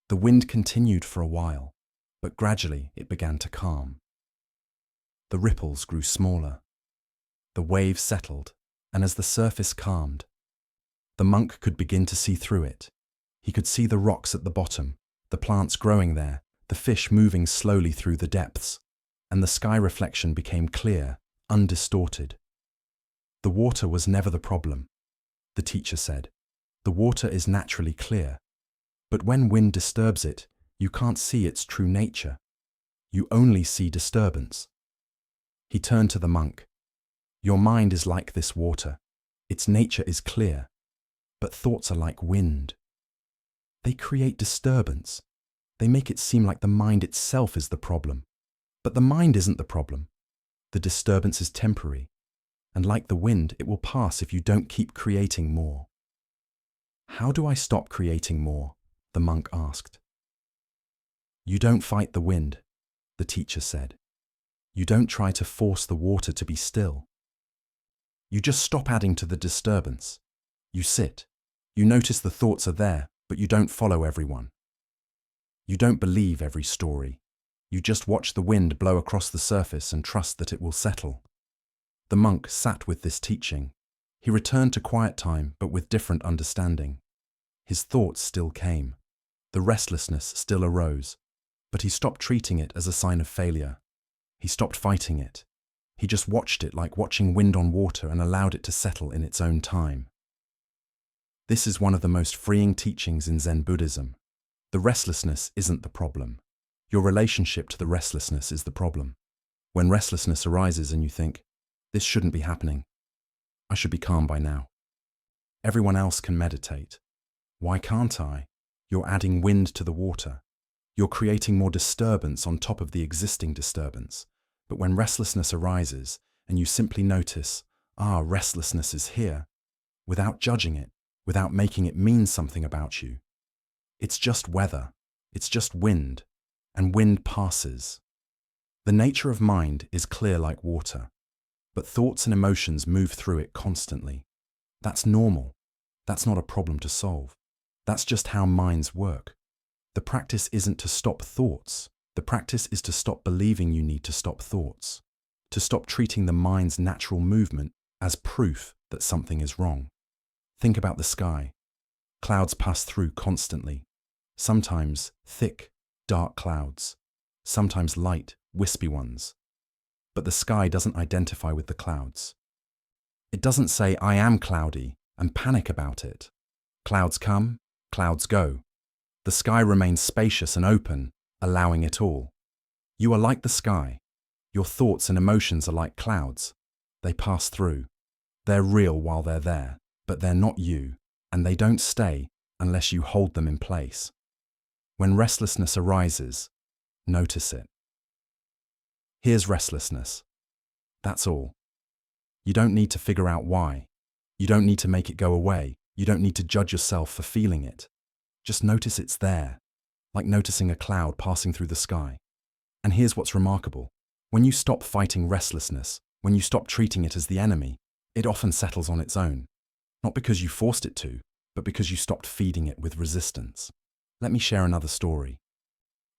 The wind continued for a while, but gradually it began to calm. The ripples grew smaller. The waves settled, and as the surface calmed, the monk could begin to see through it. He could see the rocks at the bottom, the plants growing there, the fish moving slowly through the depths, and the sky reflection became clear, undistorted. The water was never the problem, the teacher said. The water is naturally clear, but when wind disturbs it, you can't see its true nature. You only see disturbance. He turned to the monk. Your mind is like this water. Its nature is clear, but thoughts are like wind. They create disturbance. They make it seem like the mind itself is the problem. But the mind isn't the problem. The disturbance is temporary, and like the wind, it will pass if you don't keep creating more. How do I stop creating more? The monk asked. You don't fight the wind, the teacher said. You don't try to force the water to be still. You just stop adding to the disturbance. You sit. You notice the thoughts are there, but you don't follow everyone. You don't believe every story. You just watch the wind blow across the surface and trust that it will settle. The monk sat with this teaching. He returned to quiet time, but with different understanding. His thoughts still came. The restlessness still arose, but he stopped treating it as a sign of failure. He stopped fighting it. He just watched it like watching wind on water and allowed it to settle in its own time. This is one of the most freeing teachings in Zen Buddhism. The restlessness isn't the problem. Your relationship to the restlessness is the problem. When restlessness arises and you think, this shouldn't be happening. I should be calm by now. Everyone else can meditate. Why can't I? You're adding wind to the water. You're creating more disturbance on top of the existing disturbance. But when restlessness arises and you simply notice, restlessness is here, without judging it, without making it mean something about you. It's just weather. It's just wind. And wind passes. The nature of mind is clear like water, but thoughts and emotions move through it constantly. That's normal. That's not a problem to solve. That's just how minds work. The practice isn't to stop thoughts. The practice is to stop believing you need to stop thoughts, to stop treating the mind's natural movement as proof that something is wrong. Think about the sky. Clouds pass through constantly, sometimes thick, dark clouds, sometimes light, wispy ones. But the sky doesn't identify with the clouds. It doesn't say, I am cloudy, and panic about it. Clouds come, clouds go. The sky remains spacious and open, allowing it all. You are like the sky. Your thoughts and emotions are like clouds. They pass through. They're real while they're there, but they're not you, and they don't stay unless you hold them in place. When restlessness arises, notice it. Here's restlessness. That's all. You don't need to figure out why. You don't need to make it go away. You don't need to judge yourself for feeling it. Just notice it's there, like noticing a cloud passing through the sky. And here's what's remarkable. When you stop fighting restlessness, when you stop treating it as the enemy, it often settles on its own. Not because you forced it to, but because you stopped feeding it with resistance. Let me share another story.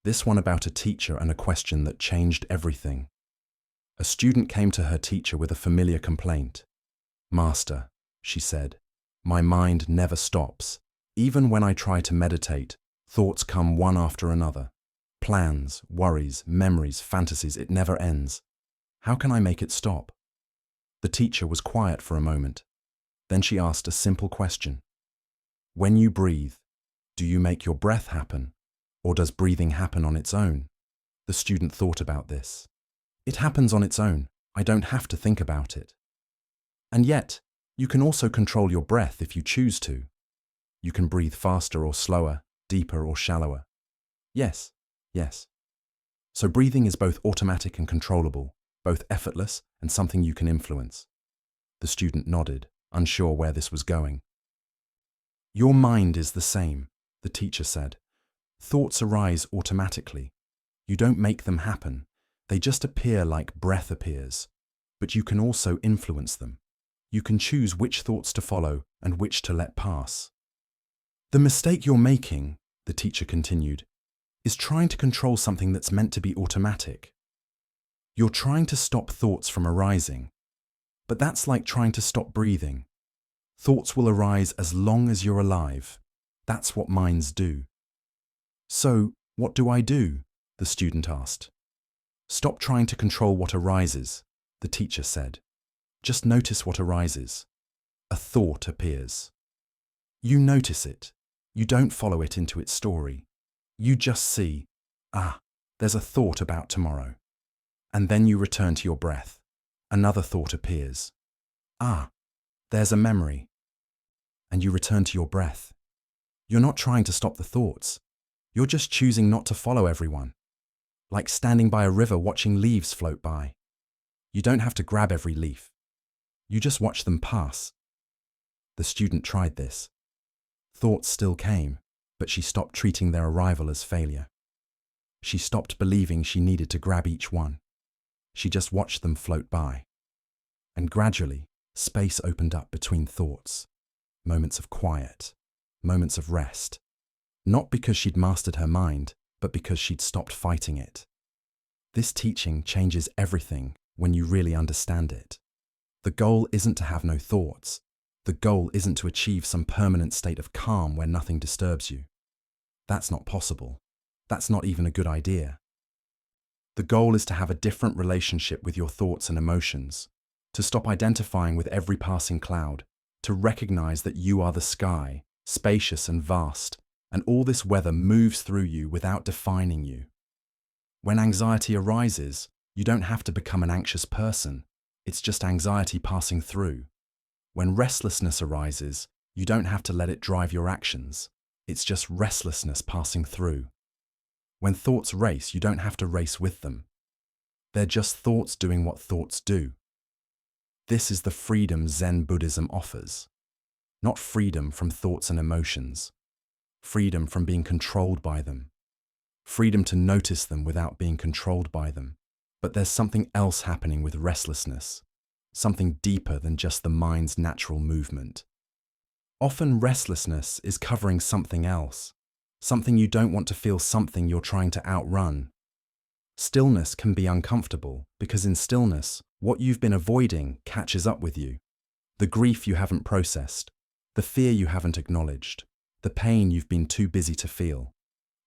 This one about a teacher and a question that changed everything. A student came to her teacher with a familiar complaint. Master, she said, my mind never stops. Even when I try to meditate, thoughts come one after another. Plans, worries, memories, fantasies, it never ends. How can I make it stop? The teacher was quiet for a moment. Then she asked a simple question. When you breathe, do you make your breath happen, or does breathing happen on its own? The student thought about this. It happens on its own. I don't have to think about it. And yet, you can also control your breath if you choose to. You can breathe faster or slower, deeper or shallower. Yes. So breathing is both automatic and controllable, both effortless and something you can influence. The student nodded, unsure where this was going. Your mind is the same, the teacher said. Thoughts arise automatically. You don't make them happen. They just appear like breath appears. But you can also influence them. You can choose which thoughts to follow and which to let pass. The mistake you're making, the teacher continued, is trying to control something that's meant to be automatic. You're trying to stop thoughts from arising, but that's like trying to stop breathing. Thoughts will arise as long as you're alive. That's what minds do. So, what do I do? The student asked. Stop trying to control what arises, the teacher said. Just notice what arises. A thought appears. You notice it. You don't follow it into its story. You just see, there's a thought about tomorrow. And then you return to your breath. Another thought appears. There's a memory. And you return to your breath. You're not trying to stop the thoughts. You're just choosing not to follow everyone. Like standing by a river watching leaves float by. You don't have to grab every leaf. You just watch them pass. The student tried this. Thoughts still came, but she stopped treating their arrival as failure. She stopped believing she needed to grab each one. She just watched them float by. And gradually, space opened up between thoughts. Moments of quiet, moments of rest. Not because she'd mastered her mind, but because she'd stopped fighting it. This teaching changes everything when you really understand it. The goal isn't to have no thoughts. The goal isn't to achieve some permanent state of calm where nothing disturbs you. That's not possible. That's not even a good idea. The goal is to have a different relationship with your thoughts and emotions, to stop identifying with every passing cloud, to recognize that you are the sky, spacious and vast, and all this weather moves through you without defining you. When anxiety arises, you don't have to become an anxious person. It's just anxiety passing through. When restlessness arises, you don't have to let it drive your actions. It's just restlessness passing through. When thoughts race, you don't have to race with them. They're just thoughts doing what thoughts do. This is the freedom Zen Buddhism offers. Not freedom from thoughts and emotions. Freedom from being controlled by them. Freedom to notice them without being controlled by them. But there's something else happening with restlessness. Something deeper than just the mind's natural movement. Often restlessness is covering something else. Something you don't want to feel, something you're trying to outrun. Stillness can be uncomfortable because in stillness, what you've been avoiding catches up with you. The grief you haven't processed, the fear you haven't acknowledged, the pain you've been too busy to feel.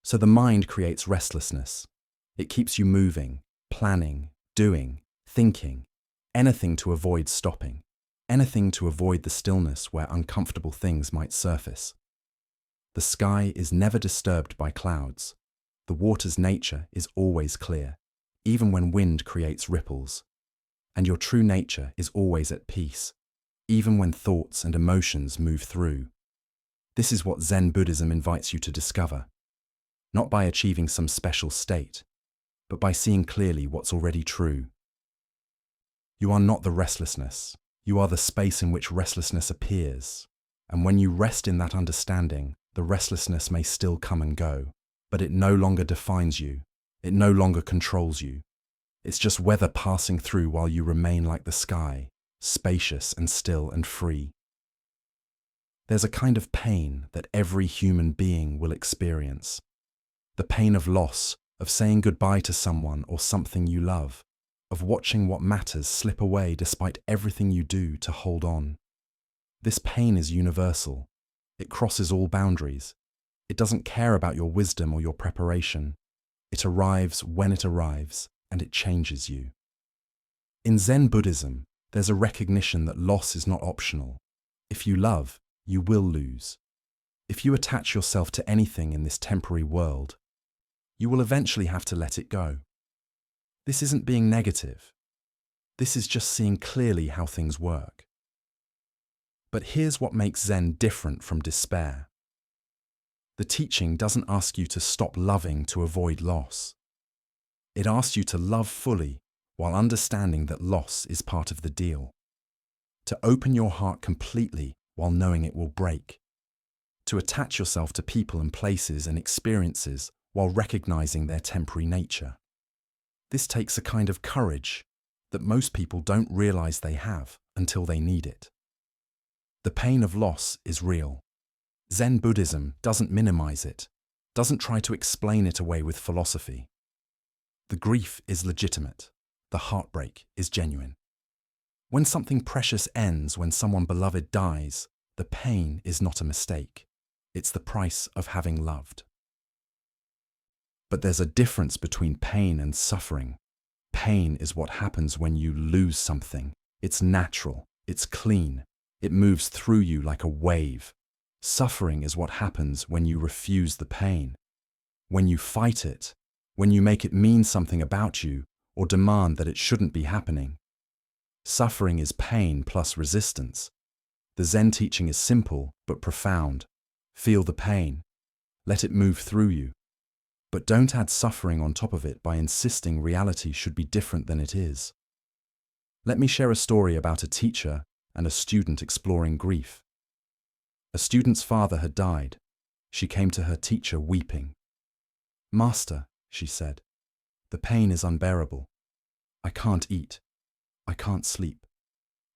So the mind creates restlessness. It keeps you moving, planning, doing, thinking, anything to avoid stopping, anything to avoid the stillness where uncomfortable things might surface. The sky is never disturbed by clouds. The water's nature is always clear, even when wind creates ripples. And your true nature is always at peace, even when thoughts and emotions move through. This is what Zen Buddhism invites you to discover, not by achieving some special state, but by seeing clearly what's already true. You are not the restlessness. You are the space in which restlessness appears. And when you rest in that understanding, the restlessness may still come and go, but it no longer defines you. It no longer controls you. It's just weather passing through while you remain like the sky, spacious and still and free. There's a kind of pain that every human being will experience. The pain of loss, of saying goodbye to someone or something you love, of watching what matters slip away despite everything you do to hold on. This pain is universal. It crosses all boundaries. It doesn't care about your wisdom or your preparation. It arrives when it arrives, and it changes you. In Zen Buddhism, there's a recognition that loss is not optional. If you love, you will lose. If you attach yourself to anything in this temporary world, you will eventually have to let it go. This isn't being negative. This is just seeing clearly how things work. But here's what makes Zen different from despair. The teaching doesn't ask you to stop loving to avoid loss. It asks you to love fully while understanding that loss is part of the deal. To open your heart completely while knowing it will break. to attach yourself to people and places and experiences while recognizing their temporary nature. This takes a kind of courage that most people don't realize they have until they need it. The pain of loss is real. Zen Buddhism doesn't minimize it, doesn't try to explain it away with philosophy. The grief is legitimate. The heartbreak is genuine. When something precious ends, when someone beloved dies, the pain is not a mistake. It's the price of having loved. But there's a difference between pain and suffering. Pain is what happens when you lose something. It's natural. It's clean. It moves through you like a wave. Suffering is what happens when you refuse the pain, when you fight it, when you make it mean something about you or demand that it shouldn't be happening. Suffering is pain plus resistance. The Zen teaching is simple but profound. Feel the pain. Let it move through you. But don't add suffering on top of it by insisting reality should be different than it is. Let me share a story about a teacher and a student exploring grief. A student's father had died. She came to her teacher weeping. "Master," she said, "the pain is unbearable. I can't eat. I can't sleep.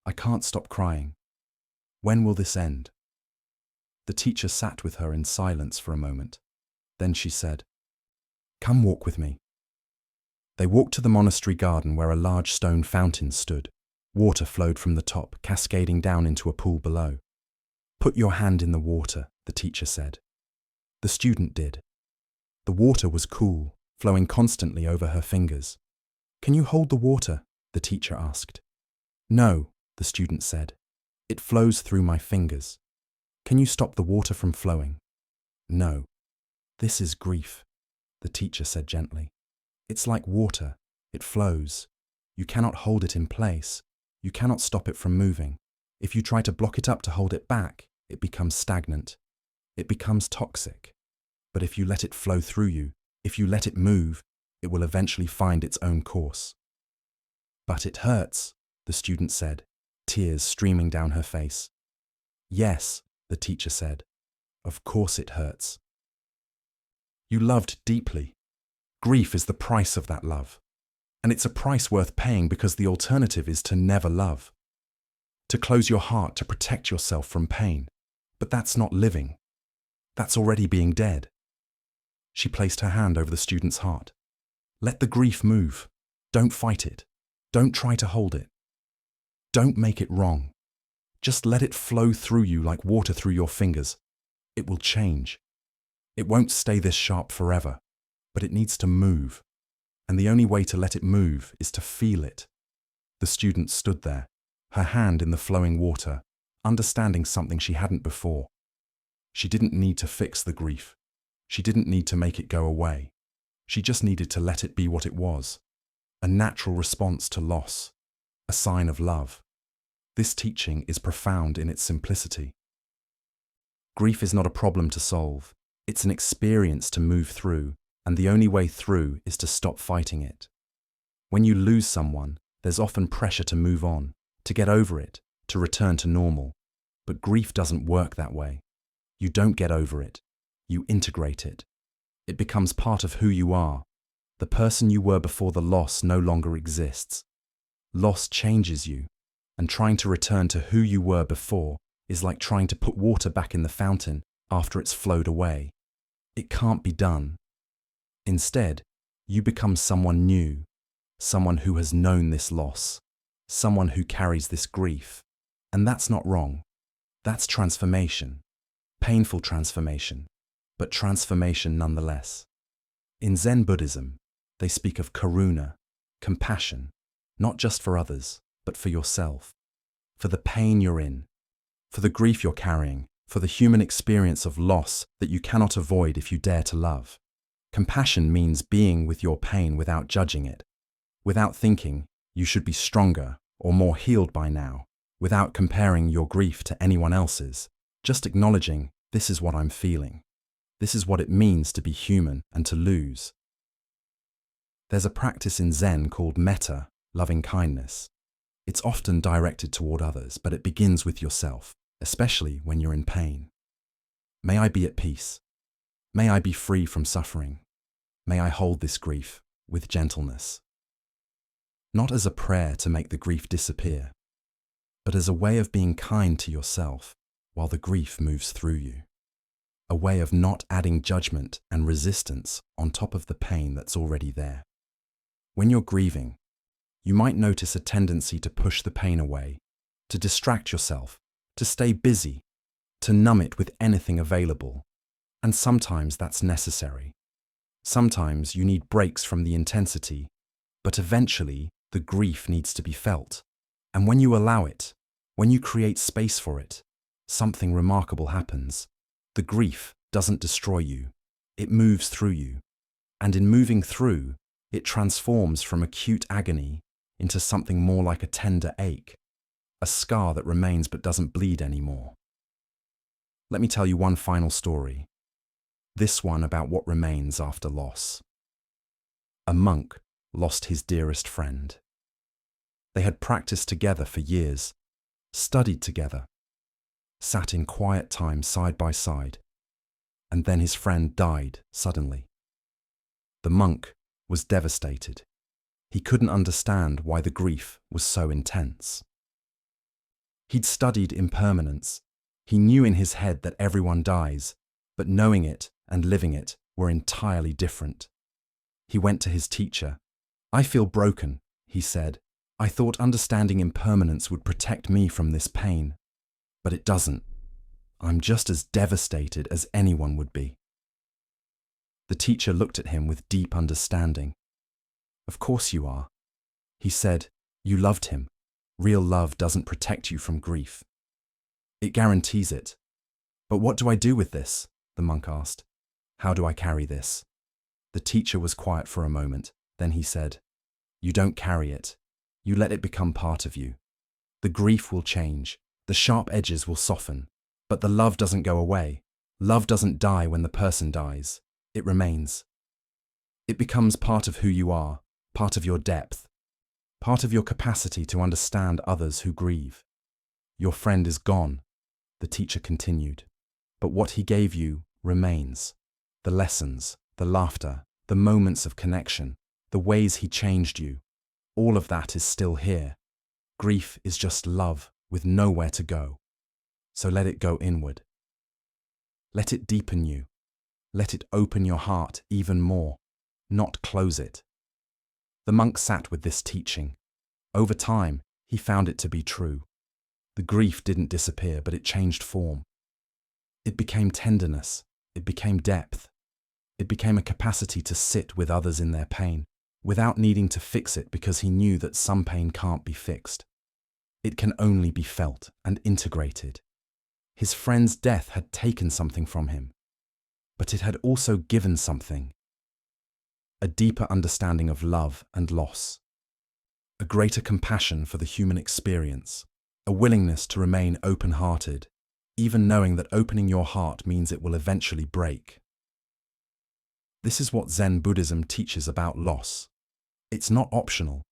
I can't stop crying. When will this end?" The teacher sat with her in silence for a moment. Then she said, "Come walk with me." They walked to the monastery garden where a large stone fountain stood. Water flowed from the top, cascading down into a pool below. "Put your hand in the water," the teacher said. The student did. The water was cool, flowing constantly over her fingers. "Can you hold the water?" the teacher asked. "No," the student said. "It flows through my fingers." "Can you stop the water from flowing?" "No." "This is grief," the teacher said gently. "It's like water. It flows. You cannot hold it in place. You cannot stop it from moving. If you try to block it up to hold it back, it becomes stagnant. It becomes toxic. But if you let it flow through you, if you let it move, it will eventually find its own course." "But it hurts," the student said, tears streaming down her face. "Yes," the teacher said. "Of course it hurts. You loved deeply. Grief is the price of that love. And it's a price worth paying because the alternative is to never love. To close your heart to protect yourself from pain. But that's not living. That's already being dead." She placed her hand over the student's heart. "Let the grief move. Don't fight it. Don't try to hold it. Don't make it wrong. Just let it flow through you like water through your fingers. It will change. It won't stay this sharp forever, but it needs to move. And the only way to let it move is to feel it." The student stood there, her hand in the flowing water, understanding something she hadn't before. She didn't need to fix the grief. She didn't need to make it go away. She just needed to let it be what it was. A natural response to loss. A sign of love. This teaching is profound in its simplicity. Grief is not a problem to solve. It's an experience to move through, and the only way through is to stop fighting it. When you lose someone, there's often pressure to move on, to get over it, to return to normal. But grief doesn't work that way. You don't get over it. You integrate it. It becomes part of who you are. The person you were before the loss no longer exists. Loss changes you, and trying to return to who you were before is like trying to put water back in the fountain after it's flowed away. It can't be done. Instead, you become someone new, someone who has known this loss, someone who carries this grief. And that's not wrong. That's transformation. Painful transformation, but transformation nonetheless. In Zen Buddhism, they speak of karuna, compassion, not just for others, but for yourself, for the pain you're in, for the grief you're carrying, for the human experience of loss that you cannot avoid if you dare to love. Compassion means being with your pain without judging it, without thinking you should be stronger or more healed by now, without comparing your grief to anyone else's, just acknowledging this is what I'm feeling. This is what it means to be human and to lose. There's a practice in Zen called metta, loving kindness. It's often directed toward others, but it begins with yourself, especially when you're in pain. May I be at peace. May I be free from suffering. May I hold this grief with gentleness. Not as a prayer to make the grief disappear, but as a way of being kind to yourself while the grief moves through you. A way of not adding judgment and resistance on top of the pain that's already there. When you're grieving, you might notice a tendency to push the pain away, to distract yourself, to stay busy, to numb it with anything available. And sometimes that's necessary. Sometimes you need breaks from the intensity, but eventually the grief needs to be felt. And when you allow it, when you create space for it, something remarkable happens. The grief doesn't destroy you, it moves through you. And in moving through, it transforms from acute agony into something more like a tender ache, a scar that remains but doesn't bleed anymore. Let me tell you one final story. This one about what remains after loss. A monk lost his dearest friend. They had practiced together for years, studied together, sat in quiet time side by side, and then his friend died suddenly. The monk was devastated. He couldn't understand why the grief was so intense. He'd studied impermanence. He knew in his head that everyone dies, but knowing it and living it were entirely different. He went to his teacher. "I feel broken," he said. "I thought understanding impermanence would protect me from this pain, but it doesn't. I'm just as devastated as anyone would be." The teacher looked at him with deep understanding. "Of course you are," he said. "You loved him. Real love doesn't protect you from grief. It guarantees it. But what do I do with this?" the monk asked. "How do I carry this?" The teacher was quiet for a moment. Then he said, "You don't carry it. You let it become part of you. The grief will change. The sharp edges will soften. But the love doesn't go away. Love doesn't die when the person dies. It remains. It becomes part of who you are, part of your depth, part of your capacity to understand others who grieve. Your friend is gone," the teacher continued, "but what he gave you remains. The lessons, the laughter, the moments of connection, the ways he changed you, all of that is still here. Grief is just love with nowhere to go. So let it go inward. Let it deepen you. Let it open your heart even more, not close it." The monk sat with this teaching. Over time, he found it to be true. The grief didn't disappear, but it changed form. It became tenderness. It became depth. It became a capacity to sit with others in their pain, without needing to fix it, because he knew that some pain can't be fixed. It can only be felt and integrated. His friend's death had taken something from him, but it had also given something. A deeper understanding of love and loss. A greater compassion for the human experience. A willingness to remain open-hearted, even knowing that opening your heart means it will eventually break. This is what Zen Buddhism teaches about loss. It's not optional.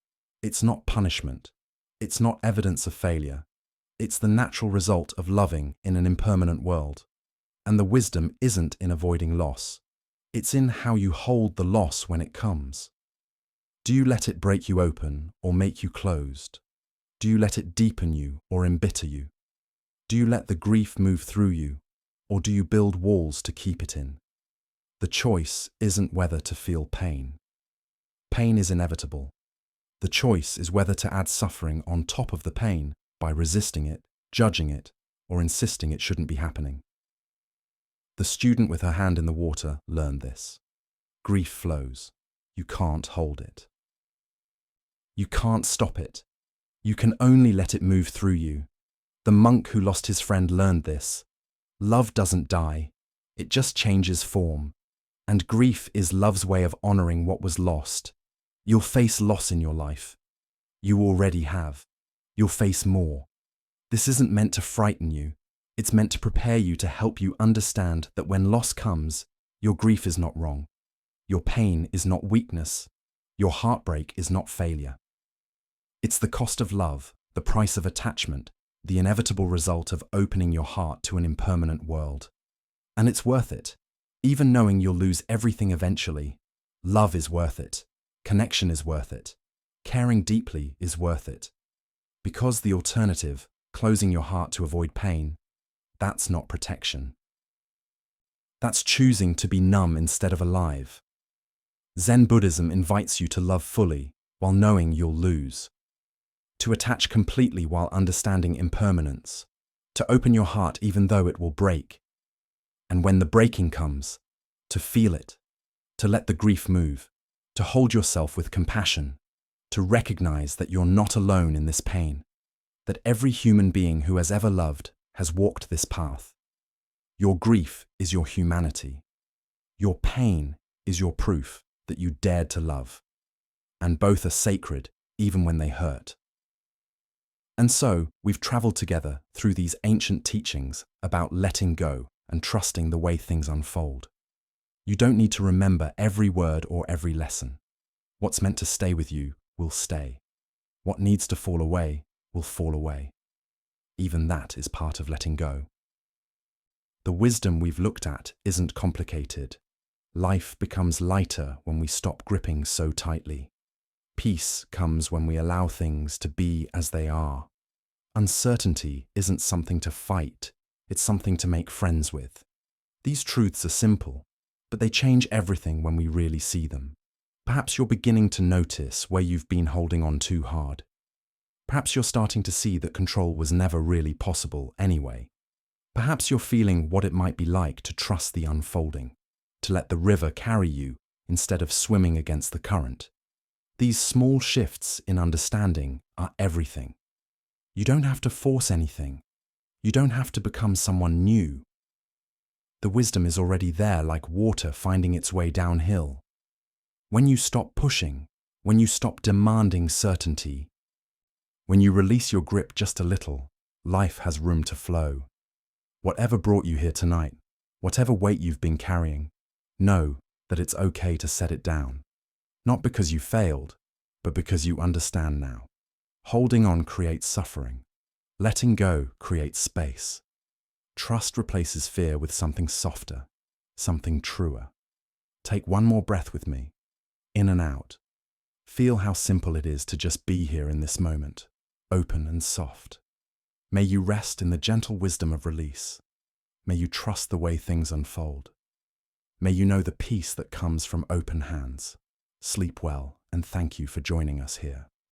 It's not punishment. It's not evidence of failure. It's the natural result of loving in an impermanent world. And the wisdom isn't in avoiding loss. It's in how you hold the loss when it comes. Do you let it break you open or make you closed? Do you let it deepen you or embitter you? Do you let the grief move through you, or do you build walls to keep it in? The choice isn't whether to feel pain. Pain is inevitable. The choice is whether to add suffering on top of the pain by resisting it, judging it, or insisting it shouldn't be happening. The student with her hand in the water learned this. Grief flows. You can't hold it. You can't stop it. You can only let it move through you. The monk who lost his friend learned this. Love doesn't die. It just changes form. And grief is love's way of honoring what was lost. You'll face loss in your life. You already have. You'll face more. This isn't meant to frighten you. It's meant to prepare you, to help you understand that when loss comes, your grief is not wrong. Your pain is not weakness. Your heartbreak is not failure. It's the cost of love, the price of attachment, the inevitable result of opening your heart to an impermanent world. And it's worth it. Even knowing you'll lose everything eventually, love is worth it. Connection is worth it. Caring deeply is worth it. Because the alternative, closing your heart to avoid pain, that's not protection. That's choosing to be numb instead of alive. Zen Buddhism invites you to love fully while knowing you'll lose. To attach completely while understanding impermanence. To open your heart even though it will break. And when the breaking comes, to feel it. To let the grief move. To hold yourself with compassion. To recognize that you're not alone in this pain. That every human being who has ever loved has walked this path. Your grief is your humanity. Your pain is your proof that you dared to love. And both are sacred, even when they hurt. And so, we've traveled together through these ancient teachings about letting go and trusting the way things unfold. You don't need to remember every word or every lesson. What's meant to stay with you will stay. What needs to fall away will fall away. Even that is part of letting go. The wisdom we've looked at isn't complicated. Life becomes lighter when we stop gripping so tightly. Peace comes when we allow things to be as they are. Uncertainty isn't something to fight, it's something to make friends with. These truths are simple, but they change everything when we really see them. Perhaps you're beginning to notice where you've been holding on too hard. Perhaps you're starting to see that control was never really possible anyway. Perhaps you're feeling what it might be like to trust the unfolding, to let the river carry you instead of swimming against the current. These small shifts in understanding are everything. You don't have to force anything. You don't have to become someone new. The wisdom is already there like water finding its way downhill. When you stop pushing, when you stop demanding certainty, when you release your grip just a little, life has room to flow. Whatever brought you here tonight, whatever weight you've been carrying, know that it's okay to set it down. Not because you failed, but because you understand now. Holding on creates suffering. Letting go creates space. Trust replaces fear with something softer, something truer. Take one more breath with me, in and out. Feel how simple it is to just be here in this moment, open and soft. May you rest in the gentle wisdom of release. May you trust the way things unfold. May you know the peace that comes from open hands. Sleep well, and thank you for joining us here.